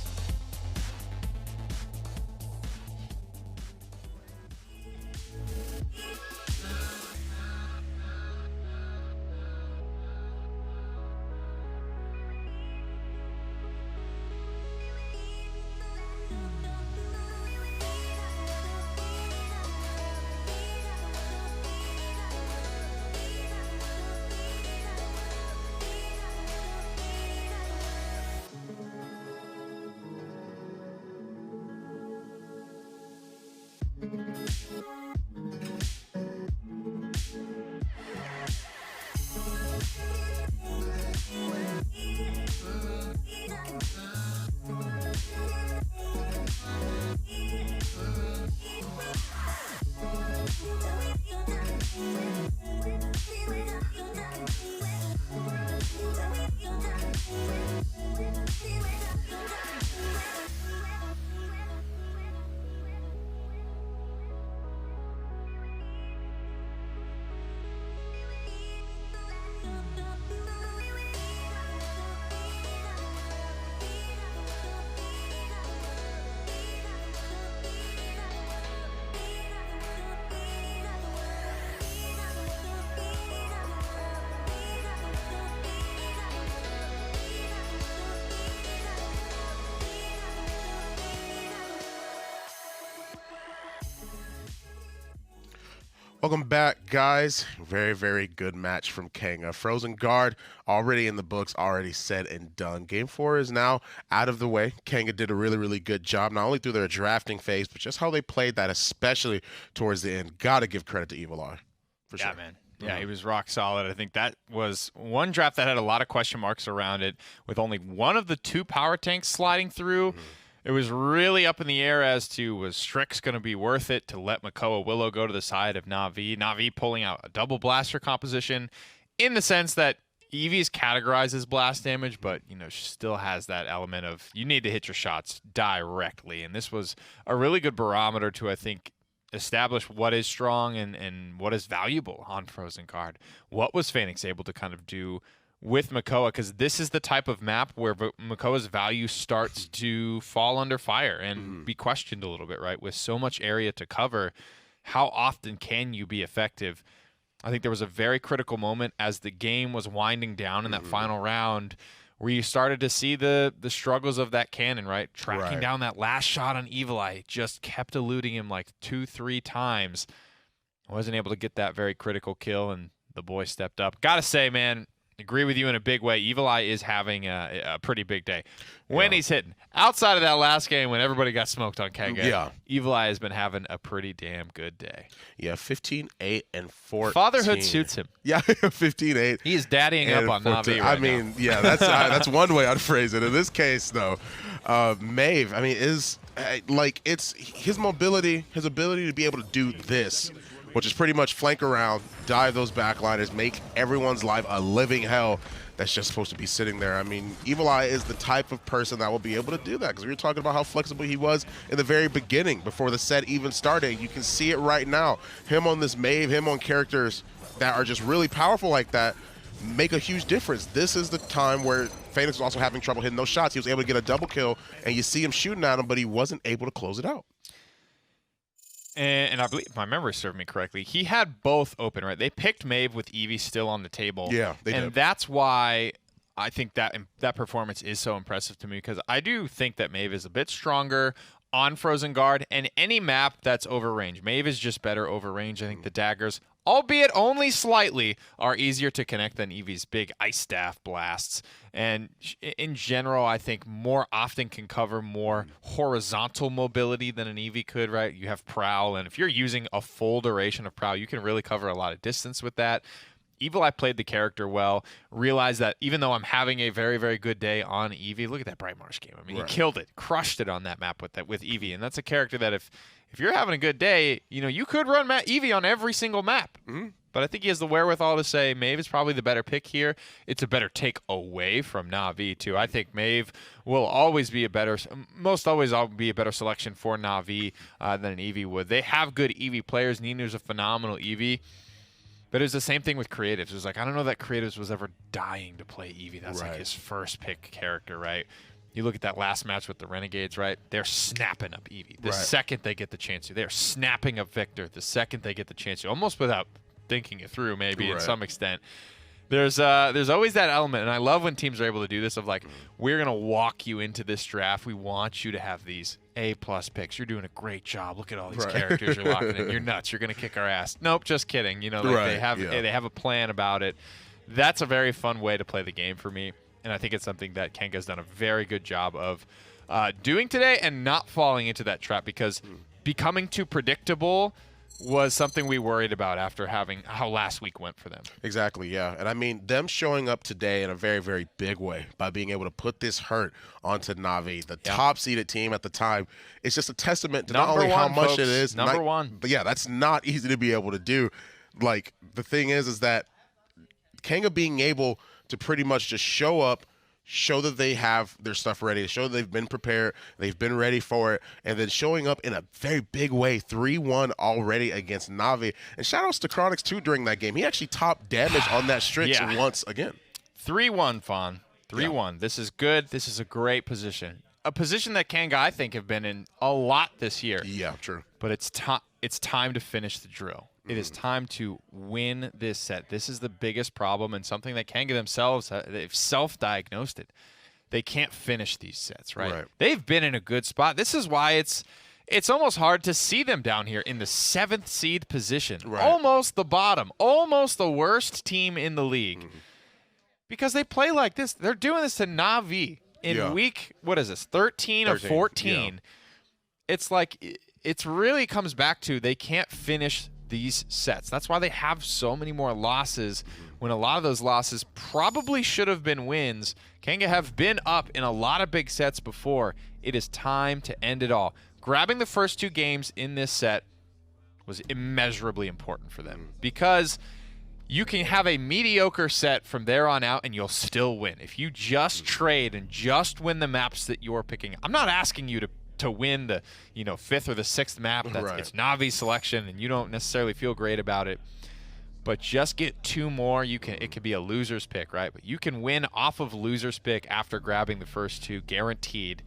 Welcome back, guys. Very, very good match from Kanga. Frozen Guard already in the books, already said and done. Game 4 is now out of the way. Kanga did a really, really good job, not only through their drafting phase, but just how they played that, especially towards the end. Got to give credit to Evil Eye. For sure. Man. Yeah, he was rock solid. I think that was one draft that had a lot of question marks around it, with only one of the 2 power tanks sliding through. It was really up in the air as to, was Strix going to be worth it to let Makoa Willow go to the side of Na'Vi? Na'Vi pulling out a double blaster composition, in the sense that Eevee's categorized as blast damage, but, you know, she still has that element of you need to hit your shots directly. And this was a really good barometer to, I think, establish what is strong and what is valuable on Frozen Guard. What was Phoenix able to kind of do with Makoa? Because this is the type of map where Makoa's value starts to fall under fire and be questioned a little bit, right? With so much area to cover, how often can you be effective? I think there was a very critical moment as the game was winding down in that final round where you started to see the struggles of that cannon, right? Tracking down that last shot on Evil Eye, just kept eluding him like 2-3 times. Wasn't able to get that very critical kill, and the boy stepped up. Gotta say, man, agree with you in a big way. Evil Eye is having a pretty big day when he's hitting. Outside of that last game when everybody got smoked on Kanga, Evil Eye has been having a pretty damn good day. Yeah, 15, 8, and 14. Fatherhood suits him. Yeah, 15, 8. He is daddying up on 14. Na'Vi right I mean, now. yeah, that's one way I'd phrase it. In this case, though, Maeve, I mean, is like it's his mobility, his ability to be able to do this, which is pretty much flank around, dive those backliners, make everyone's life a living hell that's just supposed to be sitting there. I mean, Evil Eye is the type of person that will be able to do that, because we were talking about how flexible he was in the very beginning before the set even started. You can see it right now. Him on this Maeve, him on characters that are just really powerful like that make a huge difference. This is the time where Phoenix was also having trouble hitting those shots. He was able to get a double kill, and you see him shooting at him, but he wasn't able to close it out. And I believe, if my memory served me correctly, he had both open, right? They picked Maeve with Eevee still on the table. Yeah, they did. And that's why I think that performance is so impressive to me, because I do think that Maeve is a bit stronger on Frozen Guard and any map that's over range. Maeve is just better over range. I think the daggers, albeit only slightly, are easier to connect than Eevee's big Ice Staff blasts. And in general, I think more often can cover more horizontal mobility than an Eevee could, right? You have Prowl, and if you're using a full duration of Prowl, you can really cover a lot of distance with that. Evil Eye played the character well, realized that even though I'm having a very, very good day on Eevee, look at that Bright Marsh game. I mean, he killed it, crushed it on that map with Eevee, and that's a character that if you're having a good day, you could run Eevee on every single map. But I think he has the wherewithal to say Maeve is probably the better pick here. It's a better take away from Na'Vi, too. I think Maeve will always be most always be a better selection for Na'Vi than an Eevee would. They have good Eevee players. Ninu's a phenomenal Eevee. But it was the same thing with Creatives. It was like, I don't know that Creatives was ever dying to play Eevee. That's like his first pick character, right? You look at that last match with the Renegades, right? They're snapping up Eevee. The second they get the chance to. They're snapping up Victor the second they get the chance to. Almost without thinking it through, maybe, in some extent. There's always that element, and I love when teams are able to do this of like, we're going to walk you into this draft. We want you to have these A-plus picks. You're doing a great job. Look at all these characters you're locking in. You're nuts. You're going to kick our ass. Nope, just kidding. They have a plan about it. That's a very fun way to play the game for me, and I think it's something that Kanga's done a very good job of doing today and not falling into that trap, because becoming too predictable was something we worried about after having how last week went for them. Exactly, yeah. And I mean, them showing up today in a very, very big way by being able to put this hurt onto Na'Vi, the top-seeded team at the time, it's just a testament to not only how much it is. Number one. But yeah, that's not easy to be able to do. Like, the thing is that Kanga being able to pretty much just show up, show that they have their stuff ready, show that they've been prepared, they've been ready for it, and then showing up in a very big way, 3-1 already against Na'Vi. And shout-outs to Chronix, too, during that game. He actually topped damage on that Strix once again. 3-1, Fawn. 3-1. This is good. This is a great position. A position that Kanga, I think, have been in a lot this year. Yeah, true. But it's time to finish the drill. It is time to win this set. This is the biggest problem, and something that Kanga themselves, they've self-diagnosed it. They can't finish these sets, right? They've been in a good spot. This is why it's almost hard to see them down here in the 7th seed position. Almost the bottom. Almost the worst team in the league. Because they play like this. They're doing this to Na'Vi in week, what is this, 13 or 14. It's like, it really comes back to they can't finish these sets. That's why they have so many more losses, when a lot of those losses probably should have been wins. Kanga have been up in a lot of big sets before. It is time to end it all. Grabbing the first 2 games in this set was immeasurably important for them, because you can have a mediocre set from there on out and you'll still win. If you just trade and just win the maps that you're picking. I'm not asking you to win the 5th or the 6th map. It's Na'Vi's selection, and you don't necessarily feel great about it. But just get 2 more. It could be a loser's pick, right? But you can win off of loser's pick after grabbing the first 2, guaranteed.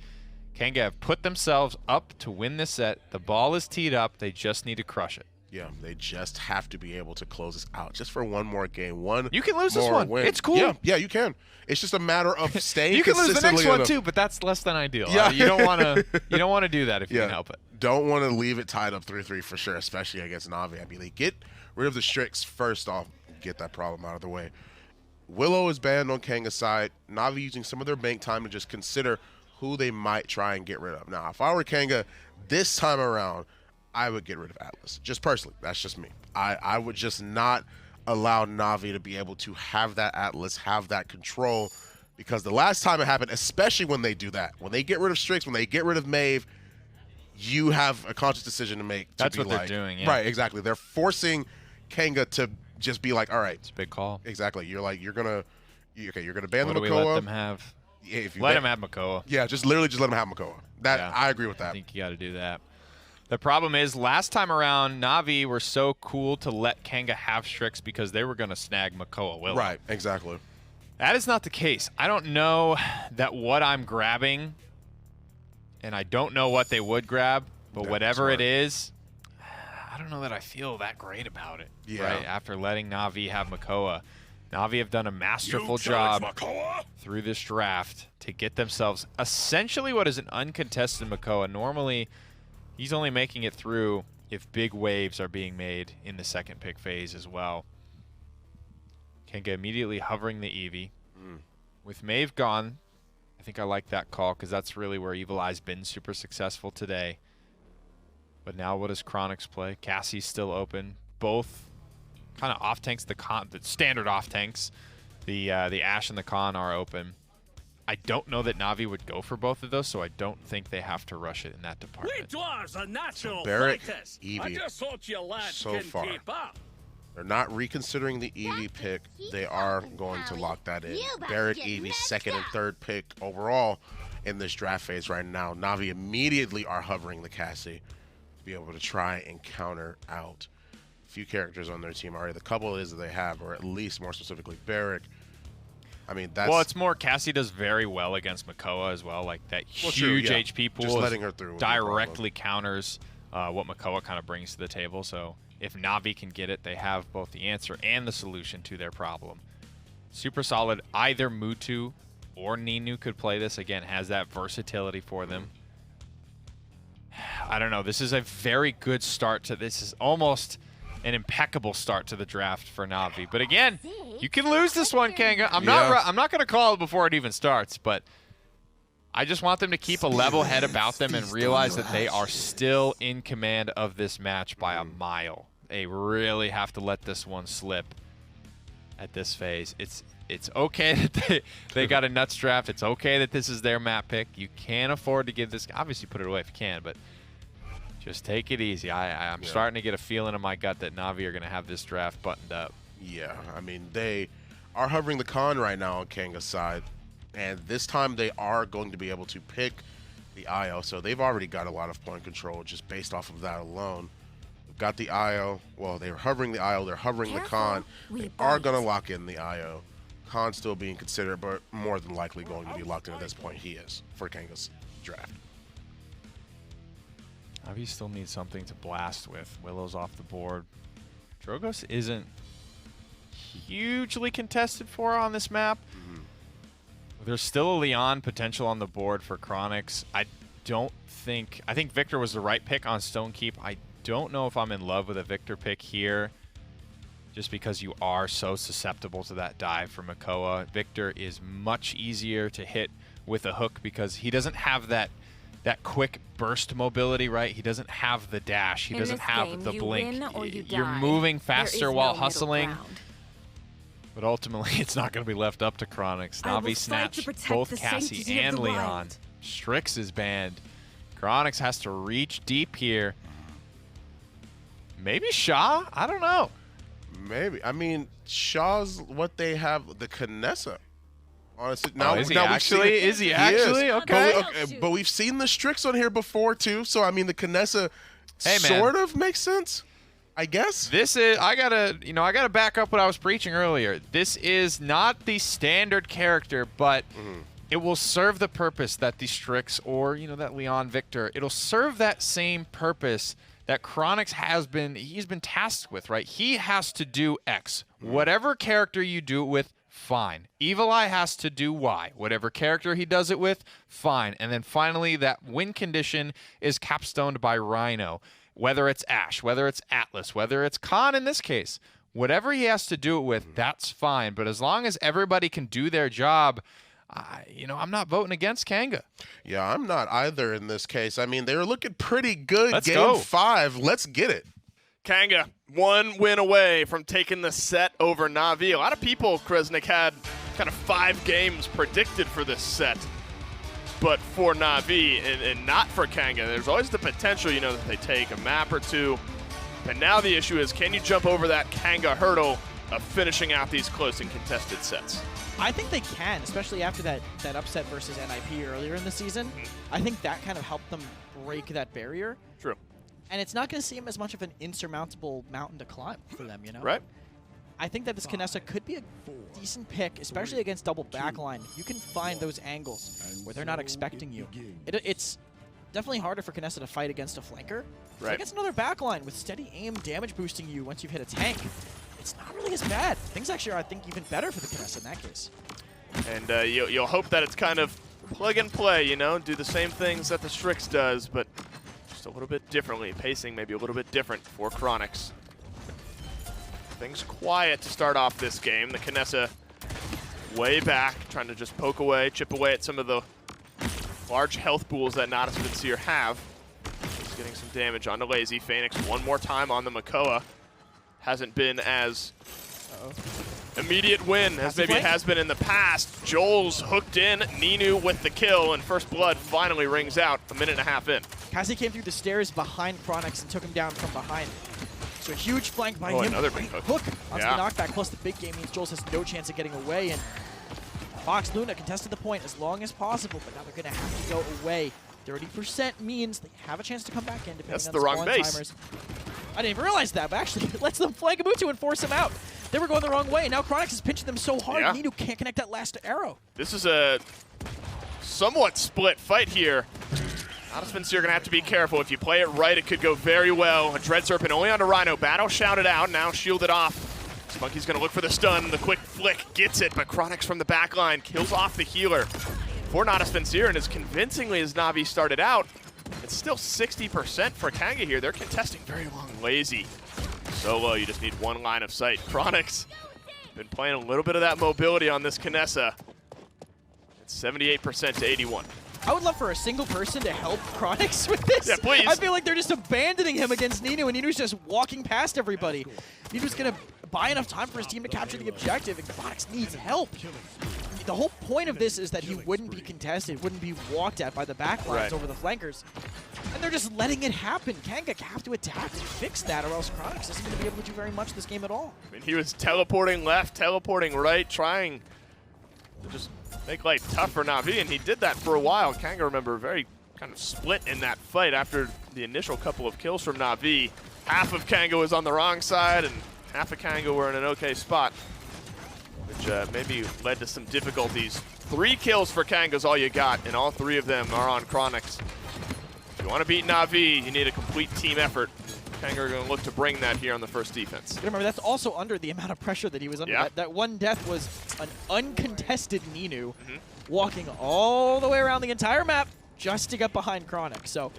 Kanga have put themselves up to win this set. The ball is teed up. They just need to crush it. Yeah, they just have to be able to close this out just for one more game. You can lose this more one. win. It's cool. Yeah, you can. It's just a matter of staying. You can lose the next consistently one in too, but that's less than ideal. Yeah. You don't want to. You don't want to do that if you can help it. Don't want to leave it tied up 3-3 for sure, especially against Navi. I mean, they get rid of the Strix first off, get that problem out of the way. Willow is banned on Kanga's side. Navi using some of their bank time to just consider who they might try and get rid of. Now, if I were Kanga this time around, I would get rid of Atlas. Just personally, that's just me. I would just not allow Navi to be able to have that Atlas, have that control, because the last time it happened, especially when they do that, when they get rid of Strix, when they get rid of Maeve, you have a conscious decision to make. That's what they're doing, yeah. Right, exactly. They're forcing Kanga to just be like, all right. It's a big call. Exactly. You're gonna ban What the do we Makoa. let them have? Yeah, if you Let them have Makoa. Yeah, just literally just let them have Makoa. That Yeah. I agree with that. I think you got to do that. The problem is, last time around, Navi were so cool to let Kanga have Strix because they were going to snag Makoa Willow. Right, exactly. That is not the case. I don't know that what I'm grabbing, and I don't know what they would grab, but Yeah, whatever smart. it is, I don't know that I feel that great about it. Yeah. Right? After letting Navi have Makoa. Navi have done a masterful job through this draft to get themselves essentially what is an uncontested Makoa. Normally, he's only making it through if big waves are being made in the second pick phase as well. Kanga immediately hovering the Eevee. With Maeve gone, I think I like that call because that's really where Evil Eye's been super successful today. But now what does Chronix play? Cassie's still open. Both kind of off tanks, the standard off tanks, the Ashe and the Khan are open. I don't know that Navi would go for both of those, so I don't think they have to rush it in that department. dwarves are natural Barrack, fighters. I Eevee, just hope you lads so can far. keep up. They're not reconsidering the Eevee pick. They are going to lock that in. Barrack, Eevee, second and third pick overall in this draft phase right now. Navi immediately are hovering the Cassie to be able to try and counter out a few characters on their team already. The couple is that they have, or at least more specifically Barrack. I mean, that's... Well, it's more Cassie does very well against Makoa as well. Like that huge true, yeah. HP pool Just is letting her through would be a problem. directly counters what Makoa kind of brings to the table. So if Navi can get it, they have both the answer and the solution to their problem. Super solid. Either Mutu or Ninu could play this. Again, has that versatility for them. I don't know. This is a very good start to this. Is almost an impeccable start to the draft for Navi. But again, you can lose this one, Kanga. I'm not going to call it before it even starts, but I just want them to keep a level head about them and realize that they are still in command of this match by a mile. They really have to let this one slip at this phase. It's okay that they got a nuts draft. It's okay that this is their map pick. You can't afford to give this. Obviously, put it away if you can, but just take it easy. I'm starting to get a feeling in my gut that Navi are going to have this draft buttoned up. Yeah, I mean, they are hovering the Khan right now on Kanga's side, and this time they are going to be able to pick the IO, so they've already got a lot of point control just based off of that alone. They've got the IO. Well, they're hovering the IO. They're hovering the Khan. They are going to lock in the IO. Khan still being considered, but more than likely going to be locked in at this point. He is for Kanga's draft. Navi still needs something to blast with. Willow's off the board. Drogoz isn't hugely contested for on this map. There's still a Leon potential on the board for Chronix. I think Victor was the right pick on Stonekeep. I don't know if I'm in love with a Victor pick here, just because you are so susceptible to that dive from Makoa. Victor is much easier to hit with a hook because he doesn't have that quick burst mobility, right? He doesn't have the dash. He doesn't have the blink. You're moving faster while hustling. But ultimately, it's not going to be left up to Chronix. Navi snatch both Cassie and Leon. Strix is banned. Chronix has to reach deep here. Maybe Shaw? I don't know. Maybe. I mean, Shaw's what they have, the Kinessa. Honestly, Is he actually? Okay. But we've seen the Strix on here before too, so I mean the Kinessa Hey, man. sort of makes sense, I guess. This is I gotta back up what I was preaching earlier. This is not the standard character, but it will serve the purpose that the Strix or that Leon Victor, it'll serve that same purpose that Chronix he's been tasked with, right? He has to do X. Whatever character you do it with, fine. Evil Eye has to do Y. Whatever character he does it with, fine. And then finally, that win condition is capstoned by Rhino. Whether it's Ashe, whether it's Atlas, whether it's Khan in this case, whatever he has to do it with, that's fine. But as long as everybody can do their job, I'm not voting against Kanga. Yeah, I'm not either in this case. I mean, they were looking pretty good. Let's Game go. 5. Let's get it. Kanga, 1 win away from taking the set over Na'Vi. A lot of people, Kresnik, had kind of 5 games predicted for this set. But for Na'Vi and not for Kanga, there's always the potential, that they take a map or two. And now the issue is, can you jump over that Kanga hurdle of finishing out these close and contested sets? I think they can, especially after that upset versus NIP earlier in the season. I think that kind of helped them break that barrier. True. And it's not going to seem as much of an insurmountable mountain to climb for them, Right. I think that this Kinessa could be a decent pick, especially against double backline. You can find those angles where they're not expecting you. It's definitely harder for Kinessa to fight against a flanker. But Right. against another backline with steady aim damage boosting you once you've hit a tank, it's not really as bad. Things actually are, I think, even better for the Kinessa in that case. And you'll hope that it's kind of plug and play, do the same things that the Strix does, but just a little bit differently. Pacing maybe a little bit different for Chronix. Things quiet to start off this game. The Kinessa way back, trying to just poke away, chip away at some of the large health pools that Natus Vincere have. He's getting some damage onto Lazy. Phoenix one more time on the Makoa. Hasn't been as immediate win as maybe it has been in the past. Joel's hooked in, Ninu with the kill, and First Blood finally rings out a minute and a half in. Cassie came through the stairs behind Chronix and took him down from behind. So a huge flank by him. Another big hook. Onto the knockback, plus the big game means Jules has no chance of getting away, and Fox Luna contested the point as long as possible, but now they're going to have to go away. 30% means they have a chance to come back in, depending That's on the wrong spawn base. timers. I didn't even realize that, but actually it lets them flank Amutu and force him out. They were going the wrong way, and now Chronix is pinching them so hard, Ninu can't connect that last arrow. This is a somewhat split fight here. Natus Vincere going to have to be careful. If you play it right, it could go very well. A Dread Serpent only onto Rhino. Battle shouted out, now shielded off. Spunky's going to look for the stun. The quick flick gets it, but Chronix from the back line kills off the healer for Natus Vincere, and as convincingly as Na'Vi started out, it's still 60% for Kanga here. They're contesting very long. Lazy. Solo, you just need one line of sight. Chronix been playing a little bit of that mobility on this Kinessa. It's 78% to 81. I would love for a single person to help Chronix with this. Yeah, please. I feel like they're just abandoning him against Ninu, and Ninu's just walking past everybody. Ninu's going to buy enough time for his team to capture the objective, and Chronix needs help. The whole point of this is that he wouldn't be contested, wouldn't be walked at by the backlines over the flankers. And they're just letting it happen. Kanga have to attack to fix that, or else Chronix isn't going to be able to do very much this game at all. I mean, he was teleporting left, teleporting right, trying to just make life tough for Na'Vi, and he did that for a while. Kanga, remember, very kind of split in that fight after the initial couple of kills from Na'Vi. Half of Kanga was on the wrong side, and half of Kanga were in an okay spot, which maybe led to some difficulties. 3 kills for Kanga is all you got, and all 3 of them are on Chronix. If you want to beat Na'Vi, you need a complete team effort. Kanga are going to look to bring that here on the first defense. Remember, that's also under the amount of pressure that he was under. Yeah. That one death was an uncontested Ninu walking all the way around the entire map just to get behind Chronix. So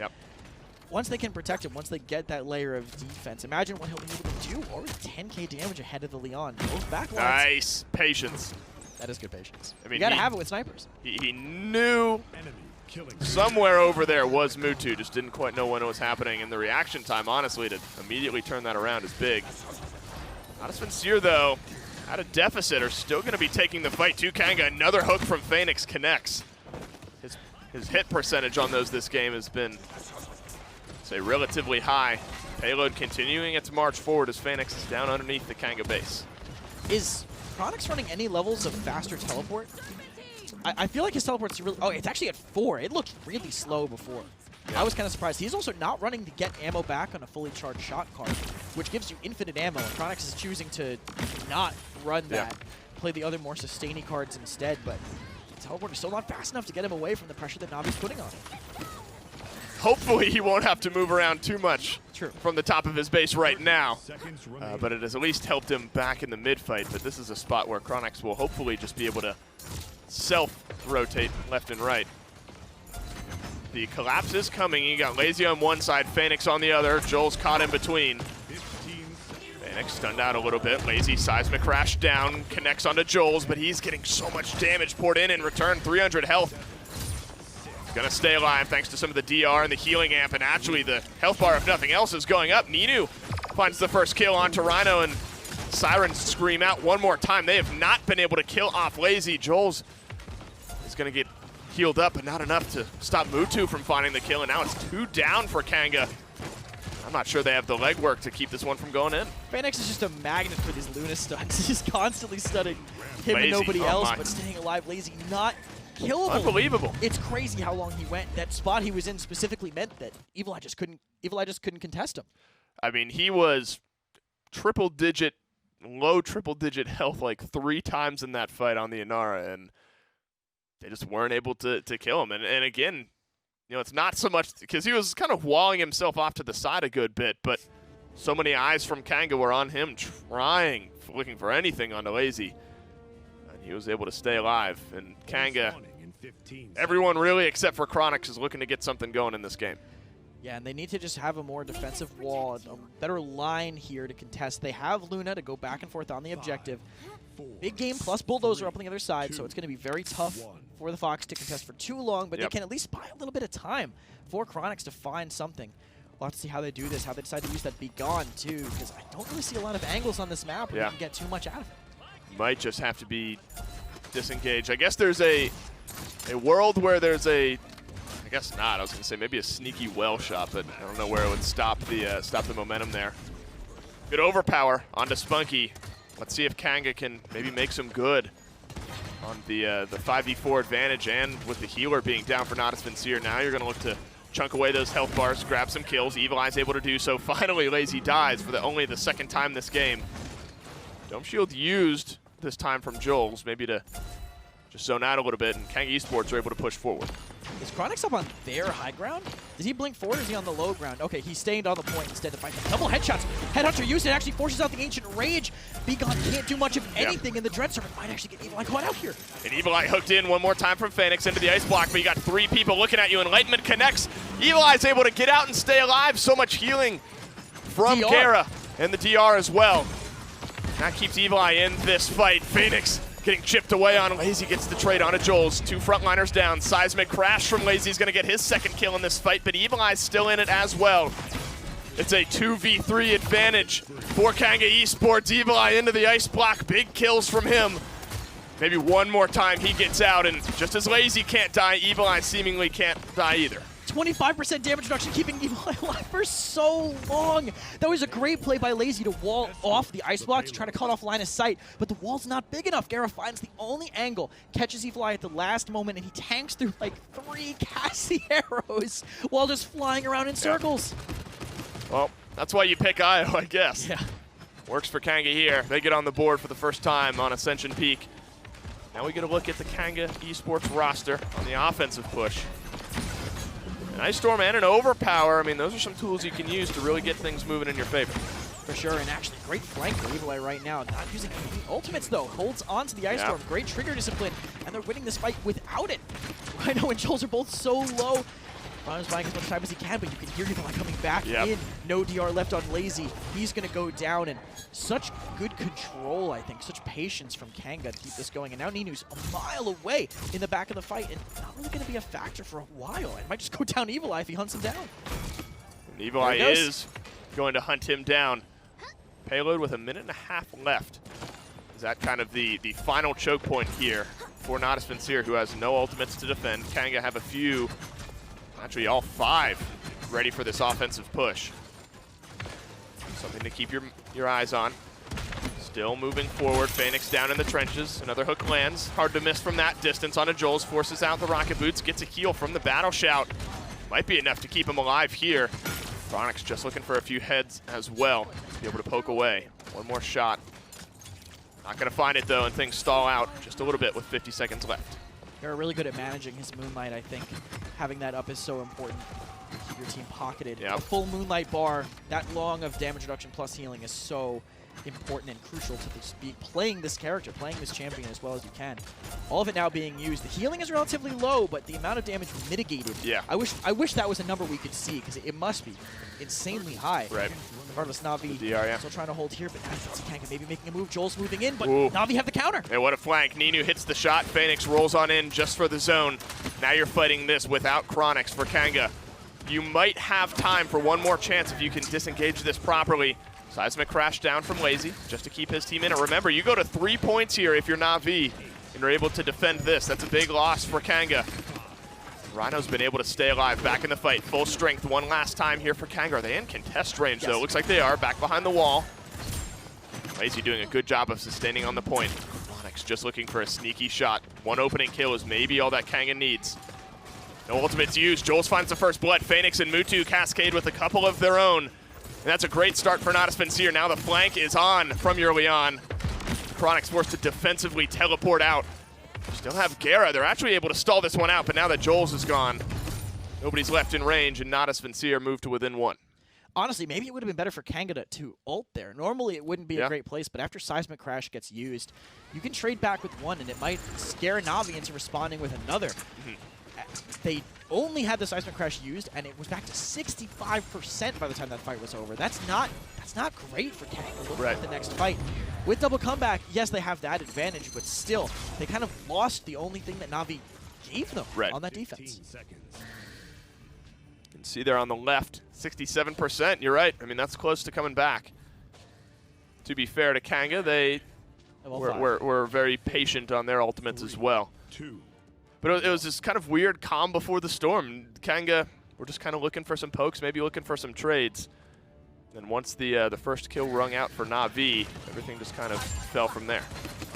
once they can protect him, once they get that layer of defense, imagine what he'll be able to do. Already 10k damage ahead of the Leon. Both backlines. Nice patience. That is good patience. I mean, you got to have it with snipers. He knew somewhere over there was Mutu, just didn't quite know when it was happening, and the reaction time, honestly, to immediately turn that around is big. Natus Vincere, though, at a deficit, are still going to be taking the fight to Kanga. Another hook from Phoenix connects. His hit percentage on those this game has been, say, relatively high. Payload continuing its march forward as Phoenix is down underneath the Kanga base. Is Chronix running any levels of faster teleport? I feel like his teleport's really... Oh, it's actually at 4. It looked really slow before. I was kind of surprised. He's also not running to get ammo back on a fully charged shot card, which gives you infinite ammo. And Chronix is choosing to not run that, play the other more sustaining cards instead, but the teleport is still not fast enough to get him away from the pressure that Navi's putting on him. Hopefully he won't have to move around too much True. from the top of his base right now. But it has at least helped him back in the mid-fight. But this is a spot where Chronix will hopefully just be able to self-rotate left and right. The collapse is coming. You got Lazy on one side, Phoenix on the other. Joel's caught in between. Phoenix stunned out a little bit. Lazy seismic crash down, connects onto Joel's, but he's getting so much damage poured in return. 300 health. Gonna stay alive thanks to some of the DR and the healing amp, and actually the health bar, if nothing else, is going up. Ninu finds the first kill onto Rhino, and Sirens scream out one more time. They have not been able to kill off Lazy. Joel's is gonna get healed up, but not enough to stop Mutu from finding the kill, and now it's 2 down for Kanga. I'm not sure they have the legwork to keep this one from going in. Phoenix is just a magnet for these Luna stuns. He's constantly stunning him and Lazy, nobody oh else, my. but staying alive. Lazy not killable. Unbelievable. It's crazy how long he went. That spot he was in specifically meant that Evil Eye just couldn't contest him. I mean, he was low triple digit health like 3 times in that fight on the Inara, and they just weren't able to kill him. And again, you know, it's not so much because he was kind of walling himself off to the side a good bit, but so many eyes from Kanga were on him looking for anything on the Lazy. And he was able to stay alive. And Kanga, everyone really except for Chronix is looking to get something going in this game. Yeah, and they need to just have a more defensive wall, a better line here to contest. They have Luna to go back and forth on the objective. Big game plus Bulldozer up on the other side, so it's going to be very tough for the Fox to contest for too long, but they can at least buy a little bit of time for Chronix to find something. We'll have to see how they do this, how they decide to use that Be Gone, too, because I don't really see a lot of angles on this map where you can get too much out of it. Might just have to be disengaged. I guess there's a world where there's I guess not. I was going to say maybe a sneaky well shot, but I don't know where it would stop the momentum there. Good overpower onto Spunky. Let's see if Kanga can maybe make some good on the 5v4 advantage, and with the healer being down for Natus Vincere. Now you're going to look to chunk away those health bars, grab some kills. Evil Eye's able to do so. Finally, Lazy dies for only the second time this game. Dome Shield used this time from Joel's, maybe to just zone out a little bit, and Kanga Esports are able to push forward. Is Chronix up on their high ground? Did he blink forward or is he on the low ground? Okay, he stayed on the point instead to fight them. Double headshots. Headhunter used it, actually forces out the Ancient Rage. Be Gone can't do much of anything, and the Dread Serpent might actually get Evil Eye caught out here. And Evil Eye hooked in one more time from Phoenix into the ice block, but you got 3 people looking at you. Enlightenment connects. Evil Eye's able to get out and stay alive. So much healing from DR. Kara and the DR as well. That keeps Evil Eye in this fight. Phoenix getting chipped away on. Lazy gets the trade onto Joel's. 2 frontliners down. Seismic crash from Lazy is going to get his second kill in this fight, but Evil Eye's still in it as well. It's a 2v3 advantage for Kanga Esports. Evil Eye into the ice block. Big kills from him. Maybe one more time he gets out, and just as Lazy can't die, Evil Eye seemingly can't die either. 25% damage reduction, keeping Evil Eye alive for so long. That was a great play by Lazy to wall off the ice block to try to cut off line of sight, but the wall's not big enough. Gara finds the only angle, catches Evil Eye at the last moment, and he tanks through like 3 Cassie arrows while just flying around in circles. Well, that's why you pick IO, I guess. Yeah. Works for Kanga here. They get on the board for the first time on Ascension Peak. Now we get a look at the Kanga Esports roster on the offensive push. An Ice Storm and an Overpower, I mean, those are some tools you can use to really get things moving in your favor. For sure, and actually great flank for Evil Eye right now. Not using any ultimates though. Holds on to the Ice Storm. Great trigger discipline, and they're winning this fight without it. Rhino and Joel's are both so low. Rhino's buying as much time as he can, but you can hear Evil Eye coming back in. No DR left on Lazy. He's going to go down, and such good control, I think. Such patience from Kanga to keep this going. And now Ninu's a mile away in the back of the fight, and not really going to be a factor for a while. It might just go down Evil Eye if he hunts him down. And Evil Eye is going to hunt him down. Payload with 1.5 minutes left. Is that kind of the final choke point here for Natus Vincere, who has no ultimates to defend. Kanga have a few, actually all 5, ready for this offensive push. Something to keep your eyes on. Still moving forward. Phoenix down in the trenches. Another hook lands. Hard to miss from that distance onto Joel's. Forces out the rocket boots. Gets a heal from the battle shout. Might be enough to keep him alive here. Chronix just looking for a few heads as well to be able to poke away. One more shot. Not going to find it though, and things stall out just a little bit with 50 seconds left. They're really good at managing his Moonlight, I think. Having that up is so important. your team pocketed. Yep. A full Moonlight bar, that long of damage reduction plus healing is so important and crucial to playing this character, playing this champion as well as you can. All of it now being used. The healing is relatively low, but the amount of damage mitigated. Yeah. I wish that was a number we could see, because it must be insanely high. Right. Regardless, Na'Vi The DR, yeah. still trying to hold here, but Kanga maybe making a move. Joel's moving in, but Ooh. Na'Vi have the counter. Hey, what a flank. Ninu hits the shot. Phoenix rolls on in just for the zone. Now you're fighting this without Chronix for Kanga. You might have time for one more chance if you can disengage this properly. Seismic crash down from Lazy just to keep his team in it. Remember, you go to 3 points here if you're Na'Vi and you're able to defend this. That's a big loss for Kanga. Rhino's been able to stay alive, back in the fight. Full strength one last time here for Kanga. Are they in contest range, though? Looks like they are, back behind the wall. Lazy doing a good job of sustaining on the point. Chronix just looking for a sneaky shot. One opening kill is maybe all that Kanga needs. No ultimates used. Jules finds the first blood. Phoenix and Mutu cascade with a couple of their own. And that's a great start for Natus Vincere. Now the flank is on from your Leon. Chronix forced to defensively teleport out. Still have Gera. They're actually able to stall this one out, but now that Joel's is gone, nobody's left in range, and Natus Vincere moved to within 1. Honestly, maybe it would have been better for Kanga to ult there. Normally, it wouldn't be a great place, but after Seismic Crash gets used, you can trade back with one, and it might scare Na'Vi into responding with another. They only had the Seismic Crash used, and it was back to 65% by the time that fight was over. That's not great for Kanga looking at the next fight. With double comeback, yes, they have that advantage, but still, they kind of lost the only thing that Na'Vi gave them on that defense. You can see there on the left, 67%. You're right. I mean, that's close to coming back. To be fair to Kanga, they were very patient on their ultimates as well. But it was this kind of weird calm before the storm. Kanga were just kind of looking for some pokes, maybe looking for some trades. And once the first kill rung out for Na'Vi, everything just kind of fell from there.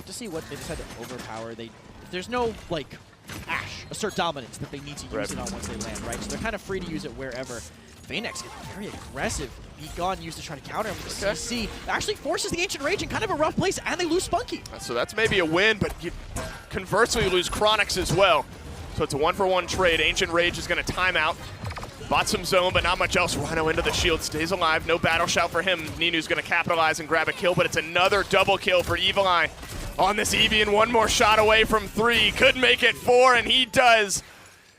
To see what they decided to overpower, there's no like assert dominance that they need to use it on once they land, right? So they're kind of free to use it wherever. Phoenix gets very aggressive. Be Gone used to try to counter him with the CC. Actually forces the Ancient Rage in kind of a rough place, and they lose Spunky. So that's maybe a win, but you conversely lose Chronix as well. So it's a 1-for-1 trade. Ancient Rage is going to time out. Bought some zone, but not much else. Rhino into the shield, stays alive. No battle shout for him. Ninu's going to capitalize and grab a kill, but it's another double kill for Evil Eye on this Evian. One more shot away from 3. Could make it 4, and he does.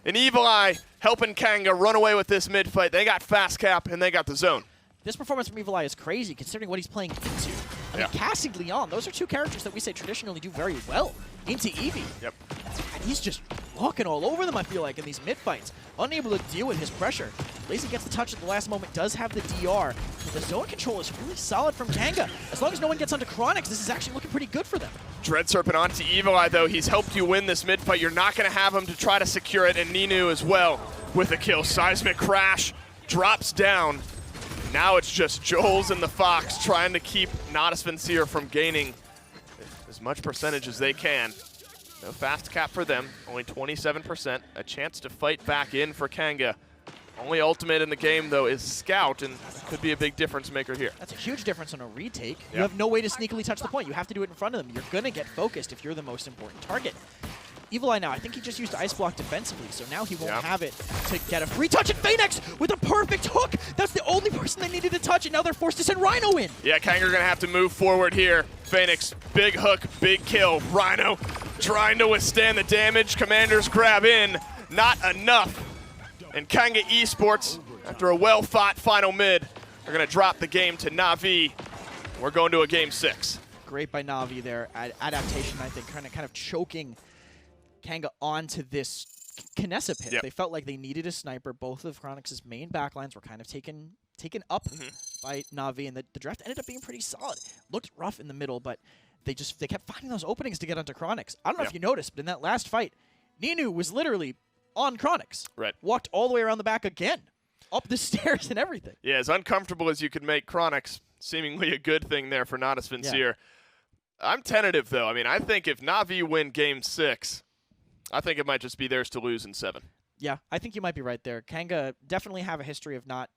And Evil Eye helping Kanga run away with this mid-fight. They got fast cap, and they got the zone. This performance from Evil Eye is crazy, considering what he's playing into. I mean, casting Leon, those are two characters that we say traditionally do very well into Eevee. Yep. And he's just walking all over them, I feel like, in these mid-fights. Unable to deal with his pressure. Lazy gets the touch at the last moment, does have the DR. But the zone control is really solid from Kanga. As long as no one gets onto Chronix, this is actually looking pretty good for them. Dread Serpent onto Evil Eye, though. He's helped you win this mid-fight. You're not going to have him to try to secure it, and Ninu as well with a kill. Seismic Crash drops down. Now it's just Joel's and the Fox trying to keep Natus Vincere from gaining as much percentage as they can. No fast cap for them, only 27%. A chance to fight back in for Kanga. Only ultimate in the game, though, is Scout, and could be a big difference maker here. That's a huge difference on a retake. You have no way to sneakily touch the point. You have to do it in front of them. You're going to get focused if you're the most important target. Evil Eye now, I think he just used Ice Block defensively, so now he won't have it to get a free touch. And Phoenix with a perfect hook! That's the only person they needed to touch, and now they're forced to send Rhino in. Yeah, Kanga going to have to move forward here. Phoenix, big hook, big kill. Rhino trying to withstand the damage. Commanders grab in, not enough. And Kanga Esports, after a well-fought final mid, are going to drop the game to Na'Vi. We're going to a game 6. Great by Na'Vi there. Adaptation, I think, kind of choking Kanga onto this Kinessa pit. Yep. They felt like they needed a sniper. Both of Chronix's main backlines were kind of taken up by Na'Vi, and the draft ended up being pretty solid. Looked rough in the middle, but they kept finding those openings to get onto Chronix. I don't know if you noticed, but in that last fight, Ninu was literally on Chronix. Right. Walked all the way around the back again, up the stairs and everything. Yeah, as uncomfortable as you could make Chronix, seemingly a good thing there for Natus Vincere. I'm tentative, though. I mean, I think if Na'Vi win game 6, I think it might just be theirs to lose in 7. Yeah, I think you might be right there. Kanga definitely have a history of not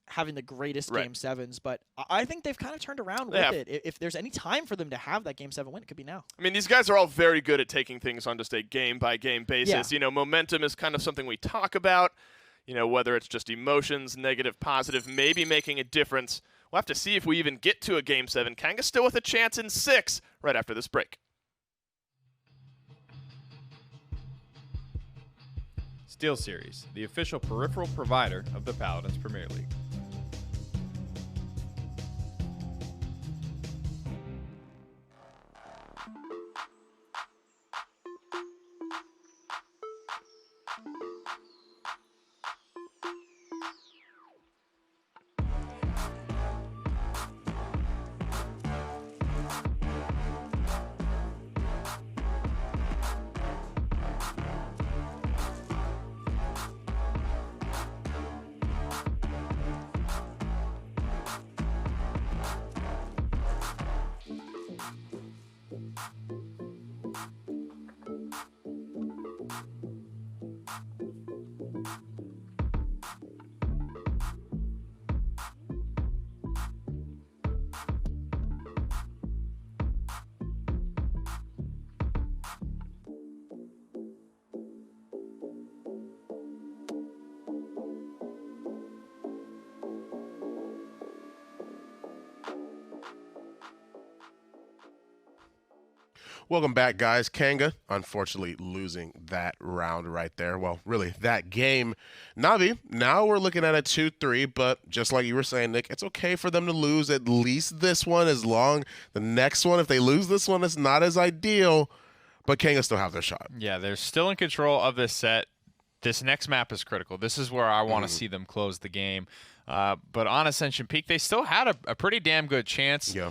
having the greatest game 7s, but I think they've kind of turned around with it. If there's any time for them to have that game 7 win, it could be now. I mean, these guys are all very good at taking things on just a game-by-game basis. You know, momentum is kind of something we talk about. you know, whether it's just emotions, negative, positive, maybe making a difference. We'll have to see if we even get to a Game 7. Kanga still with a chance in 6 right after this break. SteelSeries, the official peripheral provider of the Paladins Premier League. Welcome back, guys. Kanga, unfortunately, losing that round right there. Well, really, that game. Navi, now we're looking at a 2-3, but just like you were saying, Nick, it's okay for them to lose at least this one, as long the next one, if they lose this one, it's not as ideal, but Kanga still have their shot. Yeah, they're still in control of this set. This next map is critical. This is where I want to see them close the game. But on Ascension Peak, they still had a pretty damn good chance. Yeah.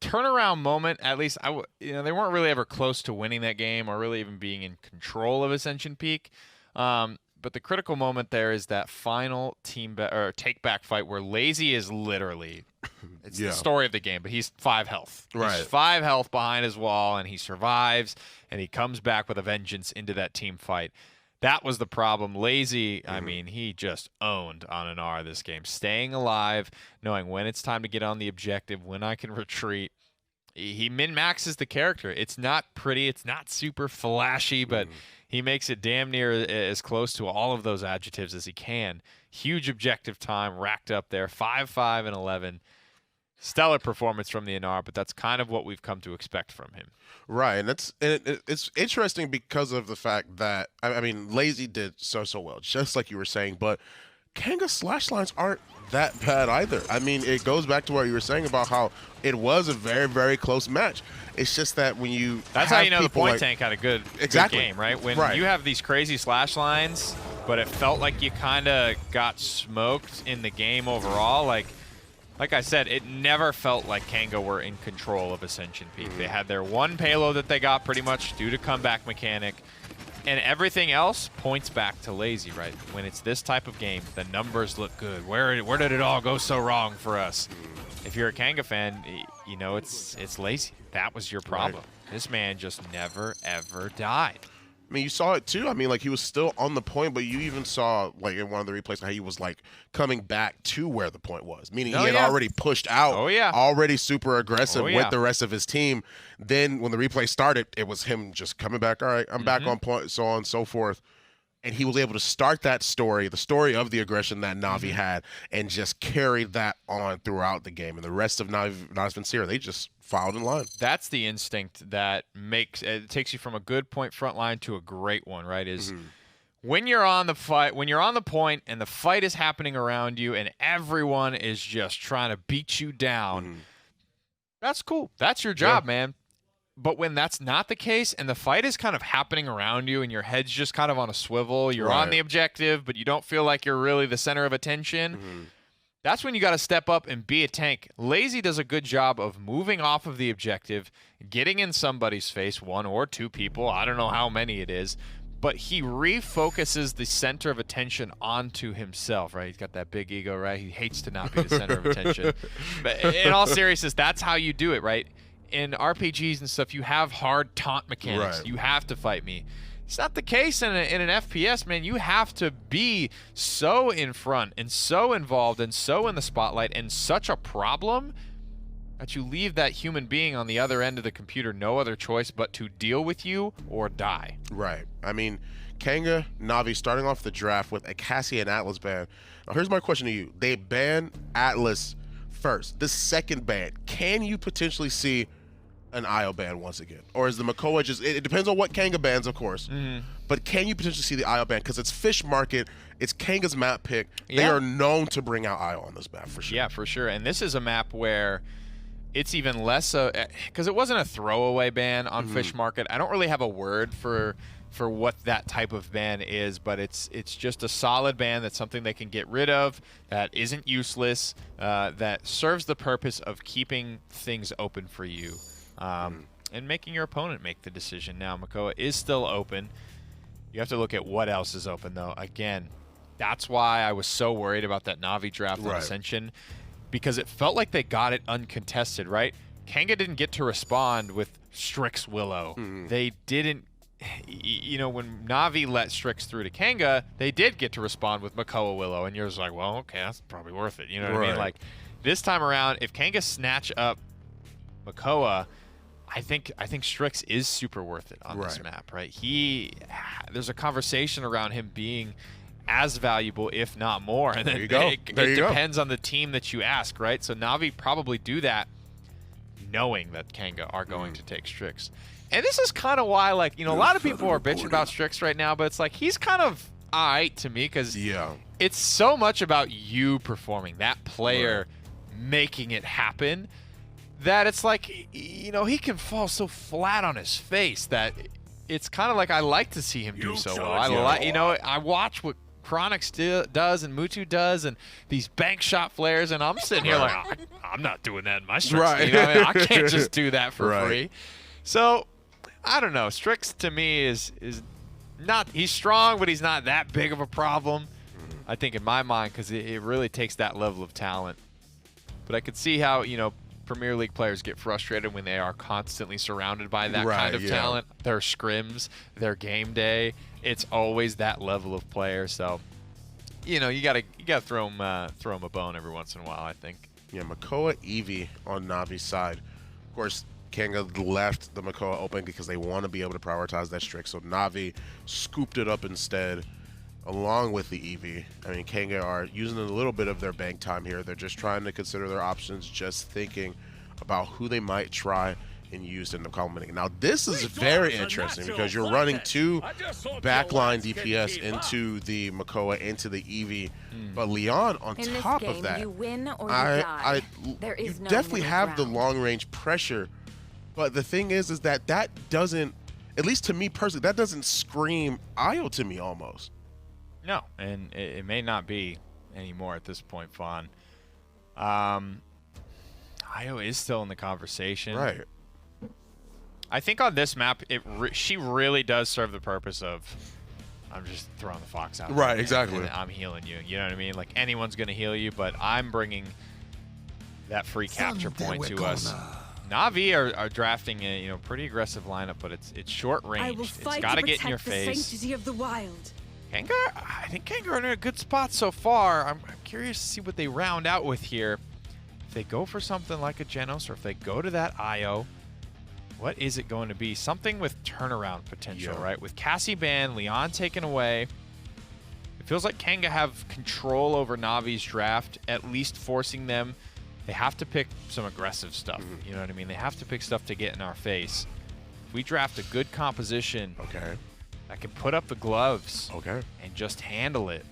Turnaround moment, at least they weren't really ever close to winning that game or really even being in control of Ascension Peak. But the critical moment there is that final take back fight where Lazy is literally it's the story of the game, but he's 5 health. Right. He's 5 health behind his wall, and he survives, and he comes back with a vengeance into that team fight. That was the problem. Lazy, I mean, he just owned on an R this game. Staying alive, knowing when it's time to get on the objective, when I can retreat. He min-maxes the character. It's not pretty. It's not super flashy, but he makes it damn near as close to all of those adjectives as he can. Huge objective time racked up there. 5-5 and 11. Stellar performance from the NR, but that's kind of what we've come to expect from him. Right, and it's interesting because of the fact that, I mean, Lazy did so well, just like you were saying, but Kanga's slash lines aren't that bad either. I mean, it goes back to what you were saying about how it was a very, very close match. It's just that when you That's how you know the point tank had a good game, right? When you have these crazy slash lines, but it felt like you kind of got smoked in the game overall, like I said, it never felt like Kanga were in control of Ascension Peak. They had their one payload that they got pretty much due to comeback mechanic, and everything else points back to Lazy, right? When it's this type of game, the numbers look good. Where did it all go so wrong for us? If you're a Kanga fan, you know it's Lazy. That was your problem. Right. This man just never, ever died. I mean, you saw it too. I mean, like, he was still on the point, but you even saw, like, in one of the replays, how he was, like, coming back to where the point was, meaning he had already pushed out, already super aggressive with the rest of his team. Then when the replay started, it was him just coming back. All right, I'm back on point, so on and so forth. And he was able to start that story, the story of the aggression that Navi had, and just carried that on throughout the game. And the rest of Natus Vincere, they just filed in line. That's the instinct that takes you from a good point front line to a great one, right? Is when you're on the fight, when you're on the point and the fight is happening around you and everyone is just trying to beat you down, that's cool. That's your job, man. But when that's not the case and the fight is kind of happening around you and your head's just kind of on a swivel, you're on the objective, but you don't feel like you're really the center of attention, that's when you got to step up and be a tank. Lazy does a good job of moving off of the objective, getting in somebody's face, 1 or 2 people, I don't know how many it is, but he refocuses the center of attention onto himself, right? He's got that big ego, right? He hates to not be the center of attention. But in all seriousness, that's how you do it, right? In RPGs and stuff, you have hard taunt mechanics. You have to fight me. It's not the case in an FPS, man. You have to be so in front and so involved and so in the spotlight and such a problem that you leave that human being on the other end of the computer no other choice but to deal with you or die. Right. I mean, Kanga, Na'Vi starting off the draft with a Cassie and Atlas ban. Now, here's my question to you. They ban Atlas first. The second ban, can you potentially see an IO ban once again? Or is the Makoa just, it depends on what Kanga bans, of course, but can you potentially see the IO ban? Because it's Fish Market, it's Kanga's map pick. They are known to bring out IO on this map, for sure. Yeah, for sure. And this is a map where it's even less because it wasn't a throwaway ban on Fish Market. I don't really have a word for what that type of ban is, but it's just a solid ban. That's something they can get rid of, that isn't useless, that serves the purpose of keeping things open for you, and making your opponent make the decision. Now, Makoa is still open. You have to look at what else is open, though. Again, that's why I was so worried about that Na'Vi draft on Ascension, because it felt like they got it uncontested, right? Kanga didn't get to respond with Strix Willow. They didn't. You know, when Na'Vi let Strix through to Kanga, they did get to respond with Makoa Willow, and you're just like, well, okay, that's probably worth it. You know what I mean? Like, this time around, if Kanga snatch up Makoa, I think Strix is super worth it on this map, right? There's a conversation around him being as valuable, if not more. And then it depends on the team that you ask, right? So Na'Vi probably do that knowing that Kanga are going to take Strix. And this is kind of why, like, you know, a lot of people are bitching about Strix right now, but it's like he's kind of all right to me because it's so much about you performing, that player making it happen, that it's like, you know, he can fall so flat on his face that it's kind of like I like to see him do so well. I watch what Chronix does and Mutu does and these bank shot flares, and I'm sitting here like, I'm not doing that in my Strix. You know what I mean? I can't just do that for free. So I don't know. Strix to me is not, he's strong, but he's not that big of a problem, I think, in my mind, because it really takes that level of talent. But I could see how, you know, Premier League players get frustrated when they are constantly surrounded by that kind of talent. Their scrims, their game day, it's always that level of player. So, you know, you gotta throw him a bone every once in a while, I think. Yeah, Makoa Eevee on Navi's side. Of course, Kanga left the Makoa open because they want to be able to prioritize that Strix. So Na'Vi scooped it up instead, along with the Eevee. I mean, Kanga are using a little bit of their bank time here. They're just trying to consider their options, just thinking about who they might try and use in the complementing. Now, this is very interesting because you're running two backline DPS into the Makoa, into the Eevee. But Leon, on top of that, you win or you die. You definitely have the long-range pressure. But the thing is that doesn't, at least to me personally, that doesn't scream IO to me almost. No, and it may not be anymore at this point, Fawn. IO is still in the conversation. Right. I think on this map, she really does serve the purpose of, I'm just throwing the fox out. Right, exactly. And I'm healing you. You know what I mean? Like, anyone's going to heal you, but I'm bringing that free capture point to us. Na'Vi are drafting a pretty aggressive lineup, but it's short range. It's got to get in your face. Sanctity of the wild. Kanga, I think Kanga are in a good spot so far. I'm curious to see what they round out with here. If they go for something like a Genos, or if they go to that IO, what is it going to be? Something with turnaround potential, right? With Cassie ban, Leon taken away. It feels like Kanga have control over Navi's draft, at least forcing them. They have to pick some aggressive stuff. You know what I mean? They have to pick stuff to get in our face. If we draft a good composition that can put up the gloves and just handle it.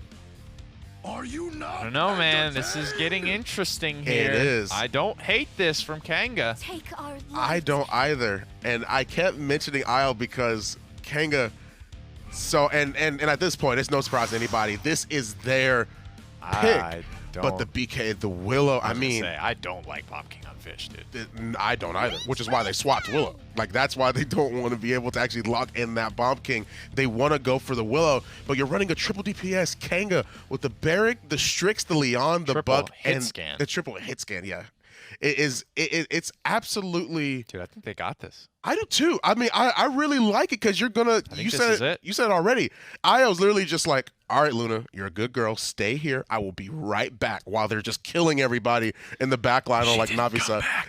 Are you not? I don't know, man. This is getting interesting here. It is. I don't hate this from Kanga. Take our life. I don't either. And I kept mentioning IO because Kanga, and at this point, it's no surprise to anybody. This is their pick. But the BK, the Willow, I mean, I don't like Bomb King on Fish, dude. I don't either, which is why they swapped Willow. Like, that's why they don't want to be able to actually lock in that Bomb King. They want to go for the Willow, but you're running a triple DPS Kanga with the Barrack, the Strix, the Leon, the triple Buck, hit and scan. the triple hit scan. Yeah, it's absolutely. Dude, I think they got this. I do too. I mean, I really like it because you're gonna. You said it. You said it already. I was literally just like, all right, Luna, you're a good girl. Stay here. I will be right back while they're just killing everybody in the back line on like Navi.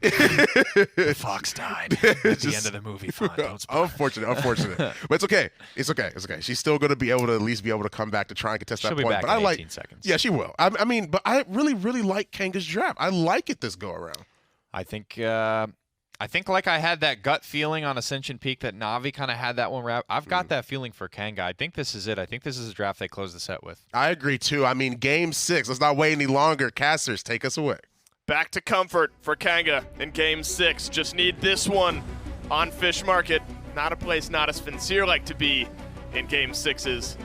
The fox died at the end of the movie. Fine, don't spoil. Unfortunate. But it's okay. It's okay. She's still gonna be able to at least be able to come back to try and contest that She'll be point. back But in I 18 seconds. Yeah, she will. I mean, but I really like Kanga's draft. I like it this go around. I think like I had that gut feeling on Ascension Peak that Navi kind of had that one wrap. I've got that feeling for Kanga. I think this is it. I think this is a draft they close the set with. I agree too. I mean, game 6. Let's not wait any longer. Casters, take us away. Back to comfort for Kanga in game 6. Just need this one on Fish Market. Not a place Natus Vincere like to be in game 6s.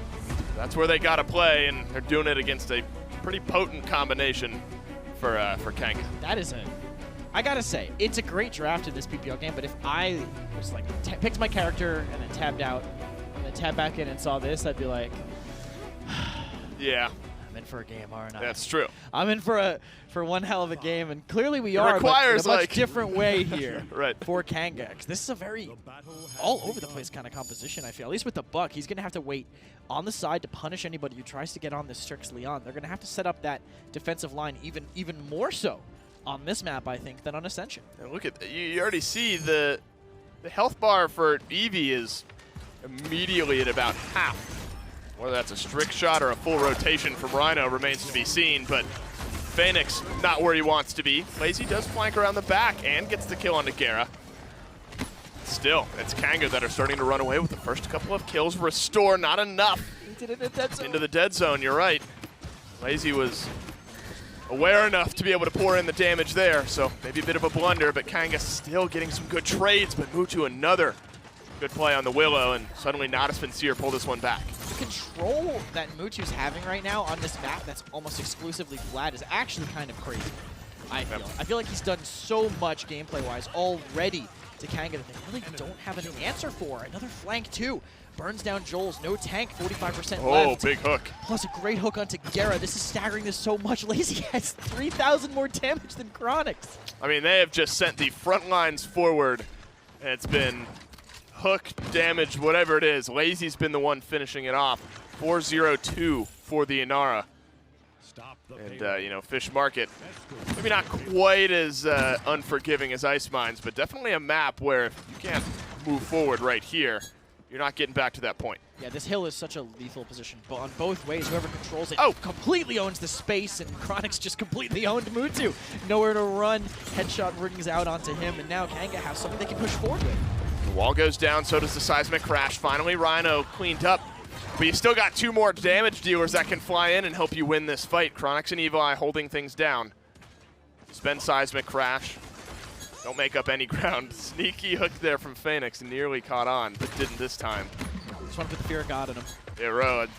That's where they got to play, and they're doing it against a pretty potent combination for Kanga. That is I gotta say, it's a great draft in this PPL game, but if I was like picked my character and then tabbed out and then tabbed back in and saw this, I'd be like, yeah, I'm in for a game, aren't I? That's true. I'm in for one hell of a game, and clearly we are, requires, but in a much like different way here right. for Kanga. 'Cause this is a very all over the place kind of composition, I feel. At least with the Buck, he's gonna have to wait on the side to punish anybody who tries to get on this Strix Leon. They're gonna have to set up that defensive line even more so on this map, I think, than on Ascension. And look at you already see the health bar for Eevee is immediately at about half. Whether that's a strict shot or a full rotation from Rhino remains to be seen, but Phoenix not where he wants to be. Lazy does flank around the back and gets the kill onto Gera. Still, it's Kanga that are starting to run away with the first couple of kills. Restore, not enough. He did it in the dead zone. Into the dead zone, you're right. Lazy was aware enough to be able to pour in the damage there, so maybe a bit of a blunder, but Kanga still getting some good trades, but Mutu another good play on the Willow, and suddenly Natus Vincere pull this one back. The control that Mutu's having right now on this map that's almost exclusively flat is actually kind of crazy, I feel. I feel like he's done so much gameplay-wise already to Kanga that they really don't have an answer for. Another flank, too. Burns down Joel's, no tank, 45% left. Oh, big hook. Plus a great hook onto Gera. This is staggering this so much. Lazy has 3,000 more damage than Chronix. I mean, they have just sent the front lines forward, and it's been hook, damage, whatever it is. Lazy's been the one finishing it off. 4-0-2 for the Inara. And, you know, Fish Market, maybe not quite as unforgiving as Ice Mines, but definitely a map where if you can't move forward right here, you're not getting back to that point. Yeah, this hill is such a lethal position, but on both ways, whoever controls it completely owns the space, and Chronix just completely owned Mutu. Nowhere to run. Headshot rings out onto him, and now Kanga has something they can push forward with. The wall goes down, so does the seismic crash. Finally, Rhino cleaned up, but you still got 2 more damage dealers that can fly in and help you win this fight. Chronix and Evi holding things down. Spend seismic crash. Don't make up any ground. Sneaky hook there from Phoenix, nearly caught on, but didn't this time. Just want to put the fear of God in him. Yeah, Ro, it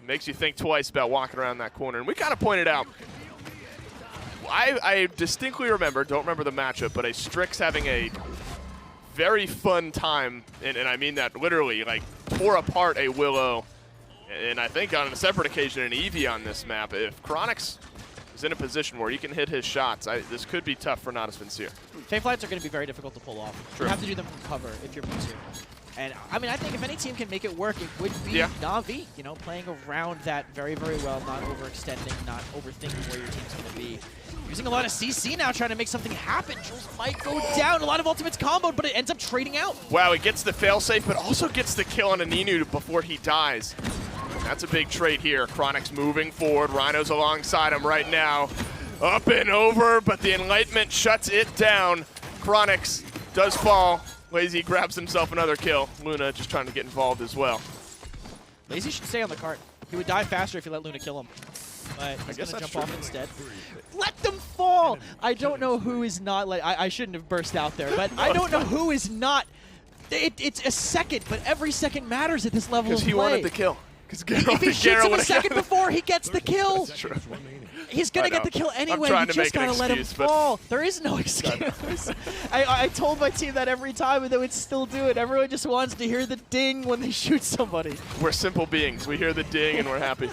makes you think twice about walking around that corner. And we kind of pointed out, I distinctly remember, don't remember the matchup, but a Strix having a very fun time, and I mean that literally, like tore apart a Willow, and I think on a separate occasion an Eevee on this map. If Chronix is in a position where he can hit his shots, this could be tough for Natus Vincere. Fake flights are going to be very difficult to pull off. True. You have to do them from cover if you're Mutu. And I mean, I think if any team can make it work, it would be Na'Vi. You know, playing around that very, very well, not overextending, not overthinking where your team's going to be. Using a lot of CC now, trying to make something happen. Jules might go down. A lot of ultimates comboed, but it ends up trading out. Wow, he gets the failsafe, but also gets the kill on Aninu before he dies. That's a big trade here. Chronix moving forward. Rhino's alongside him right now. Up and over, but the Enlightenment shuts it down. Chronix does fall. Lazy grabs himself another kill. Luna just trying to get involved as well. Lazy should stay on the cart. He would die faster if you let Luna kill him. But he's going to jump off instead. Let them fall! I don't know who is not, like, I shouldn't have burst out there, but I don't know who is not. It's a second, but every second matters at this level of play. Because he wanted the kill. If he shoots him a second before, he gets the kill. That's true. He's going to get the kill anyway. You just got to let him fall. There is no excuse. I told my team that every time, and they would still do it. Everyone just wants to hear the ding when they shoot somebody. We're simple beings. We hear the ding, and we're happy.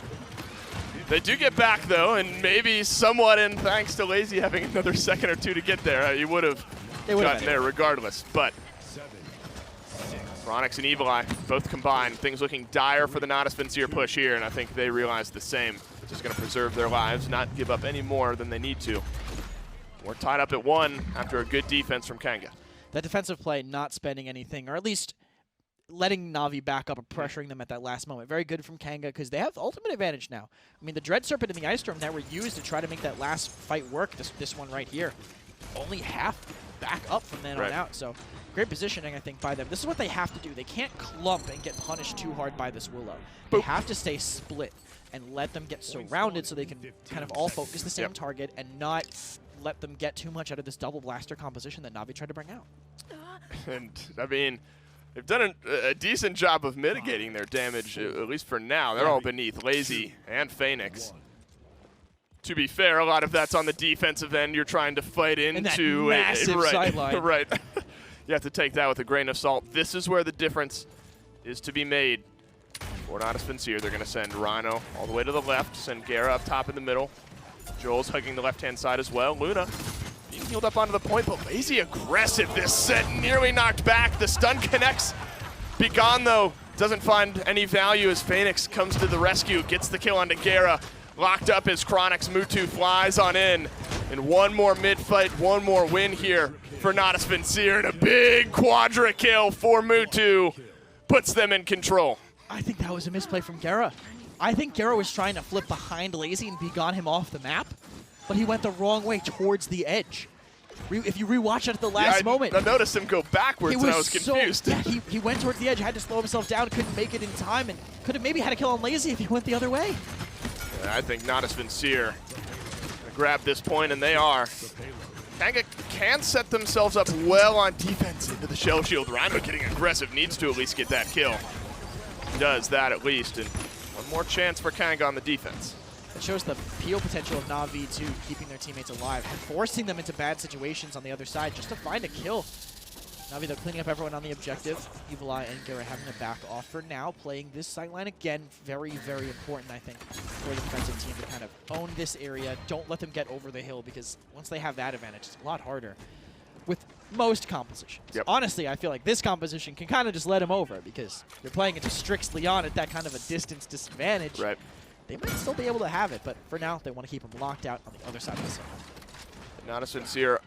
They do get back, though, and maybe somewhat in thanks to Lazy having another second or two to get there. You would have gotten there regardless. But Chronix and Evil Eye both combined. Things looking dire for the Natus Vincere push here, and I think they realize the same. They're just going to preserve their lives, not give up any more than they need to. We're tied up at 1 after a good defense from Kanga. That defensive play, not spending anything, or at least letting Na'Vi back up and pressuring them at that last moment. Very good from Kanga because they have the ultimate advantage now. I mean, the Dread Serpent and the Ice Storm that were used to try to make that last fight work, this one right here, only half back up from then on out. So great positioning, I think, by them. This is what they have to do. They can't clump and get punished too hard by this Willow. They have to stay split and let them get surrounded so they can kind of all focus the same target and not let them get too much out of this double blaster composition that Na'Vi tried to bring out. And, I mean, they've done a decent job of mitigating their damage, at least for now. They're all beneath Lazy and Phoenix. To be fair, a lot of that's on the defensive end. You're trying to fight into that massive sideline. Right. You have to take that with a grain of salt. This is where the difference is to be made. For Natus Vincere, they're going to send Rhino all the way to the left, send Gera up top in the middle. Joel's hugging the left-hand side as well. Luna being healed up onto the point, but Lazy aggressive this set, nearly knocked back. The stun connects. Be gone, though. Doesn't find any value as Phoenix comes to the rescue, gets the kill onto Gera. Locked up as Chronix. Mutu flies on in. And one more mid-fight, one more win here for Natus Vincere. And a big quadra kill for Mutu puts them in control. I think that was a misplay from Gera. I think Gera was trying to flip behind Lazy and Begone him off the map, but he went the wrong way towards the edge. If you rewatch it at the last moment. I noticed him go backwards and I was confused. He went towards the edge, had to slow himself down, couldn't make it in time, and could have maybe had a kill on Lazy if he went the other way. I think Natus Vincere gonna grab this point, and they are. Kanga can set themselves up well on defense into the shell shield. Rhino getting aggressive, needs to at least get that kill. He does that at least, and one more chance for Kanga on the defense. It shows the PO potential of Na'Vi too, keeping their teammates alive and forcing them into bad situations on the other side just to find a kill. Na'Vi, they're cleaning up everyone on the objective. Evil Eye and Gera having to back off for now, playing this sightline again. Very, very important, I think, for the defensive team to kind of own this area. Don't let them get over the hill, because once they have that advantage, it's a lot harder with most compositions. Honestly, I feel like this composition can kind of just let them over, because they're playing into Strix Leon at that kind of a distance disadvantage. Right. They might still be able to have it, but for now, they want to keep them locked out on the other side of the zone. Natus Vincere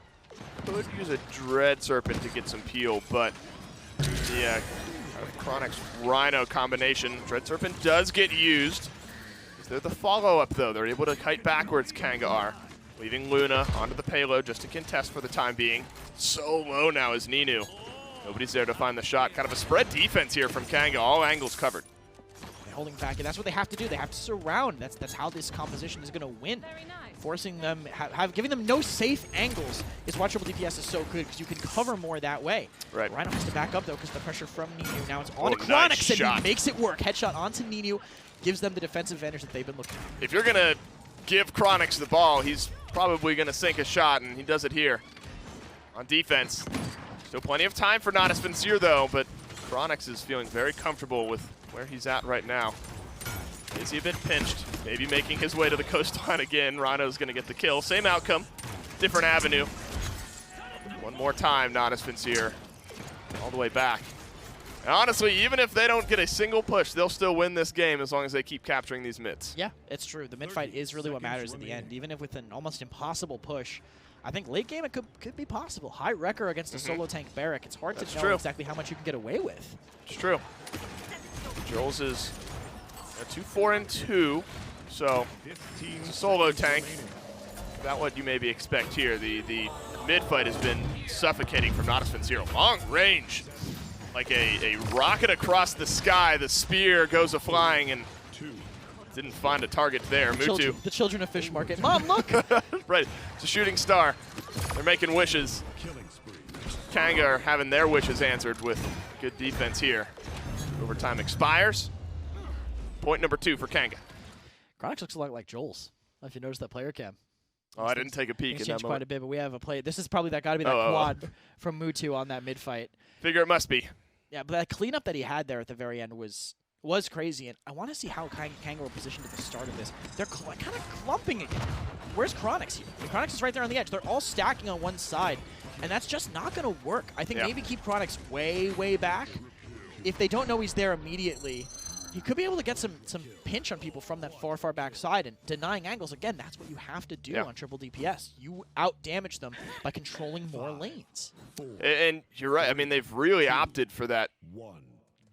could use a Dread Serpent to get some peel, but yeah, Chronix Rhino combination. Dread Serpent does get used. They're the follow-up, though. They're able to kite backwards, Kanga are. Leaving Luna onto the payload just to contest for the time being. So low now is Ninu. Nobody's there to find the shot. Kind of a spread defense here from Kanga. All angles covered. They're holding back, and that's what they have to do. They have to surround. That's how this composition is going to win. Forcing them, giving them no safe angles is why triple DPS is so good, because you can cover more that way. Right. Rhino has to back up, though, because the pressure from Ninu. Now it's on to Chronix, nice and shot. he makes it work. Headshot onto Ninu, gives them the defensive advantage that they've been looking for. If you're going to give Chronix the ball, he's probably going to sink a shot, and he does it here on defense. Still plenty of time for Natus Vincere, though, but Chronix is feeling very comfortable with where he's at right now. Is he a bit pinched? Maybe making his way to the coastline again. Rhino's going to get the kill. Same outcome, different avenue. One more time, Natus Vincere all the way back. And honestly, even if they don't get a single push, they'll still win this game as long as they keep capturing these mids. Yeah, it's true. The mid-fight is really what matters in the end. Even if with an almost impossible push, I think late game it could be possible. High Wrecker against a solo tank Barrack. It's hard to know exactly how much you can get away with. It's true. Joel's is 2-4-2, so it's a solo tank. About what you maybe expect here. The mid-fight has been suffocating from Natus Vincere. Long range. Like a rocket across the sky, the spear goes a-flying and didn't find a target there. Mutu. The children of Fish Market. Mom, look! Right, it's a shooting star. They're making wishes. Kanga are having their wishes answered with good defense here. Overtime expires. Point number 2 for Kanga. Chronix looks a lot like Joel's, if you notice that player cam. Oh, I didn't take a peek. He's changed quite a bit, but we have a play. This is probably got to be that quad from Mutu on that mid-fight. Figure it must be. Yeah, but that cleanup that he had there at the very end was crazy, and I want to see how Kanga were positioned at the start of this. They're kind of clumping again. Where's Chronix here? Chronix is right there on the edge. They're all stacking on one side, and that's just not going to work. I think maybe keep Chronix way, way back if they don't know he's there immediately, he could be able to get some pinch on people from that far back side, and denying angles, again, that's what you have to do on triple DPS. You out-damage them by controlling more lanes. And you're right. I mean, they've really opted for that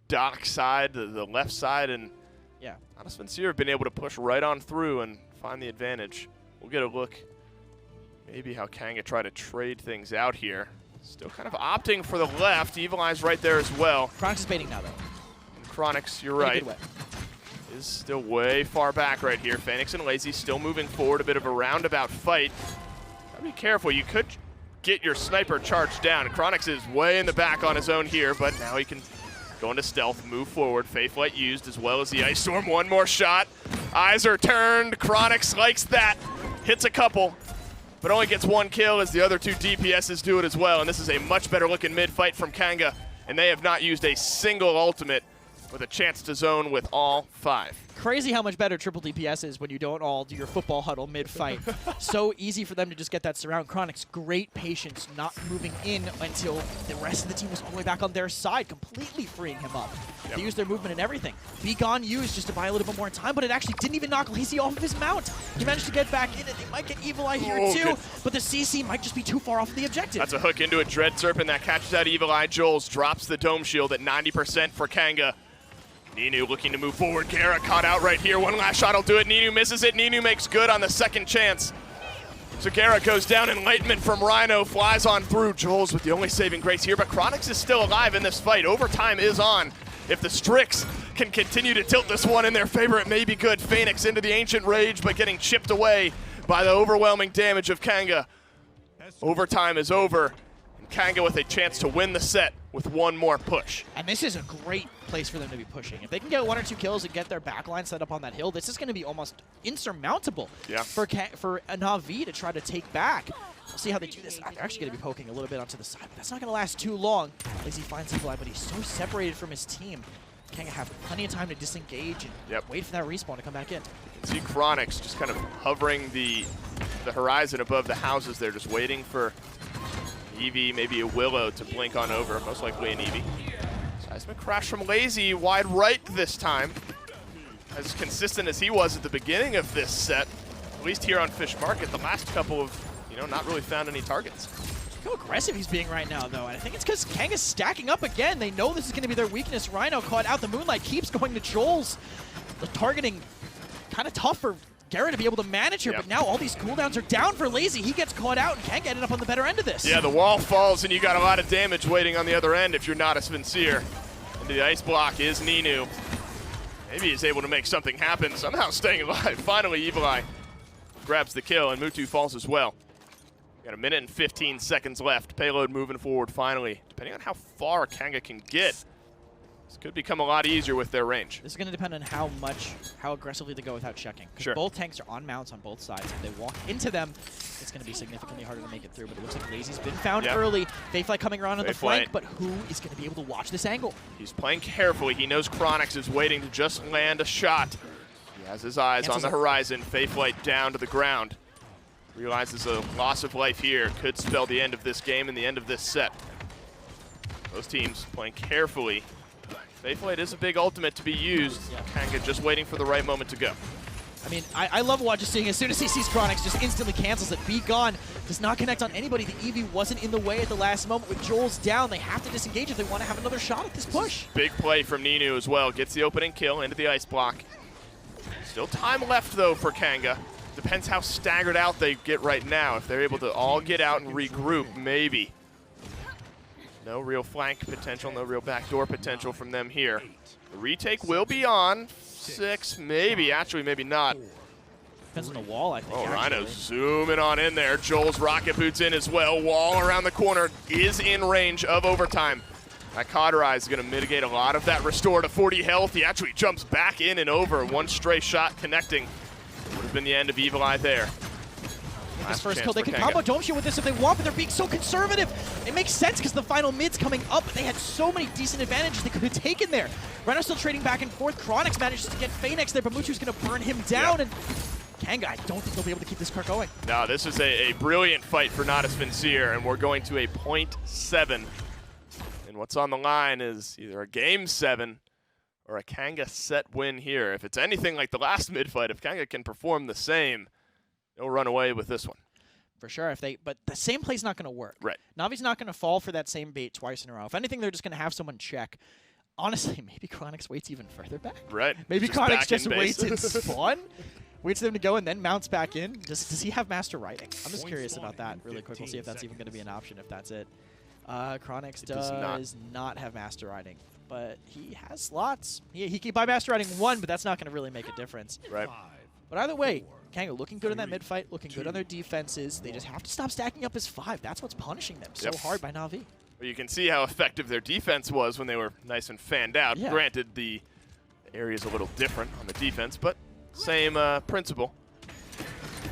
dock side, the left side, and Natus Vincere have been able to push right on through and find the advantage. We'll get a look maybe how Kanga try to trade things out here. Still kind of opting for the left. Evil Eye's right there as well. Chronix is baiting now, though. Chronix, you're right, is still way far back right here. Phoenix and Lazy still moving forward, a bit of a roundabout fight. Gotta be careful, you could get your sniper charged down. Chronix is way in the back on his own here, but now he can go into stealth, move forward. Faithlight used as well as the Ice Storm. One more shot. Eyes are turned. Chronix likes that. Hits a couple, but only gets one kill as the other two DPSs do it as well. And this is a much better looking mid fight from Kanga, and they have not used a single ultimate, with a chance to zone with all 5. Crazy how much better triple DPS is when you don't all do your football huddle mid-fight. So easy for them to just get that surround. Chronix, great patience, not moving in until the rest of the team was all the way back on their side, completely freeing him up. They used their movement and everything. Be Gone used just to buy a little bit more time, but it actually didn't even knock Lazy off of his mount. He managed to get back in it. They might get Evil Eye here too, but the CC might just be too far off of the objective. That's a hook into a Dread Serpent that catches out Evil Eye. Jules drops the Dome Shield at 90% for Kanga. Ninu looking to move forward. Gara caught out right here. One last shot will do it. Ninu misses it. Ninu makes good on the second chance. So Gara goes down. Enlightenment from Rhino flies on through. Jules with the only saving grace here, but Chronix is still alive in this fight. Overtime is on. If the Strix can continue to tilt this one in their favor, it may be good. Phoenix into the Ancient Rage, but getting chipped away by the overwhelming damage of Kanga. Overtime is over. And Kanga with a chance to win the set with one more push. And this is a great place for them to be pushing. If they can get 1 or 2 kills and get their backline set up on that hill, this is going to be almost insurmountable for a Na'Vi to try to take back. We'll see how they do this. They're actually going to be poking a little bit onto the side, but that's not going to last too long. Lazy finds Evil Eye, but he's so separated from his team. Kanga have plenty of time to disengage and wait for that respawn to come back in. You can see Chronix just kind of hovering the horizon above the houses there, just waiting for Eevee, maybe a Willow to blink on over, most likely an Eevee. Seismic Crash from Lazy, wide right this time. As consistent as he was at the beginning of this set, at least here on Fish Market, the last couple of, not really found any targets. Look how aggressive he's being right now, though. And I think it's because Kanga's stacking up again. They know this is going to be their weakness. Rhino caught out. The Moonlight keeps going to Joel's. The targeting kind of tough for Gara to be able to manage here, but now all these cooldowns are down for Lazy. He gets caught out and Kanga ended up on the better end of this. Yeah, the wall falls and you got a lot of damage waiting on the other end if you're Natus Vincere. Into the ice block is Ninu. Maybe he's able to make something happen, somehow staying alive. Finally, Evil Eye grabs the kill and Mutu falls as well. Got a minute and 15 seconds left. Payload moving forward finally. Depending on how far Kanga can get, this could become a lot easier with their range. This is going to depend on how aggressively they go without checking. Because both tanks are on mounts on both sides. If they walk into them, it's going to be significantly harder to make it through. But it looks like Lazy's been found early. Faithlight coming around on the flank, but who is going to be able to watch this angle? He's playing carefully. He knows Chronix is waiting to just land a shot. He has his eyes on the horizon. Faithlight down to the ground. Realizes a loss of life here could spell the end of this game and the end of this set. Both teams playing carefully. Faithlight is a big ultimate to be used. Kanga just waiting for the right moment to go. I mean, I love watching seeing as soon as he sees Chronix, just instantly cancels it. Be Gone does not connect on anybody. The Eevee wasn't in the way at the last moment. With Joel's down, they have to disengage if they want to have another shot at this push. Big play from Ninu as well. Gets the opening kill into the ice block. Still time left, though, for Kanga. Depends how staggered out they get right now. If they're able to all get out and regroup, maybe. No real flank potential, no real backdoor potential from them here. The retake will be on. 6, maybe. Actually, maybe not. Depends on the wall, I think. Oh, Rhino's zooming on in there. Joel's rocket boots in as well. Wall around the corner is in range of overtime. That Cauterize is going to mitigate a lot of that restore to 40 health. He actually jumps back in and over. One stray shot connecting. Would have been the end of Evil Eye there. This first kill, they can combo Dome Shield with this if they want, but they're being so conservative. It makes sense because the final mid's coming up, but they had so many decent advantages they could have taken there. Rhino still trading back and forth. Chronix manages to get Phoenix there, but Mutu's going to burn him down, and Kanga, I don't think they'll be able to keep this card going. No, this is a brilliant fight for Natus Vincere, and we're going to a .7. And And what's on the line is either a Game 7 or a Kanga set win here. If it's anything like the last mid-fight, if Kanga can perform the same, they'll run away with this one. For sure, but the same play's not going to work. Right. Navi's not going to fall for that same bait twice in a row. If anything, they're just going to have someone check. Honestly, maybe Chronix waits even further back. Right. Maybe Just Chronix back just in waits base. in spawn, waits for them to go, and then mounts back in. Does he have Master Riding? I'm just curious about that really quick. We'll see if that's even going to be an option, if that's it. Chronix does not have Master Riding, but he has slots. He can buy Master Riding 1, but that's not going to really make a difference. Right. But either way, Kanga looking good in that mid-fight, looking good on their defenses. They just have to stop stacking up as 5. That's what's punishing them so hard by Na'Vi. Well, you can see how effective their defense was when they were nice and fanned out. Yeah. Granted, the area's a little different on the defense, but same principle.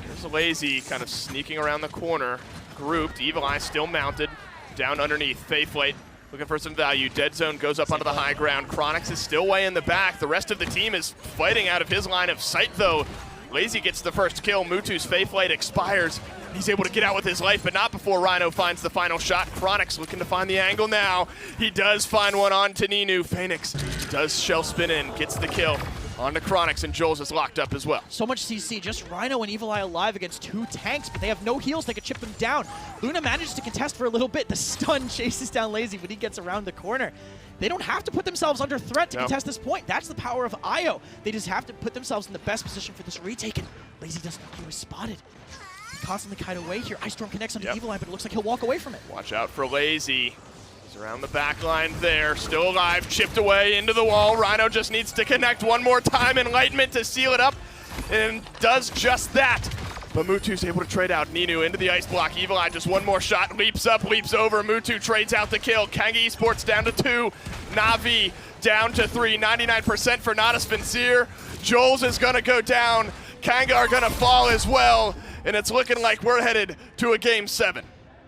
There's a Lazy kind of sneaking around the corner, grouped. Evil Eye still mounted, down underneath. Faithlight looking for some value. Dead Zone goes up onto the high ground. Chronix is still way in the back. The rest of the team is fighting out of his line of sight, though. Lazy gets the first kill. Mutu's Faithlight expires. He's able to get out with his life, but not before Rhino finds the final shot. Chronix looking to find the angle now. He does find one on to Ninu. Phoenix does shell spin in, gets the kill. On to Chronix, and Joel's is locked up as well. So much CC, just Rhino and Evil Eye alive against 2 tanks, but they have no heals. They could chip them down. Luna manages to contest for a little bit. The stun chases down Lazy when he gets around the corner. They don't have to put themselves under threat to contest this point. That's the power of Io. They just have to put themselves in the best position for this retake, and Lazy doesn't know he was spotted. He constantly kite away here. Ice Storm connects onto Evil Eye, but it looks like he'll walk away from it. Watch out for Lazy. He's around the back line there, still alive, chipped away into the wall. Rhino just needs to connect one more time. Enlightenment to seal it up, and does just that. But Mutu's able to trade out Ninu into the ice block. Evil Eye just one more shot, leaps up, leaps over. Mutu trades out the kill. Kanga Esports down to 2. Na'Vi down to 3. 99% for Natus Vincere. Joel's is gonna go down. Kanga are gonna fall as well. And it's looking like we're headed to a Game 7.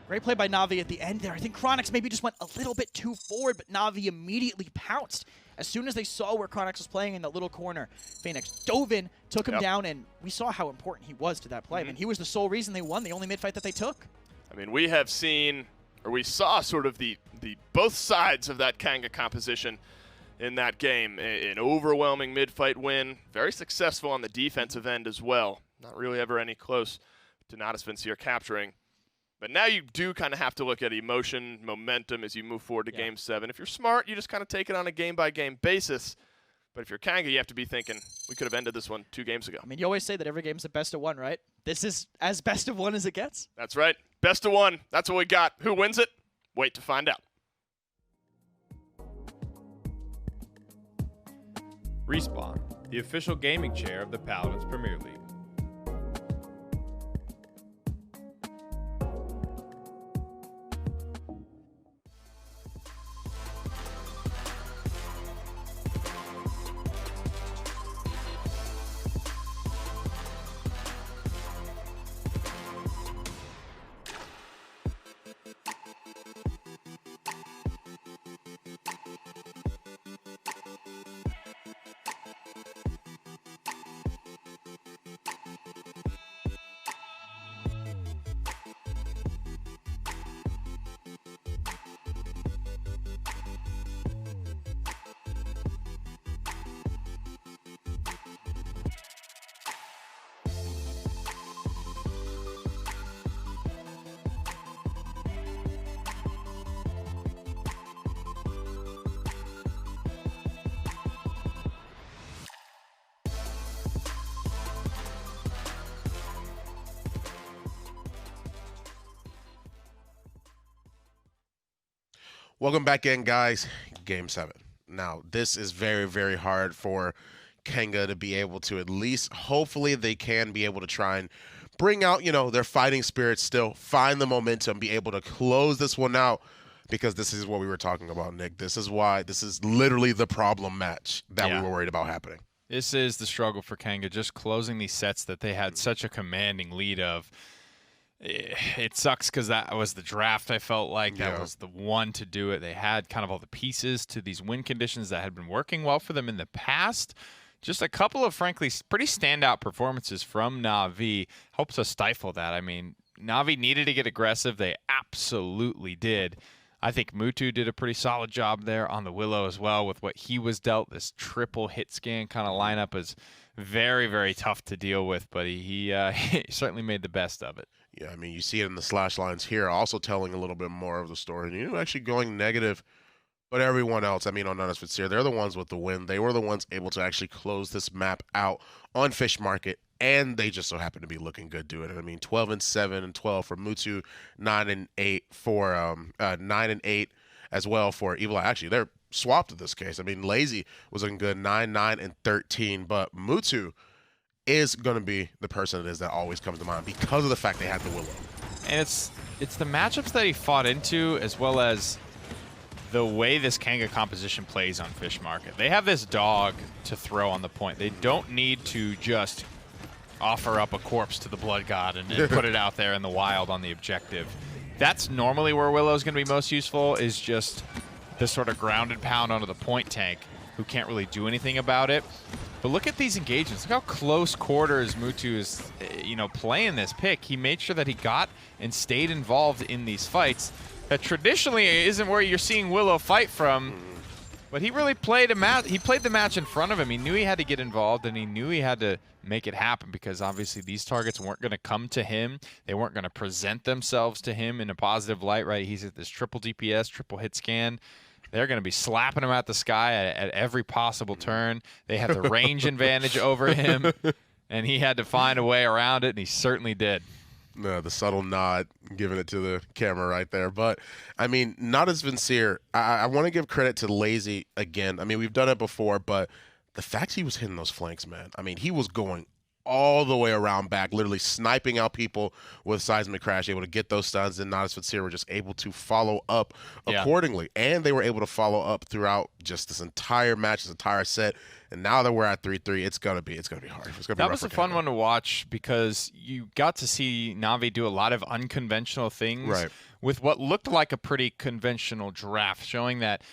Great play by Na'Vi at the end there. I think Chronix maybe just went a little bit too forward, but Na'Vi immediately pounced. As soon as they saw where Chronix was playing in that little corner, Phoenix dove in, took him down, and we saw how important he was to that play. I mean, he was the sole reason they won, the only mid-fight that they took. I mean, we have seen, or we saw sort of the both sides of that Kanga composition in that game. An overwhelming mid-fight win, very successful on the defensive end as well. Not really ever any close to Natus Vincere capturing. But now you do kind of have to look at emotion, momentum as you move forward to Game 7. If you're smart, you just kind of take it on a game-by-game basis. But if you're Kanga, you have to be thinking, we could have ended this one 2 games ago. I mean, you always say that every game's a best of 1, right? This is as best of 1 as it gets. That's right. Best of 1. That's what we got. Who wins it? Wait to find out. Respawn, the official gaming chair of the Paladins Premier League. Welcome back in, guys. Game 7. Now, this is very, very hard for Kanga to be able to at least, hopefully they can be able to try and bring out, their fighting spirit still, find the momentum, be able to close this one out, because this is what we were talking about, Nick. This is why this is literally the problem match that we were worried about happening. This is the struggle for Kanga, just closing these sets that they had such a commanding lead of. It sucks because that was the draft, I felt like. That was the one to do it. They had kind of all the pieces to these win conditions that had been working well for them in the past. Just a couple of, frankly, pretty standout performances from Na'Vi helps us stifle that. I mean, Na'Vi needed to get aggressive. They absolutely did. I think Mutu did a pretty solid job there on the Willow as well with what he was dealt. This triple hit scan kind of lineup is very, very tough to deal with, but he certainly made the best of it. Yeah, I mean, you see it in the slash lines here, also telling a little bit more of the story. And, actually going negative, but everyone else, I mean, on Natus Vincere, they're the ones with the win. They were the ones able to actually close this map out on Fish Market, and they just so happen to be looking good doing it. I mean, 12-7 and 12 for Mutu, 9-8 for 9-8 as well for Evil Eye. Actually, they're swapped in this case. I mean, Lazy was looking good, 9-9 and 13, but Mutu is going to be the person it is that always comes to mind because of the fact they had the Willow. And it's the matchups that he fought into, as well as the way this Kanga composition plays on Fish Market. They have this dog to throw on the point. They don't need to just offer up a corpse to the Blood God and put it out there in the wild on the objective. That's normally where Willow's going to be most useful, is just this sort of grounded pound onto the point tank who can't really do anything about it. But look at these engagements. Look how close quarters Mutu is, playing this pick. He made sure that he got and stayed involved in these fights. That traditionally isn't where you're seeing Willow fight from, but he really played a match. He played the match in front of him. He knew he had to get involved, and he knew he had to make it happen, because obviously these targets weren't going to come to him. They weren't going to present themselves to him in a positive light, right? He's at this triple DPS, triple hit scan. They're going to be slapping him at the sky at every possible turn. They have the range advantage over him, and he had to find a way around it, and he certainly did. No, the subtle nod, giving it to the camera right there. But, I mean, Natus Vincere, I want to give credit to Lazy again. I mean, we've done it before, but the fact he was hitting those flanks, man. I mean, he was going all the way around back, literally sniping out people with Seismic Crash, able to get those stuns, and Natus Vincere were just able to follow up accordingly. And they were able to follow up throughout just this entire match, this entire set. And now that we're at 3-3, it's gonna be hard. It's gonna be that was a fun one to watch, because you got to see Na'Vi do a lot of unconventional things with what looked like a pretty conventional draft, showing that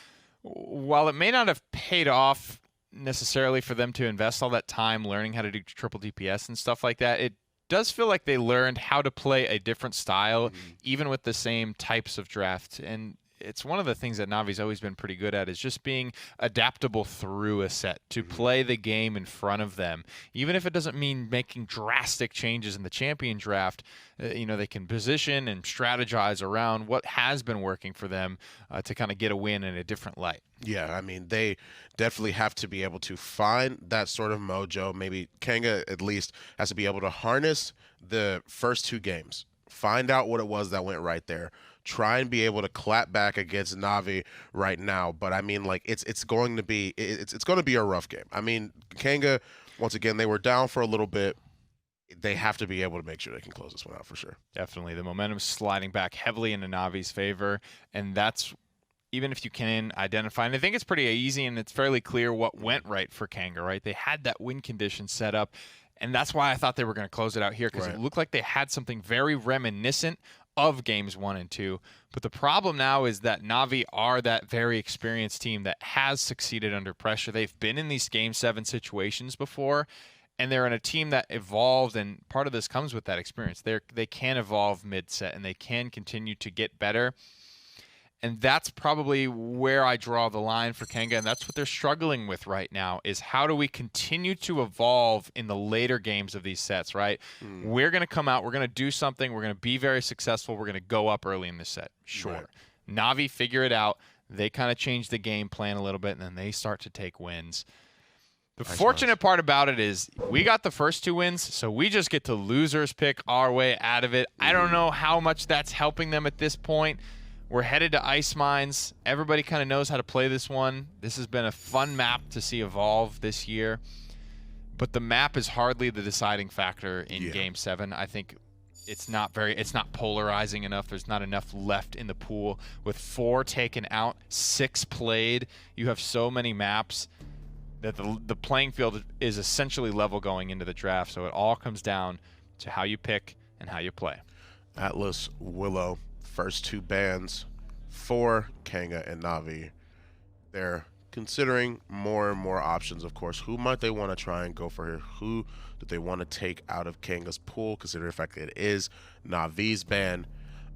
while it may not have paid off necessarily for them to invest all that time learning how to do triple DPS and stuff like that, it does feel like they learned how to play a different style, even with the same types of draft. And it's one of the things that Navi's always been pretty good at, is just being adaptable through a set to play the game in front of them. Even if it doesn't mean making drastic changes in the champion draft, they can position and strategize around what has been working for them to kind of get a win in a different light. Yeah, I mean, they definitely have to be able to find that sort of mojo. Maybe Kanga at least has to be able to harness the first two games, find out what it was that went right there, try and be able to clap back against Na'Vi right now. But I mean, like, it's going to be a rough game. I mean, Kanga, once again, they were down for a little bit. They have to be able to make sure they can close this one out for sure. Definitely, the momentum's sliding back heavily into Navi's favor, and that's even if you can identify, and I think it's pretty easy and it's fairly clear what went right for Kanga, right? They had that win condition set up, and that's why I thought they were going to close it out here, because it looked like they had something very reminiscent of games 1 and 2. But the problem now is that Na'Vi are that very experienced team that has succeeded under pressure. They've been in these Game 7 situations before, and they're in a team that evolved, and part of this comes with that experience. They can evolve mid-set, and they can continue to get better. And that's probably where I draw the line for Kanga, and that's what they're struggling with right now, is how do we continue to evolve in the later games of these sets, right? We're going to come out, we're going to do something, we're going to be very successful, we're going to go up early in this set. Sure. Na'Vi figure it out. They kind of change the game plan a little bit, and then they start to take wins. The fortunate part about it is we got the first 2 wins, so we just get to losers pick our way out of it. I don't know how much that's helping them at this point. We're headed to Ice Mines. Everybody kind of knows how to play this one. This has been a fun map to see evolve this year. But the map is hardly the deciding factor in Game 7. I think it's not polarizing enough. There's not enough left in the pool. With 4 taken out, 6 played, you have so many maps that the playing field is essentially level going into the draft. So it all comes down to how you pick and how you play. Atlas, Willow, first 2 bans for Kanga and Na'Vi. They're considering more and more options, of course. Who might they want to try and go for here? Who do they want to take out of Kanga's pool, considering the fact that it is Na'Vi's ban?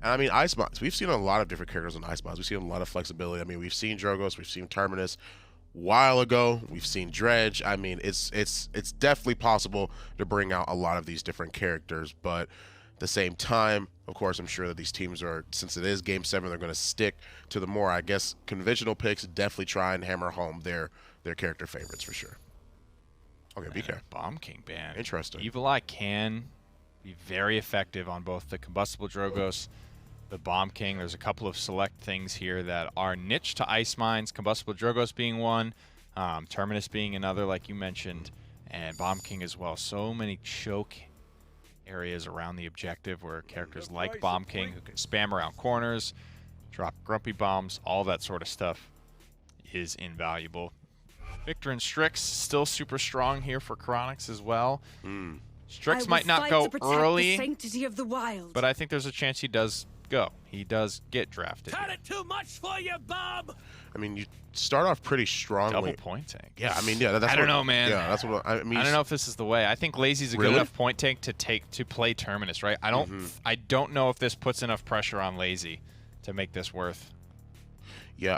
And I mean, Ice Mods. We've seen a lot of different characters on Ice Mods. We've seen a lot of flexibility. I mean, we've seen Drogos, we've seen Terminus. While ago, we've seen Dredge. I mean, it's definitely possible to bring out a lot of these different characters, but at the same time, of course, I'm sure that these teams are, since it is Game 7, they're going to stick to the more, I guess, conventional picks. Definitely try and hammer home their character favorites for sure. Okay, BK. Bomb King ban. Interesting. Evil Eye can be very effective on both the Combustible Drogos, the Bomb King. There's a couple of select things here that are niche to Ice Mines, Combustible Drogos being one, Terminus being another, like you mentioned, and Bomb King as well. So many choke areas around the objective where characters like Bomb King, who can spam around corners, drop grumpy bombs, all that sort of stuff is invaluable. Victor and Strix still super strong here for Chronix as well. Strix might not go early, The sanctity of the wild. but I think there's a chance he does go. He does get drafted. Cut it too much for you, Bob. I mean, you start off pretty strongly. Double point tank. Yeah, I mean, yeah, that's I don't know, man. Yeah, that's what I mean. I don't know if this is the way. I think Lazy's a good Really? enough point tank to play Terminus, right? I don't know if this puts enough pressure on Lazy to make this worth. Yeah,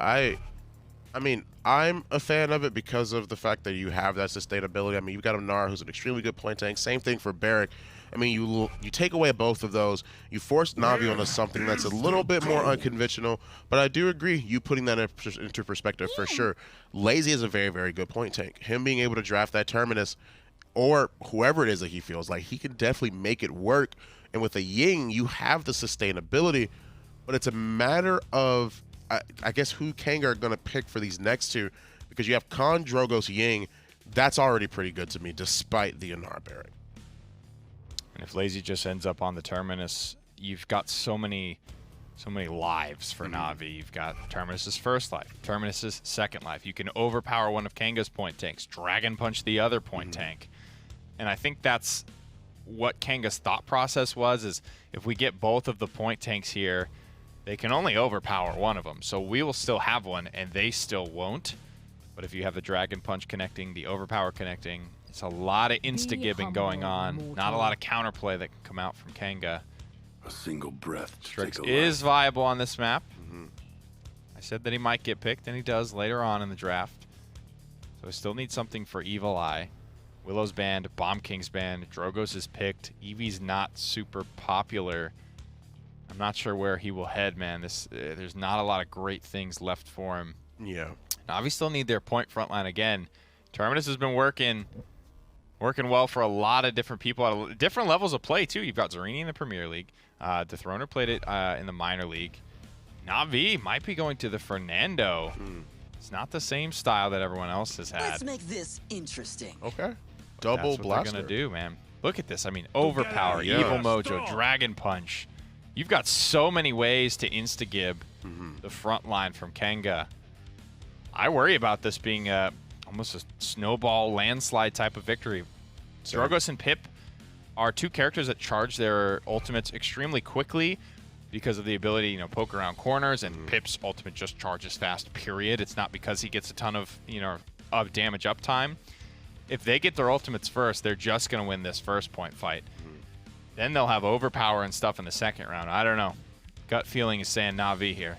I mean, I'm a fan of it because of the fact that you have that sustainability. I mean, you've got a Nara who's an extremely good point tank. Same thing for Barrack. I mean, you take away both of those, you force Navi onto something that's a little bit more unconventional, but I do agree, you putting that into perspective for sure. Lazy is a very, very good point tank. Him being able to draft that Terminus, or whoever it is that he feels like, he can definitely make it work. And with a Ying, you have the sustainability, but it's a matter of, I guess, who Kanga are going to pick for these next two, because you have Khan, Drogos, Ying. That's already pretty good to me, despite the Anar Barrack. And if Lazy just ends up on the Terminus, you've got so many lives for Navi. You've got Terminus's first life, Terminus's second life. You can overpower one of Kanga's point tanks, Dragon Punch the other point tank. And I think that's what Kanga's thought process was, is if we get both of the point tanks here, they can only overpower one of them. So we will still have one, and they still won't. But if you have the Dragon Punch connecting, the Overpower connecting, it's a lot of insta-gibbing going on. Not a lot of counterplay that can come out from Kanga. A single breath to Strix take a is life. viable on this map. I said that he might get picked, and he does later on in the draft. So I still need something for Evil Eye. Willow's banned, Bomb King's banned, Drogos is picked. Eevee's not super popular. I'm not sure where he will head, man. There's not a lot of great things left for him. Yeah. Navi still need their point front line again. Terminus has been working well for a lot of different people at different levels of play, too. You've got Zarini in the Premier League. Dethroner played it in the minor league. Navi might be going to the Fernando. It's not the same style that everyone else has had. Let's make this interesting. Okay. Double That's what blaster. they're going to do, man. Look at this. I mean, Overpower, Yeah. Evil Mojo, Dragon Punch. You've got so many ways to insta-gib the front line from Kanga. I worry about this being almost a snowball landslide type of victory. Drogos and Pip are two characters that charge their ultimates extremely quickly because of the ability, poke around corners, and Pip's ultimate just charges fast, period. It's not because he gets a ton of, of damage uptime. If they get their ultimates first, they're just going to win this first point fight. Then they'll have Overpower and stuff in the second round. I don't know. Gut feeling is saying Navi here.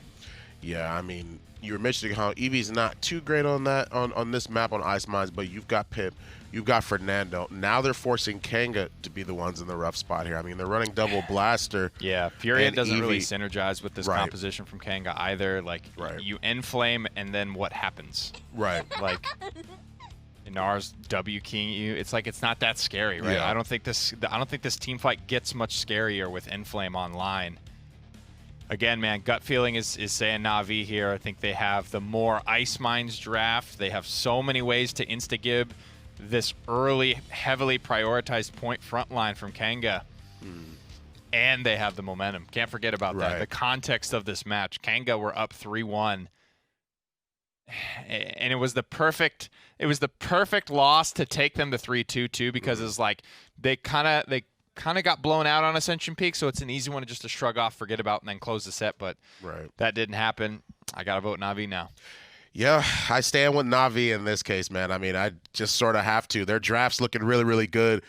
Yeah, I mean, you were mentioning how Eevee's not too great on that on this map on Ice Mines, but you've got Pip, you've got Fernando. Now they're forcing Kanga to be the ones in the rough spot here. I mean, they're running double blaster. Yeah, Furia doesn't Eevee, really synergize with this right. composition from Kanga either. Like, Right. you Enflame, and then what happens? Right. Like, Inar's W keying you. It's like it's not that scary, right? Yeah. I don't think this team fight gets much scarier with Enflame online. Again, man, gut feeling is saying Navi here. I think they have the more Ice Mines draft. They have so many ways to insta-gib this early, heavily prioritized point front line from Kanga. And they have the momentum. Can't forget about that. Right. The context of this match. Kanga were up 3-1. And it was the perfect loss to take them to 3-2 too, because it's like they kind of got blown out on Ascension Peak, so it's an easy one just to shrug off, forget about, and then close the set. But that didn't happen. I gotta vote Navi now. Yeah, I stand with Navi in this case, man. I mean, I just sort of have to. Their draft's looking really, really good.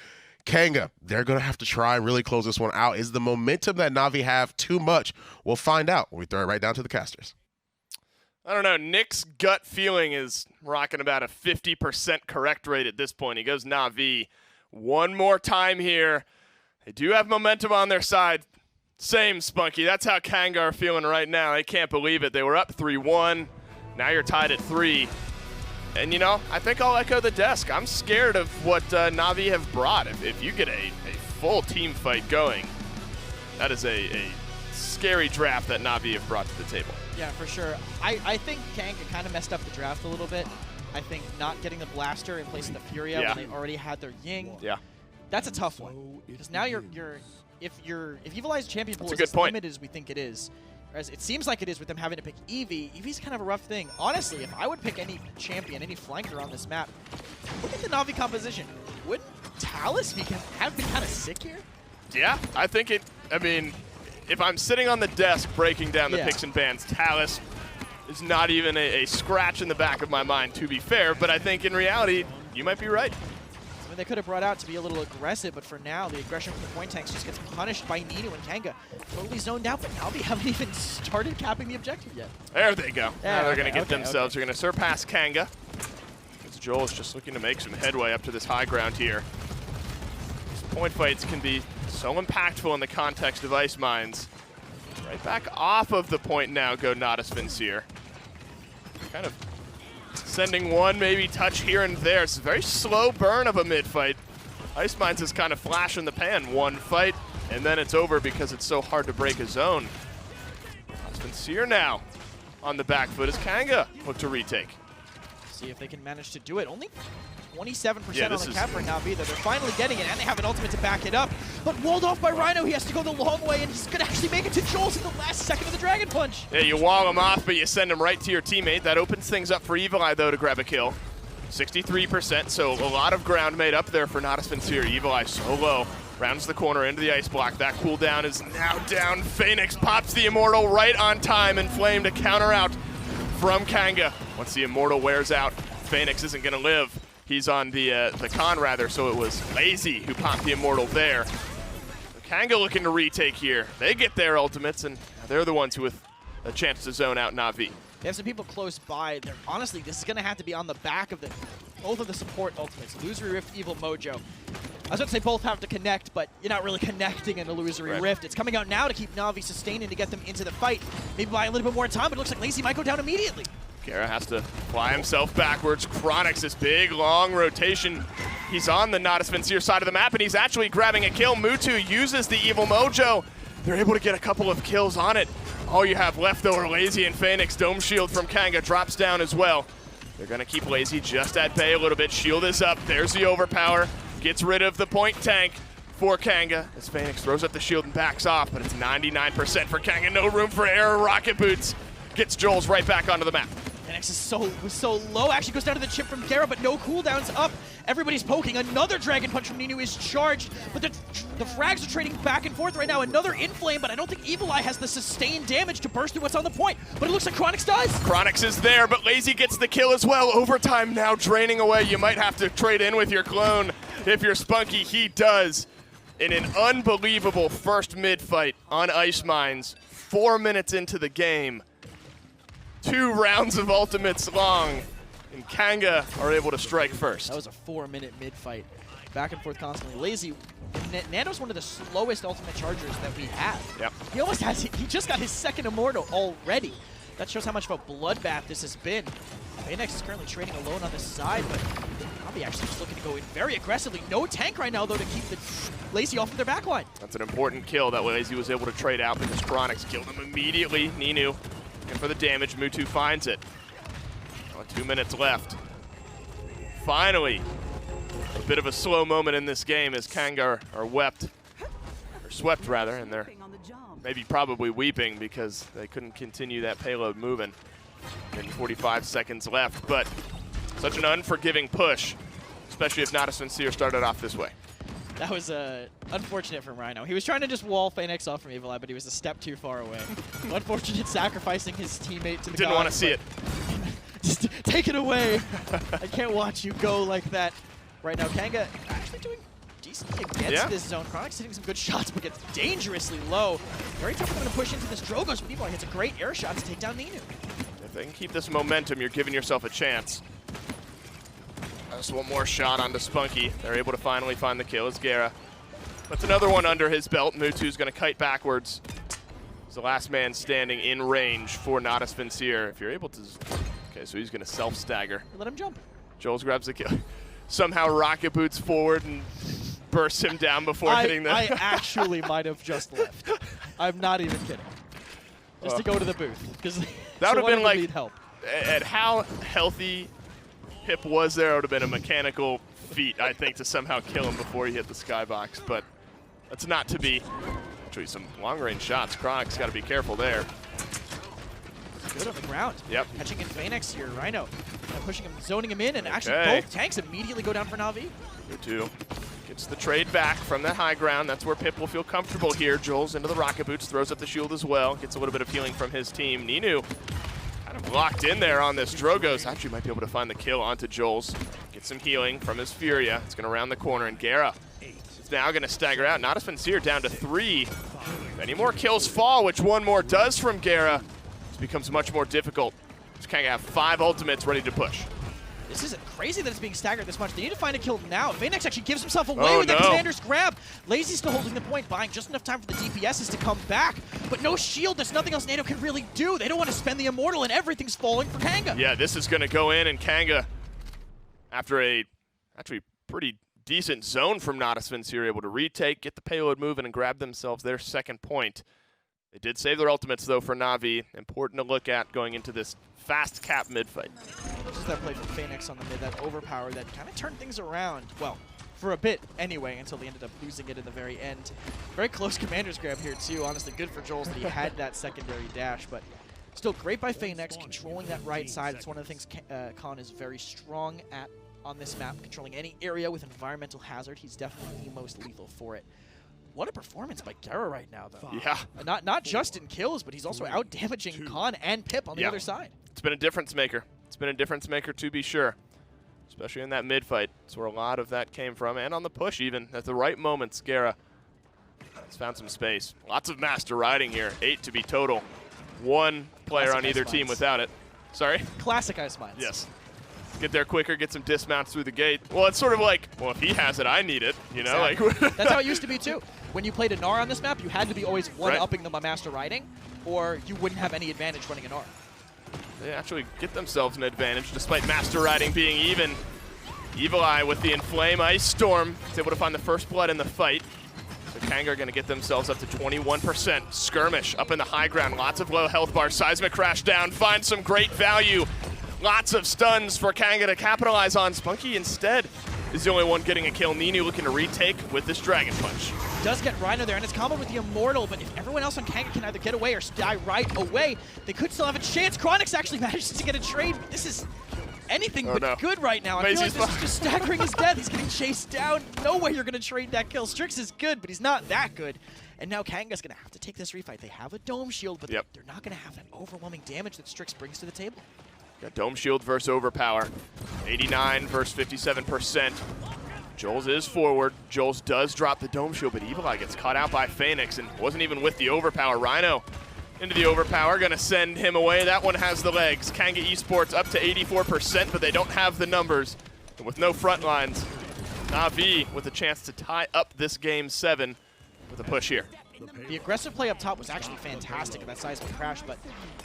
Kanga, they're going to have to try and really close this one out. Is the momentum that Na'Vi have too much? We'll find out when we throw it right down to the casters. I don't know. Nick's gut feeling is rocking about a 50% correct rate at this point. He goes Na'Vi. One more time here. They do have momentum on their side. Same, Spunky. That's how Kanga are feeling right now. They can't believe it. They were up 3-1. Now you're tied at 3. And, you know, I think I'll echo the desk. I'm scared of what Na'Vi have brought. If you get a full team fight going, that is a scary draft that Na'Vi have brought to the table. Yeah, for sure. I think Kanga kind of messed up the draft a little bit. I think not getting the blaster in place of the Furia when they already had their Ying. Yeah. That's a tough one. Because now if Evil Eye's champion pool is as limited as we think it is, as it seems like it is with them having to pick Eevee, Eevee's kind of a rough thing. Honestly, if I would pick any champion, any flanker on this map, look at the Na'Vi composition. Wouldn't Talus have been kind of sick here? Yeah, I think it. I mean, if I'm sitting on the desk breaking down the picks and bans, Talus is not even a scratch in the back of my mind, to be fair. But I think in reality, you might be right. I mean, they could have brought out to be a little aggressive, but for now, the aggression from the point tanks just gets punished by Ninu and Kanga. Totally zoned out, but now they haven't even started capping the objective yet. There they go. Yeah, now they're going to get themselves. They're going to surpass Kanga. As Joel is just looking to make some headway up to this high ground here. These point fights can be so impactful in the context of Ice Mines. Right back off of the point now go Natus Vincere. Kind of sending one maybe touch here and there. It's a very slow burn of a mid fight. Ice Mines is kind of flash in the pan. One fight, and then it's over because it's so hard to break a zone. Natus Vincere now on the back foot as Kanga look to retake. See if they can manage to do it. Only 27% on this the is cap right now, either. They're finally getting it, and they have an ultimate to back it up. But walled off by Rhino, he has to go the long way, and he's going to actually make it to Joel's in the last second of the Dragon Punch. Yeah, you wall him off, but you send him right to your teammate. That opens things up for Evil Eye, though, to grab a kill. 63%, so a lot of ground made up there for Natus Vincere. Evil Eye so low. Rounds the corner into the ice block. That cooldown is now down. Phoenix pops the Immortal right on time, and Flame to counter out from Kanga. Once the Immortal wears out, Phoenix isn't going to live. He's on the con, rather, so it was Lazy who popped the Immortal there. Kanga looking to retake here. They get their ultimates, and they're the ones who with a chance to zone out Na'Vi. They have some people close by. Honestly, this is going to have to be on the back of both of the support ultimates. Illusory Rift, Evil Mojo. I was going to say both have to connect, but you're not really connecting an Illusory Rift. It's coming out now to keep Na'Vi sustained and to get them into the fight. Maybe buy a little bit more time, but it looks like Lazy might go down immediately. Kara has to fly himself backwards. Chronix, this big, long rotation. He's on the Natus Vincere side of the map, and he's actually grabbing a kill. Mutu uses the Evil Mojo. They're able to get a couple of kills on it. All you have left, though, are Lazy and Phoenix. Dome Shield from Kanga drops down as well. They're going to keep Lazy just at bay a little bit. Shield is up. There's the overpower. Gets rid of the point tank for Kanga as Phoenix throws up the shield and backs off, but it's 99% for Kanga. No room for error. Rocket Boots gets Joel's right back onto the map. Phoenix was so low. Actually goes down to the chip from Kara, but no cooldowns up. Everybody's poking. Another Dragon Punch from Ninu is charged, but the frags are trading back and forth right now. Another Inflame, but I don't think Evil Eye has the sustained damage to burst through what's on the point. But it looks like Chronix does. Chronix is there, but Lazy gets the kill as well. Overtime now draining away. You might have to trade in with your clone if you're Spunky. He does in an unbelievable first mid fight on Ice Mines. 4 minutes into the game. 2 rounds of ultimates long, and Kanga are able to strike first. That was a 4-minute mid-fight. Back and forth constantly. Lazy, Nando's one of the slowest ultimate chargers that we have. Yep. He just got his second Immortal already. That shows how much of a bloodbath this has been. Phoenix is currently trading alone on this side, but Na'Vi actually just looking to go in very aggressively. No tank right now, though, to keep the Lazy off of their backline. That's an important kill that Lazy was able to trade out because Chronix killed him immediately. Ninu. And for the damage, Mutu finds it. 2 minutes left. Finally, a bit of a slow moment in this game as Kanga are swept rather, and they're maybe probably weeping because they couldn't continue that payload moving. And 45 seconds left, but such an unforgiving push, especially if Natus Vincere started off this way. That was unfortunate from Rhino. He was trying to just wall Phoenix off from Evil Eye, but he was a step too far away. Unfortunate sacrificing his teammate to the Didn't want to see it. Just take it away. I can't watch you go like that right now. Kanga actually doing decently gets this zone. Chronic's hitting some good shots, but gets dangerously low. Very tough for them to push into this Drogoz. But Evileye hits a great air shot to take down Ninu. If they can keep this momentum, you're giving yourself a chance. Just one more shot onto Spunky. They're able to finally find the kill as Gera puts another one under his belt. Mutu's going to kite backwards. He's the last man standing in range for Natus Vincere. If you're able to... Okay, so he's going to self-stagger. Let him jump. Jules grabs the kill. Somehow rocket boots forward and bursts him down before hitting the... I actually might have just left. I'm not even kidding. Just to go to the booth. Because that would have been like... need help. At how healthy Pip was there, it would have been a mechanical feat, I think, to somehow kill him before he hit the skybox. But that's not to be. Actually, some long-range shots. Chronic's got to be careful there. Good on the ground. Yep. Catching in Phoenix here, Rhino. Pushing him, zoning him in, and actually Okay. both tanks immediately go down for Na'Vi. Mutu gets the trade back from that high ground. That's where Pip will feel comfortable here. Jules into the rocket boots, throws up the shield as well. Gets a little bit of healing from his team. Ninu kind of locked in there on this Drogoz. Actually might be able to find the kill onto Jules. Get some healing from his Furia. It's going to round the corner, and Gera is now going to stagger out. Natus Vincere down to 3. If any more kills fall, which one more does from Gera, this becomes much more difficult. Just kind of have 5 ultimates ready to push. This is crazy that it's being staggered this much. They need to find a kill now. Phoenix actually gives himself away with that Commander's grab. Lazy still holding the point, buying just enough time for the DPSs to come back. But no shield, there's nothing else NATO can really do. They don't want to spend the Immortal, and everything's falling for Kanga. Yeah, this is going to go in, and Kanga, after a actually pretty decent zone from Natus Vincere, able to retake, get the payload moving, and grab themselves their second point. They did save their ultimates, though, for Na'Vi. Important to look at going into this fast cap mid-fight. Just that play from Phoenix on the mid, that overpower that kind of turned things around. Well, for a bit anyway, until they ended up losing it in the very end. Very close Commander's grab here, too. Honestly, good for Jules that he had that secondary dash, but still great by Phoenix, controlling that right side. It's one of the things Khan is very strong at on this map, controlling any area with environmental hazard. He's definitely the most lethal for it. What a performance by Gera right now, though. Yeah. Not just in kills, but he's also out-damaging Khan and Pip on the other side. It's been a difference maker. It's been a difference maker, to be sure. Especially in that mid-fight. That's where a lot of that came from. And on the push, even. At the right moments, Gera has found some space. Lots of master riding here. 8 to be total. 1 player on either team without it. Sorry? Classic Ice Mines. Yes. Get there quicker, get some dismounts through the gate. Well, it's sort of like, well, if he has it, I need it. You know, exactly. like That's how it used to be too. When you played a Gnar on this map, you had to be always one-upping them by master riding, or you wouldn't have any advantage running a Gnar. They actually get themselves an advantage, despite master riding being even. Evileye with the Inflame Ice Storm is able to find the first blood in the fight. So Kanga are going to get themselves up to 21%. Skirmish up in the high ground, lots of low health bars. Seismic crash down, finds some great value. Lots of stuns for Kanga to capitalize on. Spunky instead is the only one getting a kill. Ninu looking to retake with this Dragon Punch. Does get Rhino there, and it's comboed with the Immortal, but if everyone else on Kanga can either get away or die right away, they could still have a chance. Chronix actually manages to get a trade, but this is anything but good right now. I feel like this is just staggering his death. He's getting chased down. No way you're going to trade that kill. Strix is good, but he's not that good. And now Kanga's going to have to take this refight. They have a Dome Shield, but they're not going to have that overwhelming damage that Strix brings to the table. Got Dome Shield versus Overpower. 89 versus 57%. Jules is forward. Jules does drop the Dome Shield, but Evileye gets caught out by Phoenix and wasn't even with the Overpower. Rhino into the Overpower, gonna send him away. That one has the legs. Kanga Esports up to 84%, but they don't have the numbers. And with no front lines, Na'Vi with a chance to tie up this game 7 with a push here. The aggressive play up top was actually fantastic in that seismic crash, but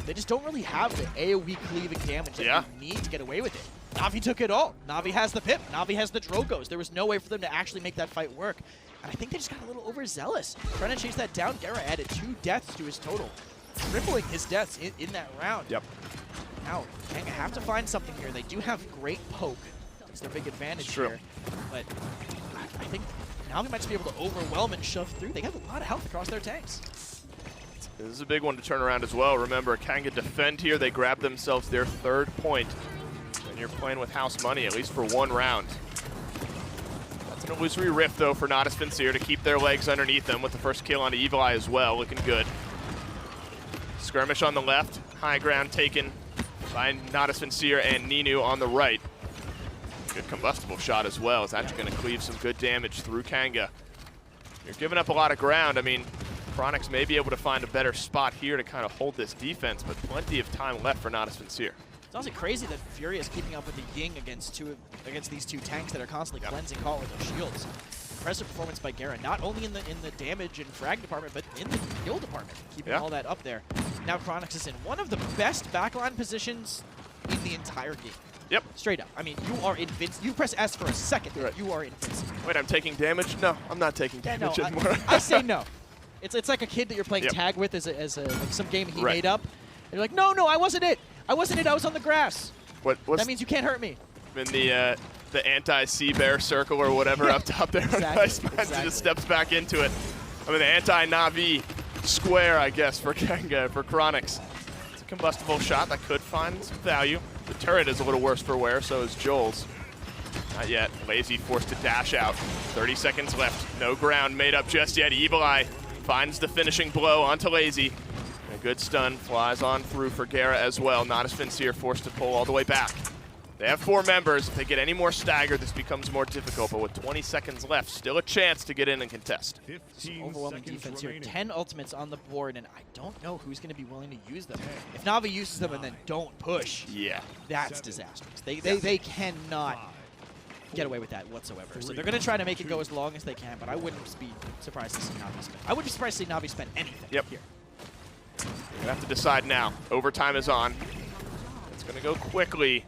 they just don't really have the AoE cleaving damage that you need to get away with it. Na'Vi took it all. Na'Vi has the Pip. Na'Vi has the Drogoz. There was no way for them to actually make that fight work. And I think they just got a little overzealous. Trying to chase that down, Gera added 2 deaths to his total, tripling his deaths in that round. Yep. Now, Kanga have to find something here. They do have great poke. That's their big advantage here. But I think Na'Vi might just be able to overwhelm and shove through. They have a lot of health across their tanks. This is a big one to turn around as well. Remember, Kanga defend here. They grab themselves their 3rd point. And you're playing with house money, at least for 1 round. That's an illusory rift, though, for Natus Vincere to keep their legs underneath them with the first kill onto Evileye as well. Looking good. Skirmish on the left. High ground taken by Natus Vincere and Ninu on the right. Good combustible shot as well. It's actually going to cleave some good damage through Kanga. you're giving up a lot of ground. I mean, Chronix may be able to find a better spot here to kind of hold this defense, but plenty of time left for Natus Vincere. It's also crazy that Fury is keeping up with the Ying against these two tanks that are constantly cleansing Call with their shields. Impressive performance by Gera, not only in the damage and frag department, but in the kill department, keeping all that up there. Now Chronix is in one of the best backline positions in the entire game. Yep. Straight up. I mean, you are invincible. You press S for a second, you are invincible. Wait, I'm taking damage? No, I'm not taking damage anymore. I say no. It's like a kid that you're playing tag with as like some game he made up. And you're like, no, I wasn't it. I wasn't it. I was on the grass. That means you can't hurt me. In the anti-sea bear circle or whatever up top there. Exactly. Just steps back into it. I mean, the anti-Na'Vi square, I guess, for Kanga, for Chronix. It's a combustible shot that could find some value. The turret is a little worse for wear, so is Joel's. Not yet. Lazy forced to dash out. 30 seconds left. No ground made up just yet. Evil Eye finds the finishing blow onto Lazy. A good stun flies on through for Gera as well. Natus Vincere forced to pull all the way back. They have 4 members. If they get any more staggered, this becomes more difficult. But with 20 seconds left, still a chance to get in and contest. Overwhelming defense here. 10 ultimates on the board, and I don't know who's going to be willing to use them. If Na'Vi uses them and then don't push, that's disastrous. They cannot get away with that whatsoever. So they're going to try to make it go as long as they can, but I wouldn't be surprised to see Na'Vi spend. I would be surprised to see Na'Vi spend anything here. You have to decide now. Overtime is on. It's going to go quickly.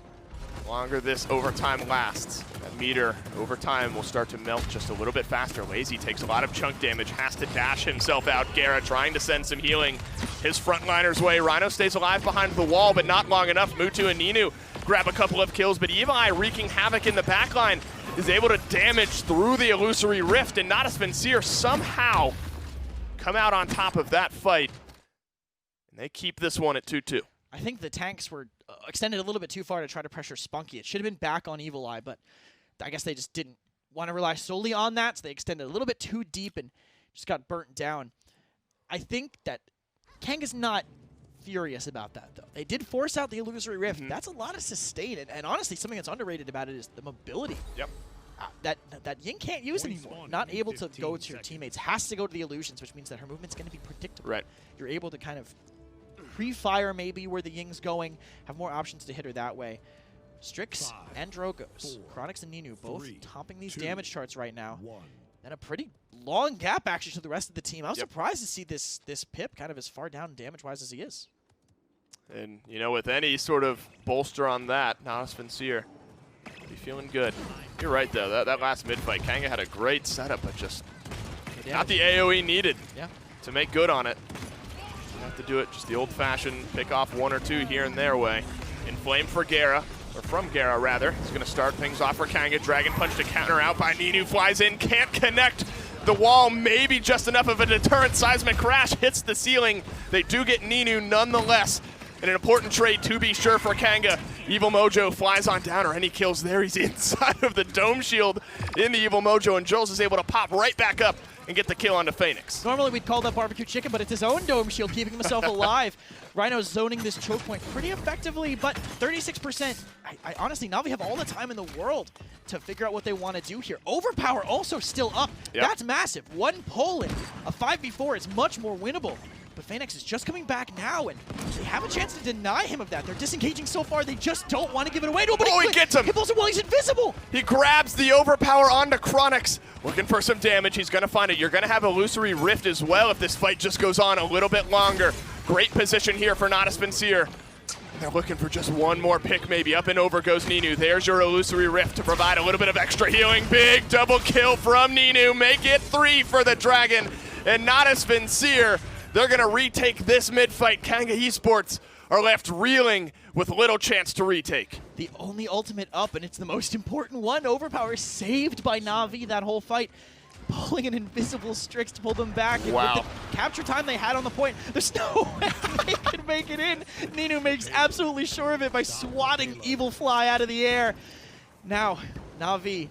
The longer this overtime lasts, that meter over time will start to melt just a little bit faster. Lazy takes a lot of chunk damage, has to dash himself out. Gera trying to send some healing his frontliner's way. Rhino stays alive behind the wall, but not long enough. Mutu and Ninu grab a couple of kills, but Evil Eye wreaking havoc in the backline is able to damage through the illusory rift, and Natus Vincere somehow come out on top of that fight. And they keep this one at 2-2. I think the tanks were extended a little bit too far to try to pressure Spunky. It should have been back on Evil Eye, but I guess they just didn't want to rely solely on that, so they extended a little bit too deep and just got burnt down. I think that Kanga's not furious about that, though. They did force out the illusory rift. That's a lot of sustain, and honestly, something that's underrated about it is the mobility. That Ying can't use anymore. Not able to go to your teammates. Has to go to the illusions, which means that her movement's going to be predictable. You're able to kind of pre-fire maybe where the Ying's going, have more options to hit her that way. Strix and Drogos, Chronix and Ninu both topping these damage charts right now. And a pretty long gap actually to the rest of the team. I was surprised to see this Pip kind of as far down damage-wise as he is. And, you know, with any sort of bolster on that, Natus Vincere be feeling good. You're right, though. That last mid-fight, Kanga had a great setup, but just not the AoE needed to make good on it. You have to do it just the old-fashioned pick off 1 or 2 here and there way. Inflame for Gera, or from Gera, rather. He's going to start things off for Kanga. Dragon Punch to counter out by Ninu. Flies in, can't connect the wall. Maybe just enough of a deterrent. Seismic Crash hits the ceiling. They do get Ninu nonetheless. And an important trade to be sure for Kanga. Evil Mojo flies on down, or any kills there. He's inside of the dome shield in the Evil Mojo, and Jules is able to pop right back up and get the kill onto Phoenix. Normally we'd call that barbecue chicken, but it's his own dome shield keeping himself alive. Rhino's zoning this choke point pretty effectively, but 36%. I honestly, Na'Vi have all the time in the world to figure out what they want to do here. Overpower also still up. That's massive. 1 pull in a 5v4 is much more winnable. But Phoenix is just coming back now, and they have a chance to deny him of that. They're disengaging so far, they just don't want to give it away. Nobody he gets him! He pulls him while he's invisible! He grabs the overpower onto Chronix, looking for some damage. He's going to find it. You're going to have Illusory Rift as well if this fight just goes on a little bit longer. Great position here for Natus Vincere. They're looking for just one more pick maybe. Up and over goes Ninu. There's your Illusory Rift to provide a little bit of extra healing. Big double kill from Ninu. Make it 3 for the Dragon. And Natus Vincere, they're going to retake this mid-fight. Kanga Esports are left reeling with little chance to retake. The only ultimate up, and it's the most important one. Overpower saved by Na'Vi that whole fight. Pulling an invisible Strix to pull them back. Wow. With the capture time they had on the point, there's no way they can make it in. Ninu makes absolutely sure of it by swatting Evil Fly out of the air. Now, Na'Vi,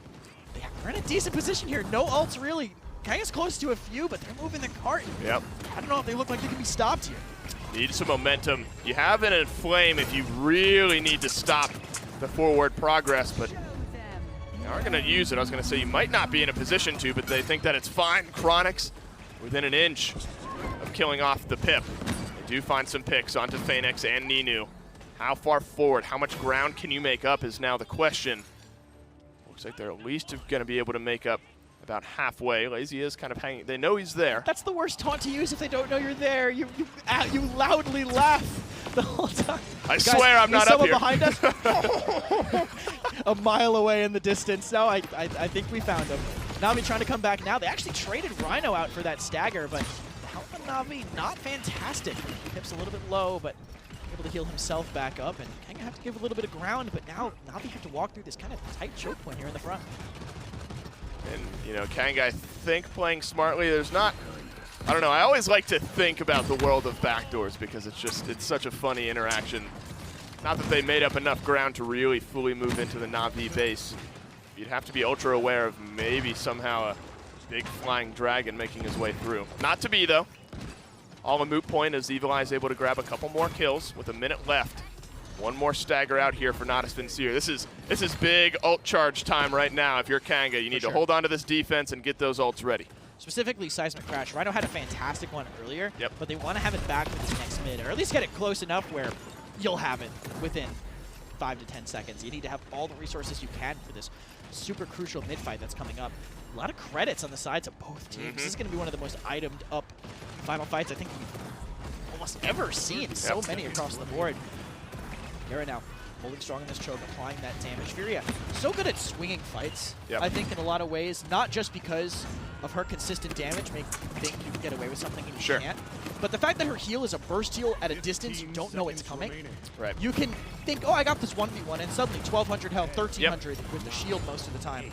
they're in a decent position here. No ults really. Kanga's close to a few, but they're moving the cart. Yep. I don't know if they look like they can be stopped here. Need some momentum. You have an Inflame if you really need to stop the forward progress, but They are going to use it. I was going to say you might not be in a position to, but they think that it's fine. Chronix within an inch of killing off the Pip. They do find some picks onto Phoenix and Ninu. How far forward, how much ground can you make up is now the question. Looks like they're at least going to be able to make up about halfway. Lazy is kind of hanging. They know he's there. That's the worst taunt to use if they don't know you're there. You loudly laugh the whole time. I swear I'm not up here. Behind us? A mile away in the distance. No, I think we found him. Navi trying to come back now. They actually traded Rhino out for that stagger, but the health of Navi not fantastic. Pip's a little bit low, but able to heal himself back up, and Kanga have to give a little bit of ground, but now Navi have to walk through this kind of tight choke point here in the front. And, you know, Kanga, I think, playing smartly. There's not, I don't know, I always like to think about the world of backdoors because it's such a funny interaction. Not that they made up enough ground to really fully move into the Navi base. You'd have to be ultra aware of maybe somehow a big flying dragon making his way through. Not to be, though. All a moot point as Evil Eye is able to grab a couple more kills with a minute left. One more stagger out here for Natus Vincere. This is big ult charge time right now. If you're Kanga, you need to hold on to this defense and get those ults ready. Specifically, Seismic Crash. Rhino had a fantastic one earlier, yep, but they want to have it back with this next mid, or at least get it close enough where you'll have it within 5 to 10 seconds. You need to have all the resources you can for this super crucial mid fight that's coming up. A lot of credits on the sides of both teams. This is going to be one of the most itemed up final fights I think we've almost ever seen. So many across the board. Gara now holding strong in this choke, applying that damage. Furia, so good at swinging fights, I think, in a lot of ways, not just because of her consistent damage, make you think you can get away with something and you can't, but the fact that her heal is a burst heal at a distance you don't know it's coming. You can think, oh, I got this 1v1, and suddenly 1,200 health, 1,300 with the shield most of the time.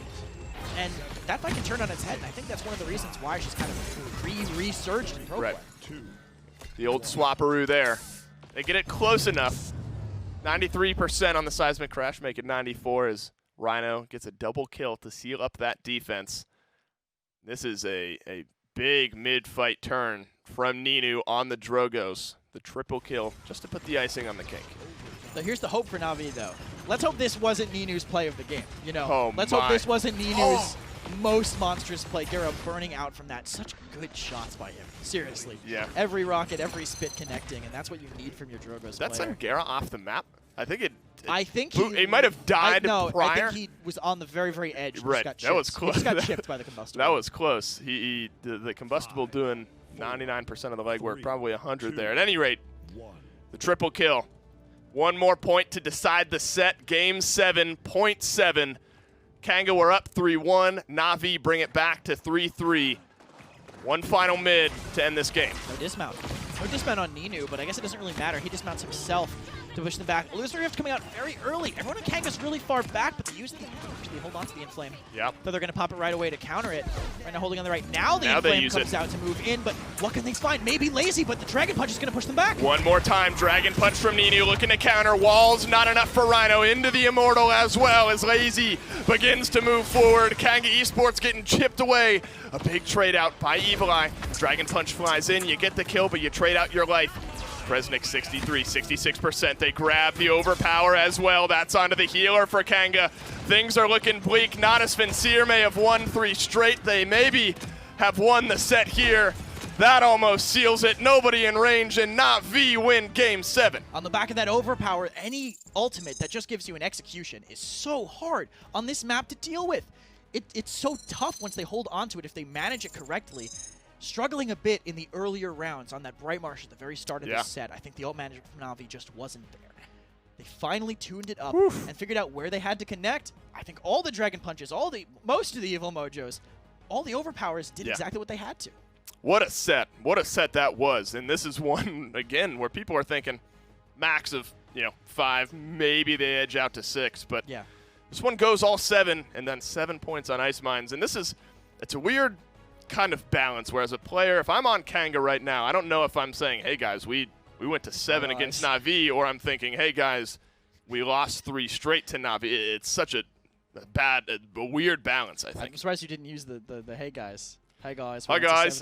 And that fight can turn on its head, and I think that's one of the reasons why she's kind of resurged in pro play. The old swapperoo there. They get it close enough. 93% on the Seismic Crash, make it 94 as Rhino gets a double kill to seal up that defense. This is a big mid-fight turn from Ninu on the Drogos. The triple kill just to put the icing on the cake. So here's the hope for Navi, though. Let's hope this wasn't Ninu's play of the game. You know, let's hope this wasn't Ninu's most monstrous play. Gara burning out from that. Such good shots by him. Seriously. Yeah. Every rocket, every spit connecting, and that's what you need from your Drogos player. That sent Gara off the map? I think he might have died prior. I think he was on the very, very edge. That was close. He just got chipped by the combustible. That was close. The combustible doing 99% of the legwork, probably 100 there. At any rate, the triple kill. One more point to decide the set. Game 7, point 7. Kanga were up 3-1. Navi bring it back to 3-3. One final mid to end this game. No dismount. No dismount on Ninu, but I guess it doesn't really matter. He dismounts himself to push them back. Illusory Rift coming out very early. Everyone in Kanga's really far back, but they use the they hold on to the Inflame. Yep. So they're going to pop it right away to counter it. Right now holding on the right. Now the Inflame comes out to move in, but what can they find? Maybe Lazy, but the Dragon Punch is going to push them back. One more time, Dragon Punch from Ninu looking to counter. Walls, not enough for Rhino. Into the Immortal as well as Lazy begins to move forward. Kanga Esports getting chipped away. A big trade out by Evil Eye. Dragon Punch flies in. You get the kill, but you trade out your life. Kresnik 63, 66%. They grab the overpower as well. That's onto the healer for Kanga. Things are looking bleak. Natus Vincere may have won 3 straight. They maybe have won the set here. That almost seals it. Nobody in range, and Navi win game 7. On the back of that overpower, any ultimate that just gives you an execution is so hard on this map to deal with. It's so tough once they hold onto it if they manage it correctly. Struggling a bit in the earlier rounds on that Bright Marsh at the very start of this set. I think the ult management from Navi just wasn't there. They finally tuned it up and figured out where they had to connect. I think all the Dragon Punches, most of the Evil Mojos, all the overpowers did exactly what they had to. What a set. What a set that was. And this is one, again, where people are thinking max of, 5, maybe they edge out to 6. But this one goes all 7, and then 7 points on Ice Mines. And it's a weird kind of balance, where as a player, if I'm on Kanga right now, I don't know if I'm saying, hey guys, we went to 7 against Navi, or I'm thinking, hey guys, we lost 3 straight to Navi. It's such a weird balance, I think. I'm surprised you didn't use the hey guys. Hey guys. Hi guys.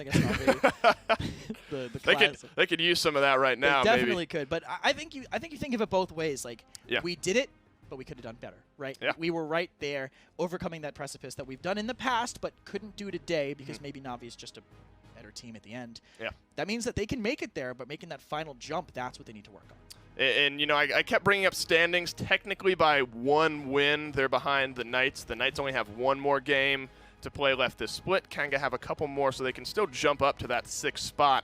the they could use some of that right now. They definitely could, but I think you think of it both ways. Like we did it, but we could have done better, right? Yeah. We were right there, overcoming that precipice that we've done in the past, but couldn't do today because maybe Na'Vi is just a better team at the end. Yeah. That means that they can make it there, but making that final jump, that's what they need to work on. And, you know, I kept bringing up standings. Technically, by 1 win, they're behind the Knights. The Knights only have 1 more game to play left this split. Kanga have a couple more, so they can still jump up to that 6th spot.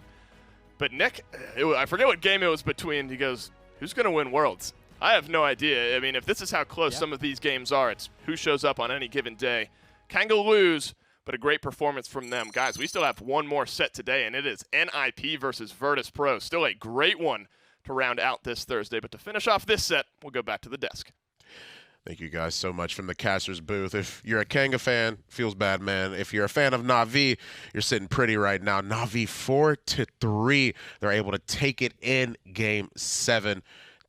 But Nick, I forget what game it was between. He goes, who's going to win Worlds? I have no idea. I mean, if this is how close some of these games are, it's who shows up on any given day. Kanga lose, but a great performance from them. Guys, we still have 1 more set today, and it is NIP versus Virtus Pro. Still a great one to round out this Thursday. But to finish off this set, we'll go back to the desk. Thank you guys so much from the Caster's booth. If you're a Kanga fan, feels bad, man. If you're a fan of Na'Vi, you're sitting pretty right now. Na'Vi 4-3. They're able to take it in Game 7.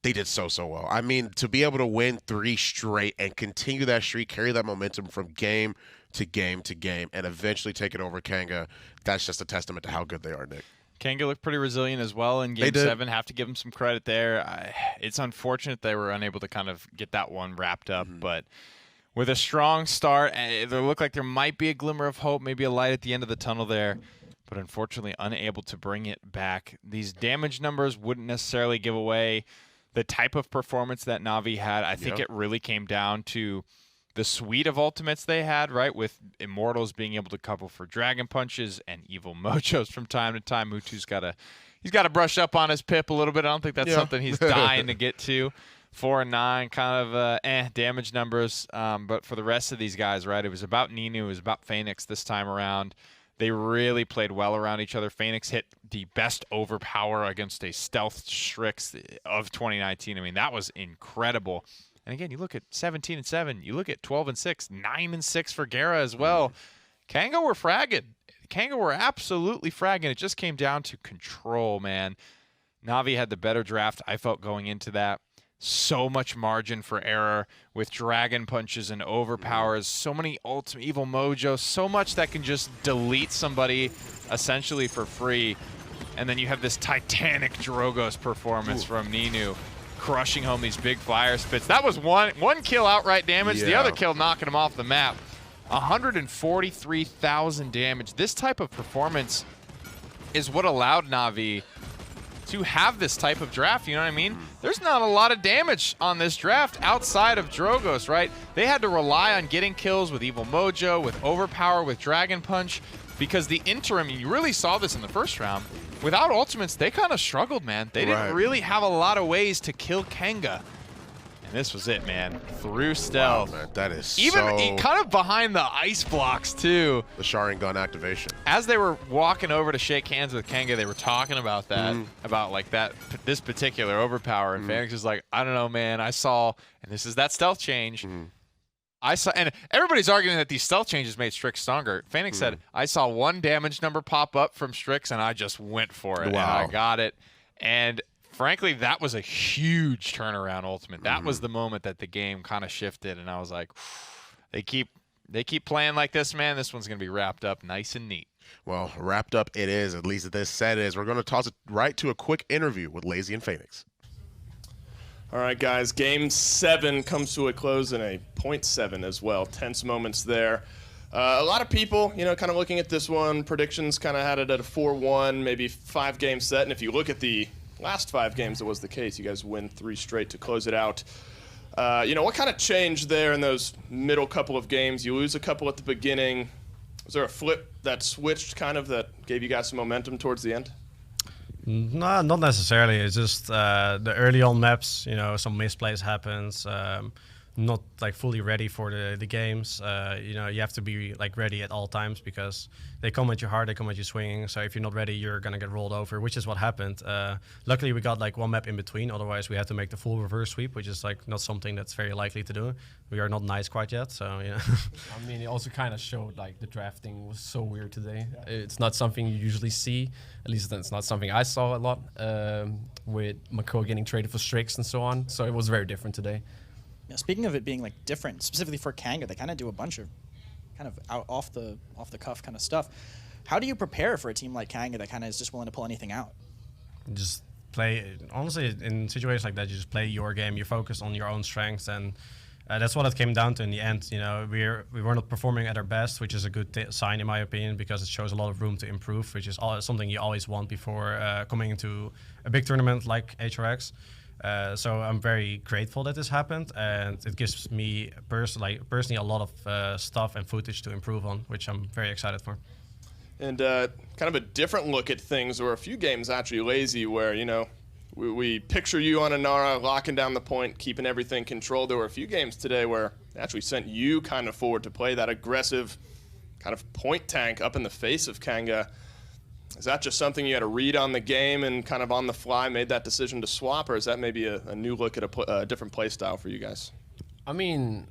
They did so well. I mean, to be able to win 3 straight and continue that streak, carry that momentum from game to game to game, and eventually take it over Kanga, that's just a testament to how good they are, Nick. Kanga looked pretty resilient as well in Game 7. Have to give them some credit there. It's unfortunate they were unable to kind of get that one wrapped up, but with a strong start, it looked like there might be a glimmer of hope, maybe a light at the end of the tunnel there, but unfortunately unable to bring it back. These damage numbers wouldn't necessarily give away the type of performance that Na'Vi had. I think it really came down to the suite of ultimates they had, right, with Immortals being able to couple for Dragon Punches and Evil Mojos from time to time. Mutu's got to brush up on his pip a little bit. I don't think that's something he's dying to get to. 4 and 9, kind of damage numbers. But for the rest of these guys, right, it was about Ninu, it was about Phoenix this time around. They really played well around each other. Phoenix hit the best overpower against a stealth Strix of 2019. I mean, that was incredible. And again, you look at 17 and 7. You look at 12 and 6, 9 and 6 for Gera as well. Kanga were fragging. Kanga were absolutely fragging. It just came down to control, man. Na'Vi had the better draft, I felt, going into that. So much margin for error with Dragon Punches and overpowers. So many ultimate Evil Mojo. So much that can just delete somebody essentially for free. And then you have this titanic Drogos performance from Ninu, crushing home these big fire spits. That was one kill outright damage. The other kill knocking him off the map. 143,000 damage. This type of performance is what allowed Na'Vi to have this type of draft, you know what I mean? There's not a lot of damage on this draft outside of Drogos, right? They had to rely on getting kills with Evil Mojo, with Overpower, with Dragon Punch, because the interim, you really saw this in the first round, without ultimates, they kind of struggled, man. They didn't really have a lot of ways to kill Kanga. And this was it, man. Through stealth. Wow, man, that is even kind of behind the ice blocks, too. The Sharing Gun activation. As they were walking over to shake hands with Kanga, they were talking about that, about like this particular overpower. And Phoenix is like, I don't know, man. I saw, and this is that stealth change. I saw, and everybody's arguing that these stealth changes made Strix stronger. Phoenix said, I saw 1 damage number pop up from Strix, and I just went for it. Wow. And I got it. And frankly, that was a huge turnaround ultimate. That was the moment that the game kind of shifted, and I was like, they keep playing like this, man. This one's going to be wrapped up nice and neat. Well, wrapped up it is, at least this set is. We're going to toss it right to a quick interview with Lazy and Phoenix. All right, guys, Game 7 comes to a close in a 0.7 as well. Tense moments there. A lot of people, you know, kind of looking at this one, predictions kind of had it at a 4-1, maybe 5-game set. And if you look at the last 5 games, it was the case. You guys win 3 straight to close it out. You know, what kind of changed there in those middle couple of games? You lose a couple at the beginning. Was there a flip that switched kind of that gave you guys some momentum towards the end? No, not necessarily. It's just the early on maps, you know, some misplays happens. Not like fully ready for the games. You know, you have to be like ready at all times because they come at you hard, they come at you swinging. So if you're not ready, you're gonna get rolled over, which is what happened. Luckily, we got like 1 map in between. Otherwise, we had to make the full reverse sweep, which is like not something that's very likely to do. We are not nice quite yet, so yeah. I mean, it also kind of showed like the drafting was so weird today. It's not something you usually see. At least it's not something I saw a lot with Mako getting traded for Strix and so on. So it was very different today. Now, speaking of it being like different, specifically for Kanga, they kind of do a bunch of kind of off the cuff kind of stuff. How do you prepare for a team like Kanga that kind of is just willing to pull anything out? Just play. Honestly, in situations like that, you just play your game. You focus on your own strengths, and that's what it came down to in the end. You know, we were not performing at our best, which is a good sign in my opinion, because it shows a lot of room to improve, which is something you always want before coming into a big tournament like HRX. So I'm very grateful that this happened, and it gives me personally a lot of stuff and footage to improve on, which I'm very excited for. And kind of a different look at things, or a few games actually lazy, where, you know, we picture you on a Nara locking down the point, keeping everything controlled. There were a few games today where they actually sent you kind of forward to play that aggressive kind of point tank up in the face of Kanga. Is that just something you had to read on the game and kind of on the fly made that decision to swap, or is that maybe a new look at a different play style for you guys? I mean,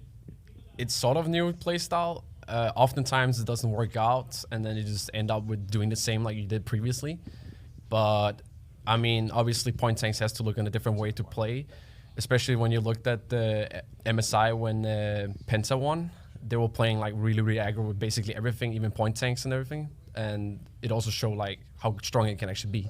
it's sort of a new play style. Oftentimes it doesn't work out, and then you just end up with doing the same like you did previously. But I mean, obviously point tanks has to look in a different way to play, especially when you looked at the MSI when Penta won. They were playing like really aggro with basically everything, even point tanks and everything. And it also showed like how strong it can actually be.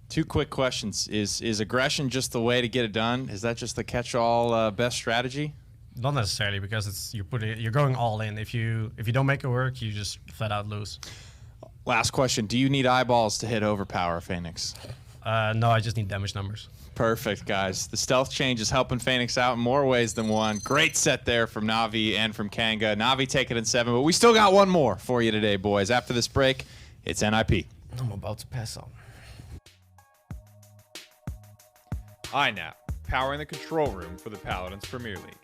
2 quick questions. Is aggression just the way to get it done? Is that just the catch-all best strategy? Not necessarily, because you're going all in. If you don't make it work, you just flat out lose. Last question. Do you need eyeballs to hit overpower Phoenix? No, I just need damage numbers. Perfect, guys. The stealth change is helping Phoenix out in more ways than one. Great set there from Na'Vi and from Kanga. Na'Vi take it in 7, but we still got one more for you today, boys. After this break, it's NIP. I'm about to pass out. INAP, powering the control room for the Paladins Premier League.